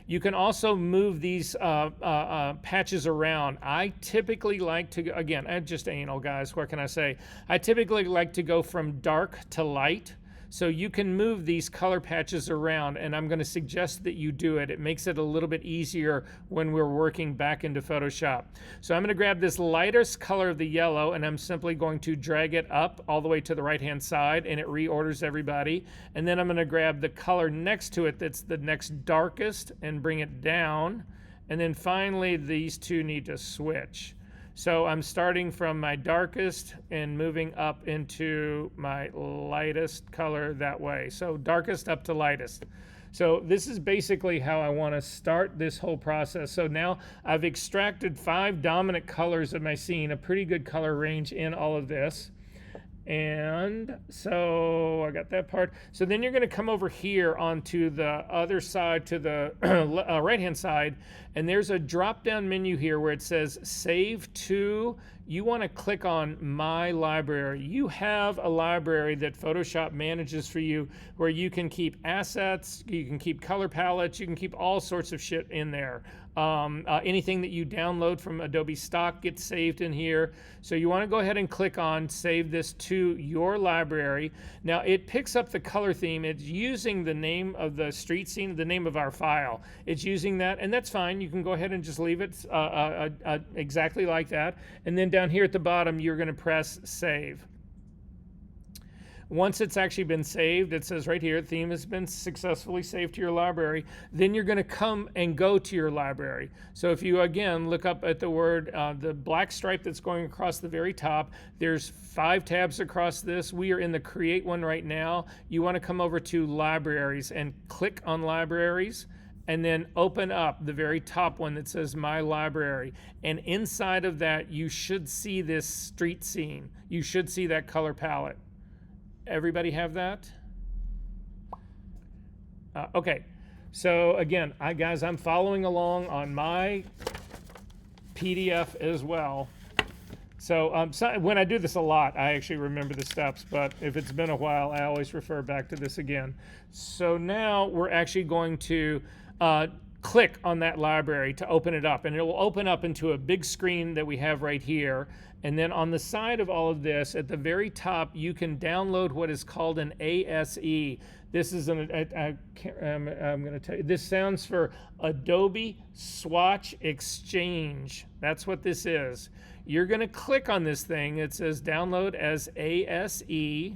You can also move these patches around. I typically like to, again, I'm just anal, guys, what can I say? I typically like to go from dark to light. So you can move these color patches around, and I'm going to suggest that you do it. It makes it a little bit easier when we're working back into Photoshop. So I'm going to grab this lightest color of the yellow, and I'm simply going to drag it up all the way to the right-hand side, and it reorders everybody. And then I'm going to grab the color next to it that's the next darkest and bring it down. And then finally, these two need to switch. So I'm starting from my darkest and moving up into my lightest color that way. So darkest up to lightest. So this is basically how I want to start this whole process. So now I've extracted 5 dominant colors of my scene, a pretty good color range in all of this. And so I got that part. So then you're going to come over here onto the other side, to the right-hand side, and there's a drop-down menu here where it says Save To. You want to click on My Library. You have a library that Photoshop manages for you where you can keep assets, you can keep color palettes, you can keep all sorts of shit in there. Anything that you download from Adobe Stock gets saved in here. So you want to go ahead and click on Save This to Your Library. Now it picks up the color theme. It's using the name of the street scene, the name of our file. It's using that, and that's fine. You can go ahead and just leave it exactly like that. And then down here at the bottom, you're going to press Save. Once it's actually been saved, it says right here, theme has been successfully saved to your library. Then you're going to come and go to your library. So if you, again, look up at the word, the black stripe that's going across the very top, there's 5 tabs across this. We are in the Create one right now. You want to come over to Libraries and click on Libraries, and then open up the very top one that says My Library. And inside of that, you should see this street scene. You should see that color palette. Everybody have that? Okay, so again, guys, I'm following along on my PDF as well. So, when I do this a lot, I actually remember the steps, but if it's been a while, I always refer back to this again. So now we're actually going to click on that library to open it up, and it will open up into a big screen that we have right here. And then on the side of all of this, at the very top, you can download what is called an ASE. This is I'm going to tell you, this stands for Adobe Swatch Exchange. That's what this is. You're going to click on this thing. It says download as ASE.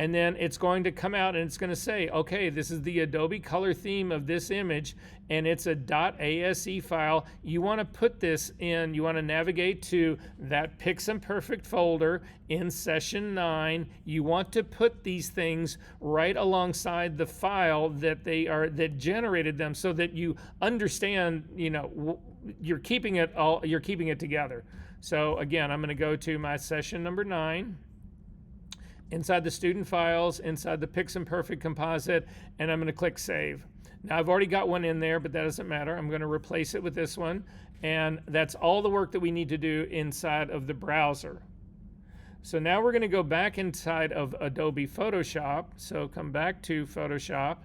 And then it's going to come out and it's going to say, okay, this is the Adobe color theme of this image, and it's a .ase file. You want to put this in, you want to navigate to that Piximperfect folder in session 9. You want to put these things right alongside the file that generated them, so that you understand, you're keeping it together. So again, I'm going to go to my session number 9. Inside the student files, inside the Piximperfect composite, and I'm going to click Save. Now I've already got one in there, but that doesn't matter. I'm going to replace it with this one, and that's all the work that we need to do inside of the browser. So now we're going to go back inside of Adobe Photoshop. So come back to Photoshop.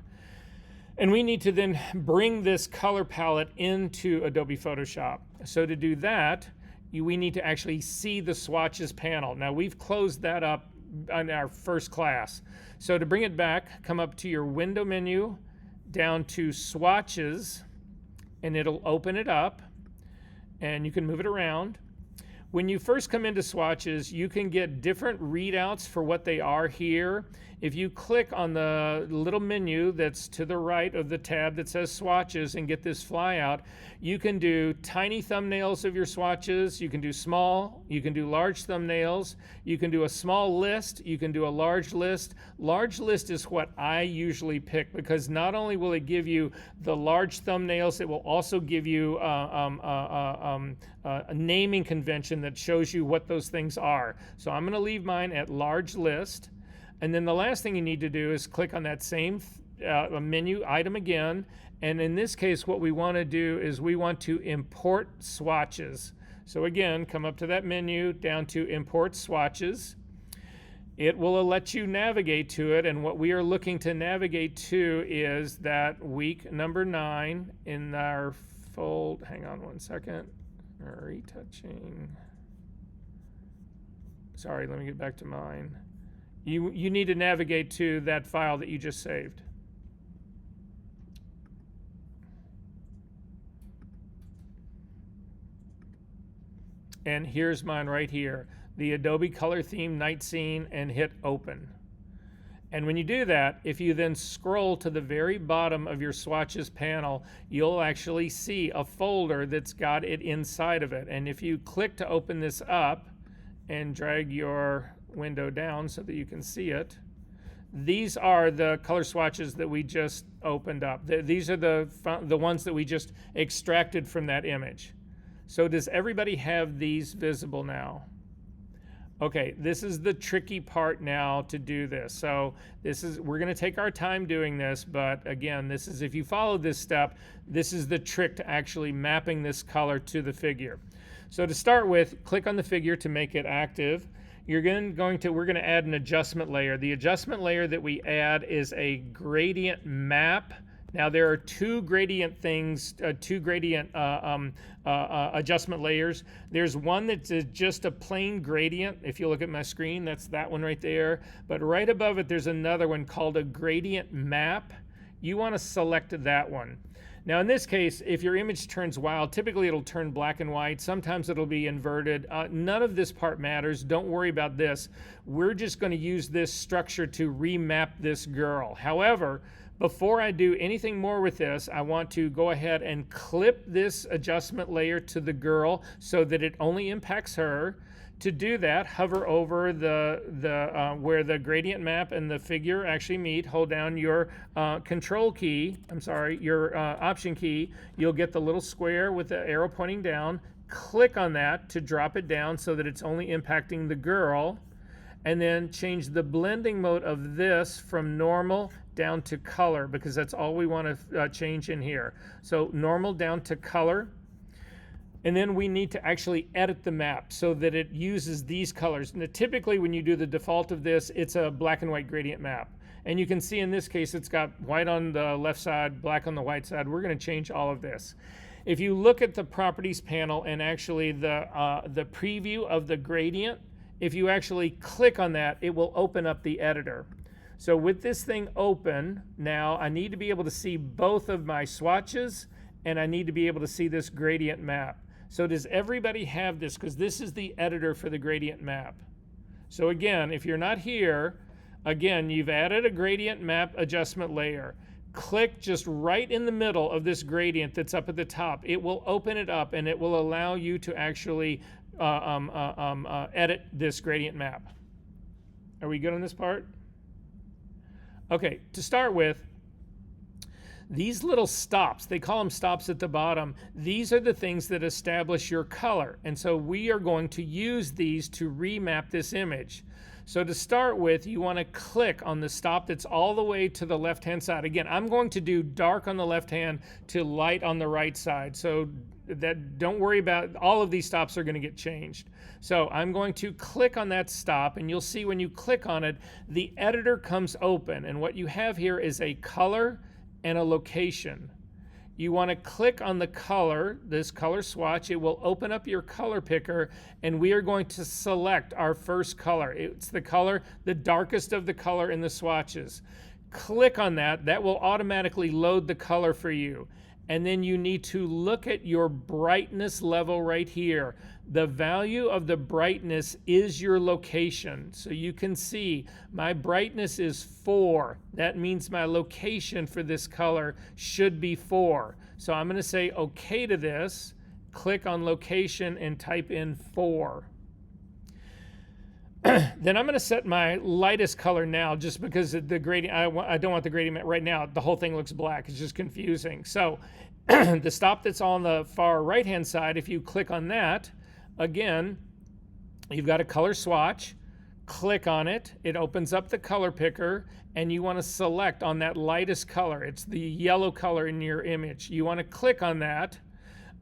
And we need to then bring this color palette into Adobe Photoshop. So to do that, we need to actually see the swatches panel. Now we've closed that up on our first class. So to bring it back, come up to your window menu, down to swatches, and it'll open it up, and you can move it around. When you first come into swatches, you can get different readouts for what they are here. If you click on the little menu that's to the right of the tab that says swatches and get this flyout, you can do tiny thumbnails of your swatches, you can do small, you can do large thumbnails, you can do a small list, you can do a large list. Large list is what I usually pick because not only will it give you the large thumbnails, it will also give you a naming convention that shows you what those things are. So I'm going to leave mine at large list. And then the last thing you need to do is click on that same menu item again. And in this case, what we want to do is we want to import swatches. So again, come up to that menu, down to import swatches. It will let you navigate to it. And what we are looking to navigate to is that week number 9 in our fold. Hang on one second. Retouching. Sorry, let me get back to mine. You need to navigate to that file that you just saved. And here's mine right here, the Adobe Color Theme Night Scene, and hit open. And when you do that, if you then scroll to the very bottom of your swatches panel, you'll actually see a folder that's got it inside of it. And if you click to open this up and drag your window down so that you can see it, these are the color swatches that we just opened up. These are the ones that we just extracted from that image. So does everybody have these visible now? Okay, this is the tricky part now to do this. So we're going to take our time doing this, but again, this is, if you follow this step, this is the trick to actually mapping this color to the figure. So to start with, click on the figure to make it active. We're going to add an adjustment layer. The adjustment layer that we add is a gradient map. Now there are two gradient adjustment layers. There's one that's just a plain gradient. If you look at my screen, that's that one right there. But right above it, there's another one called a gradient map. You want to select that one. Now in this case, if your image turns wild, typically it'll turn black and white. Sometimes it'll be inverted. None of this part matters. Don't worry about this. We're just going to use this structure to remap this girl. However, before I do anything more with this, I want to go ahead and clip this adjustment layer to the girl so that it only impacts her. To do that, hover over where the gradient map and the figure actually meet. Hold down your your option key. You'll get the little square with the arrow pointing down. Click on that to drop it down so that it's only impacting the girl. And then change the blending mode of this from normal down to color, because that's all we want to change in here. So normal down to color. And then we need to actually edit the map so that it uses these colors. Now, typically when you do the default of this, it's a black and white gradient map. And you can see in this case, it's got white on the left side, black on the white side. We're going to change all of this. If you look at the properties panel and actually the preview of the gradient, if you actually click on that, it will open up the editor. So with this thing open, now I need to be able to see both of my swatches, and I need to be able to see this gradient map. So does everybody have this? Because this is the editor for the gradient map. So again, if you're not here, again, you've added a gradient map adjustment layer. Click just right in the middle of this gradient that's up at the top. It will open it up, and it will allow you to actually edit this gradient map. Are we good on this part? Okay, to start with, these little stops, they call them stops at the bottom, these are the things that establish your color. And so we are going to use these to remap this image. So to start with, you want to click on the stop that's all the way to the left-hand side. Again, I'm going to do dark on the left hand to light on the right side. So that, don't worry about, all of these stops are going to get changed. So I'm going to click on that stop, and you'll see when you click on it, the editor comes open. And what you have here is a color and a location. You want to click on the color, this color swatch. It will open up your color picker, and we are going to select our first color. It's the color, the darkest of the color in the swatches. Click on that. That will automatically load the color for you. And then you need to look at your brightness level right here. The value of the brightness is your location. So you can see my brightness is 4. That means my location for this color should be 4. So I'm going to say OK to this, click on location, and type in 4. Then I'm going to set my lightest color now, just because the gradient, I don't want the gradient right now. The whole thing looks black. It's just confusing. So the stop that's on the far right hand side, if you click on that, again, you've got a color swatch. Click on it. It opens up the color picker, and you want to select on that lightest color. It's the yellow color in your image. You want to click on that.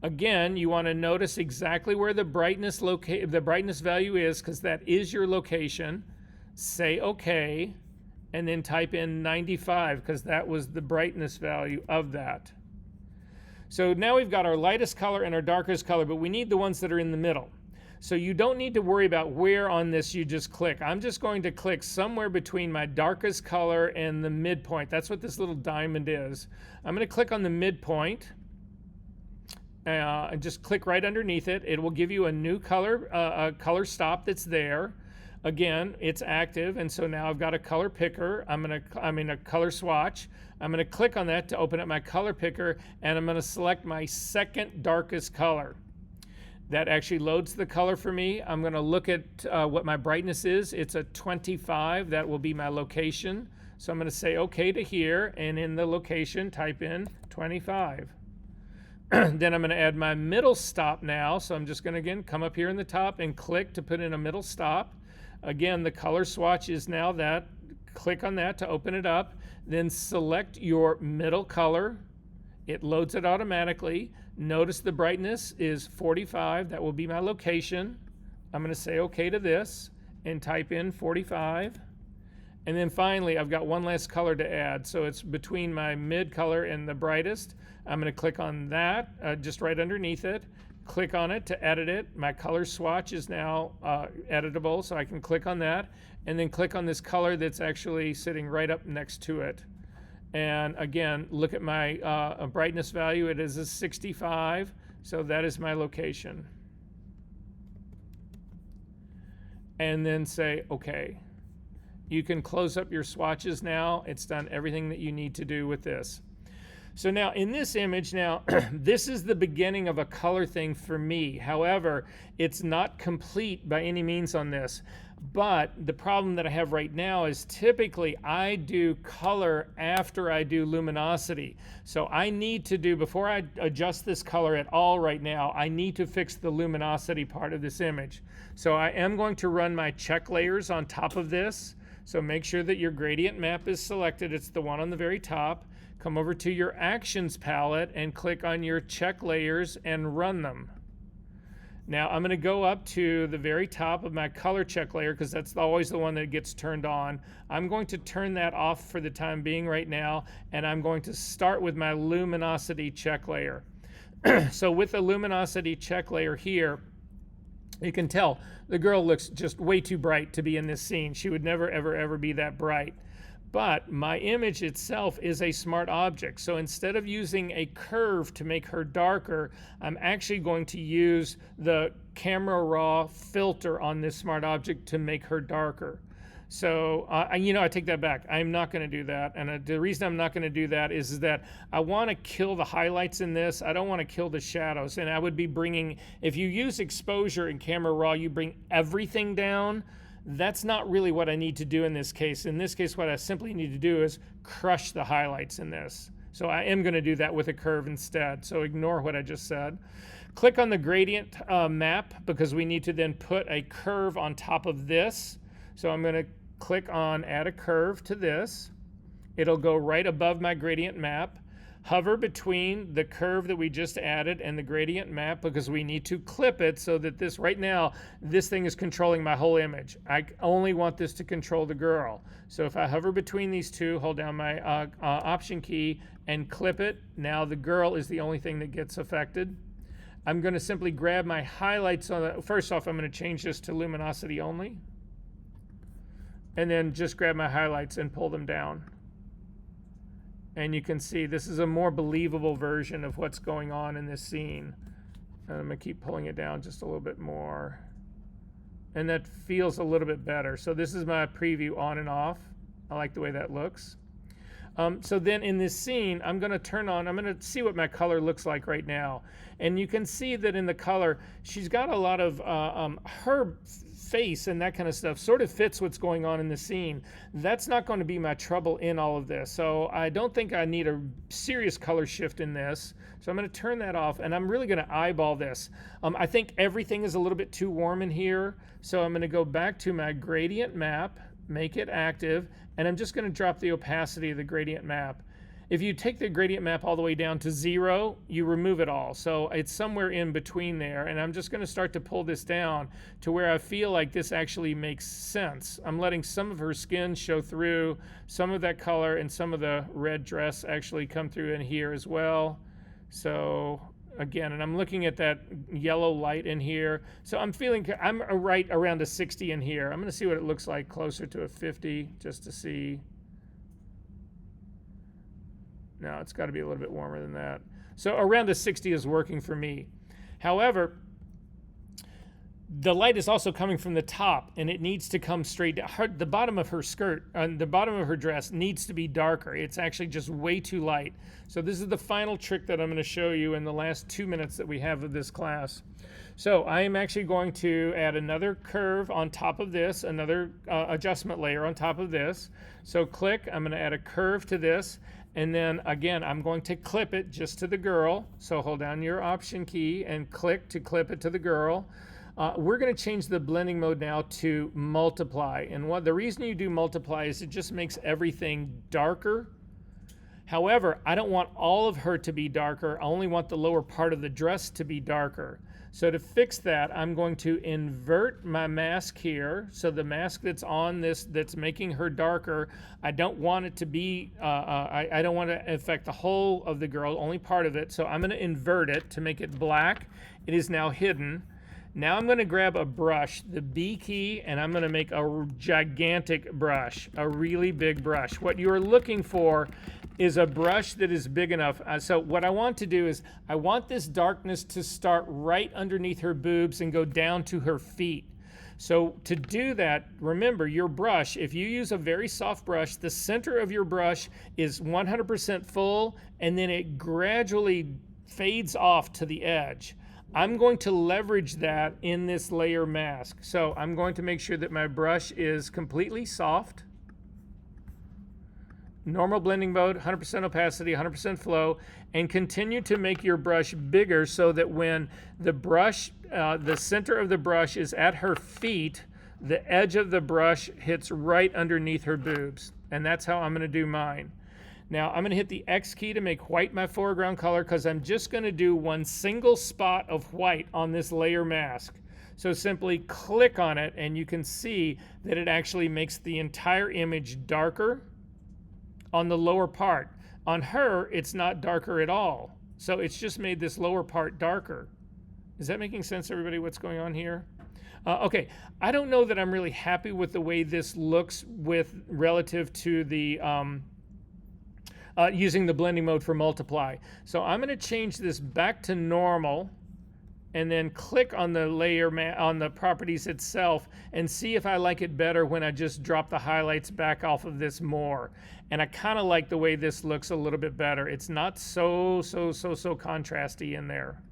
Again, you want to notice exactly where the brightness value is, because that is your location. Say OK, and then type in 95, because that was the brightness value of that. So now we've got our lightest color and our darkest color, but we need the ones that are in the middle. So you don't need to worry about where on this you just click. I'm just going to click somewhere between my darkest color and the midpoint. That's what this little diamond is. I'm going to click on the midpoint. And just click right underneath it. It will give you a new color, color stop that's there. Again, it's active, and so now I've got a color picker. I'm in a color swatch. I'm going to click on that to open up my color picker, and I'm going to select my second darkest color. That actually loads the color for me. I'm going to look at what my brightness is. It's a 25. That will be my location. So I'm going to say OK to here, and in the location, type in 25. Then I'm going to add my middle stop now. So I'm just going to, again, come up here in the top and click to put in a middle stop. Again, the color swatch is now that. Click on that to open it up. Then select your middle color. It loads it automatically. Notice the brightness is 45. That will be my location. I'm going to say OK to this and type in 45. And then finally, I've got one last color to add. So it's between my mid color and the brightest. I'm going to click on that, just right underneath it. Click on it to edit it. My color swatch is now editable, so I can click on that. And then click on this color that's actually sitting right up next to it. And again, look at my brightness value. It is a 65, so that is my location. And then say OK. You can close up your swatches now. It's done everything that you need to do with this. So now in this image now, this is the beginning of a color thing for me. However, it's not complete by any means on this. But the problem that I have right now is typically I do color after I do luminosity. So I need to do, before I adjust this color at all right now, I need to fix the luminosity part of this image. So I am going to run my check layers on top of this. So make sure that your gradient map is selected. It's the one on the very top. Come over to your actions palette and click on your check layers and run them. Now I'm going to go up to the very top of my color check layer, because that's always the one that gets turned on. I'm going to turn that off for the time being right now, and I'm going to start with my luminosity check layer. So with the luminosity check layer here, you can tell the girl looks just way too bright to be in this scene. She would never, ever, ever be that bright. But my image itself is a smart object. So instead of using a curve to make her darker, I'm actually going to use the camera raw filter on this smart object to make her darker. So, I take that back. I'm not going to do that. And the reason I'm not going to do that is that I want to kill the highlights in this. I don't want to kill the shadows. And I would be bringing, if you use exposure in camera raw, you bring everything down. That's not really what I need to do in this case. In this case, what I simply need to do is crush the highlights in this. So I am going to do that with a curve instead. So ignore what I just said. Click on the gradient map, because we need to then put a curve on top of this. So I'm going to click on add a curve to this. It'll go right above my gradient map. Hover between the curve that we just added and the gradient map because we need to clip it so that this, right now, this thing is controlling my whole image. I only want this to control the girl. So if I hover between these two, hold down my option key and clip it, now the girl is the only thing that gets affected. I'm going to simply grab my highlights on the, first off, I'm going to change this to luminosity only. And then just grab my highlights and pull them down. And you can see this is a more believable version of what's going on in this scene. And I'm going to keep pulling it down just a little bit more. And that feels a little bit better. So this is my preview on and off. I like the way that looks. So then in this scene, I'm going to turn on, I'm going to see what my color looks like right now. And you can see that in the color, she's got a lot of her face and that kind of stuff sort of fits what's going on in the scene. That's not going to be my trouble in all of this. So I don't think I need a serious color shift in this. So I'm going to turn that off and I'm really going to eyeball this. I think everything is a little bit too warm in here. So I'm going to go back to my gradient map, make it active, and I'm just going to drop the opacity of the gradient map. If you take the gradient map all the way down to 0, you remove it all. So it's somewhere in between there. And I'm just going to start to pull this down to where I feel like this actually makes sense. I'm letting some of her skin show through, some of that color and some of the red dress actually come through in here as well. So again, and I'm looking at that yellow light in here. So I'm feeling, I'm right around a 60 in here. I'm going to see what it looks like closer to a 50 just to see. No, it's got to be a little bit warmer than that. So around a 60 is working for me. However, the light is also coming from the top and it needs to come straight down. The bottom of her skirt, the bottom of her dress needs to be darker. It's actually just way too light. So this is the final trick that I'm going to show you in the last 2 minutes that we have of this class. So I am actually going to add another curve on top of this, another adjustment layer on top of this. So click, I'm going to add a curve to this. And then again, I'm going to clip it just to the girl. So hold down your option key and click to clip it to the girl. We're going to change the blending mode now to multiply. And the reason you do multiply is it just makes everything darker. However, I don't want all of her to be darker. I only want the lower part of the dress to be darker. So to fix that, I'm going to invert my mask here. So the mask that's on this, that's making her darker, I don't want it to be, I don't want to affect the whole of the girl, only part of it. So I'm going to invert it to make it black. It is now hidden. Now I'm going to grab a brush, the B key, and I'm going to make a gigantic brush, a really big brush. What you're looking for is a brush that is big enough. So what I want to do is I want this darkness to start right underneath her boobs and go down to her feet. So to do that, remember your brush, if you use a very soft brush, the center of your brush is 100% full and then it gradually fades off to the edge. I'm going to leverage that in this layer mask. So I'm going to make sure that my brush is completely soft. Normal blending mode, 100% opacity, 100% flow, and continue to make your brush bigger so that when the brush, the center of the brush is at her feet, the edge of the brush hits right underneath her boobs. And that's how I'm going to do mine. Now I'm going to hit the X key to make white my foreground color because I'm just going to do one single spot of white on this layer mask. So simply click on it and you can see that it actually makes the entire image darker on the lower part. On her, it's not darker at all. So it's just made this lower part darker. Is that making sense, everybody, what's going on here? Okay, I don't know that I'm really happy with the way this looks with relative to the using the blending mode for multiply. So I'm going to change this back to normal and then click on the layer on the properties itself and see if I like it better when I just drop the highlights back off of this more. And I kind of like the way this looks a little bit better. It's not so contrasty in there.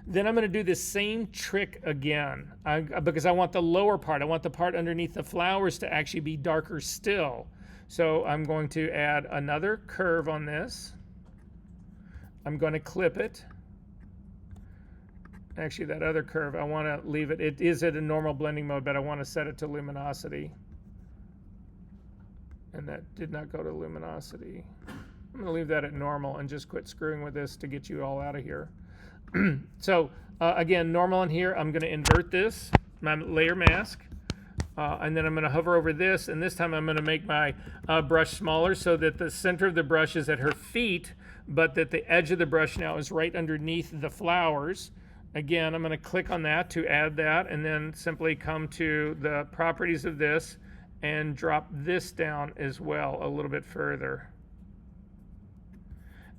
Then I'm going to do the same trick again because I want the lower part. I want the part underneath the flowers to actually be darker still. So I'm going to add another curve on this. I'm going to clip it. Actually, that other curve, I want to leave it. It is at a normal blending mode, but I want to set it to luminosity. And that did not go to luminosity. I'm going to leave that at normal and just quit screwing with this to get you all out of here. So again, normal in here, I'm going to invert this, my layer mask, and then I'm going to hover over this, and this time I'm going to make my brush smaller so that the center of the brush is at her feet, but that the edge of the brush now is right underneath the flowers. Again, I'm going to click on that to add that, and then simply come to the properties of this and drop this down as well a little bit further.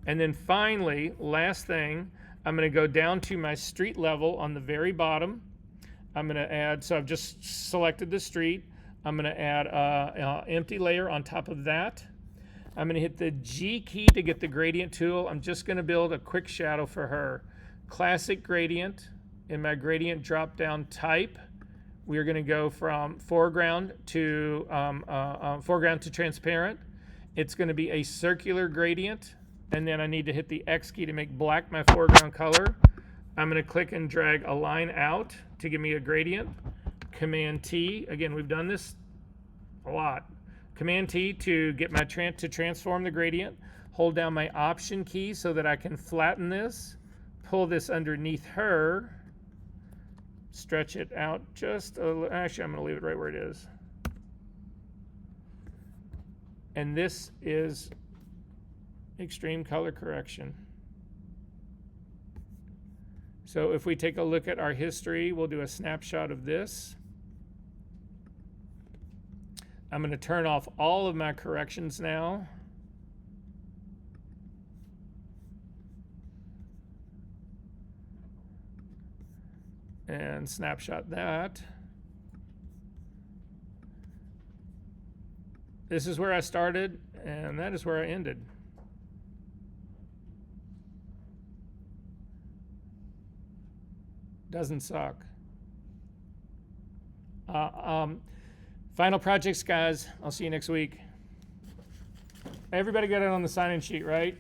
And then finally, last thing, I'm going to go down to my street level on the very bottom. I'm going to add, so I've just selected the street. I'm going to add an empty layer on top of that. I'm going to hit the G key to get the gradient tool. I'm just going to build a quick shadow for her. Classic gradient. In my gradient drop down type, we're going to go from foreground to transparent. It's going to be a circular gradient. And then I need to hit the X key to make black my foreground color. I'm going to click and drag a line out to give me a gradient. Command T. Again, we've done this a lot. Command T to get my to transform the gradient. Hold down my Option key so that I can flatten this. Pull this underneath her. Stretch it out just a little. Actually, I'm going to leave it right where it is. And this is extreme color correction. So if we take a look at our history, we'll do a snapshot of this. I'm going to turn off all of my corrections now. And snapshot that. This is where I started, and that is where I ended. Doesn't suck. Final projects, guys. I'll see you next week. Everybody got it on the sign-in sheet, right?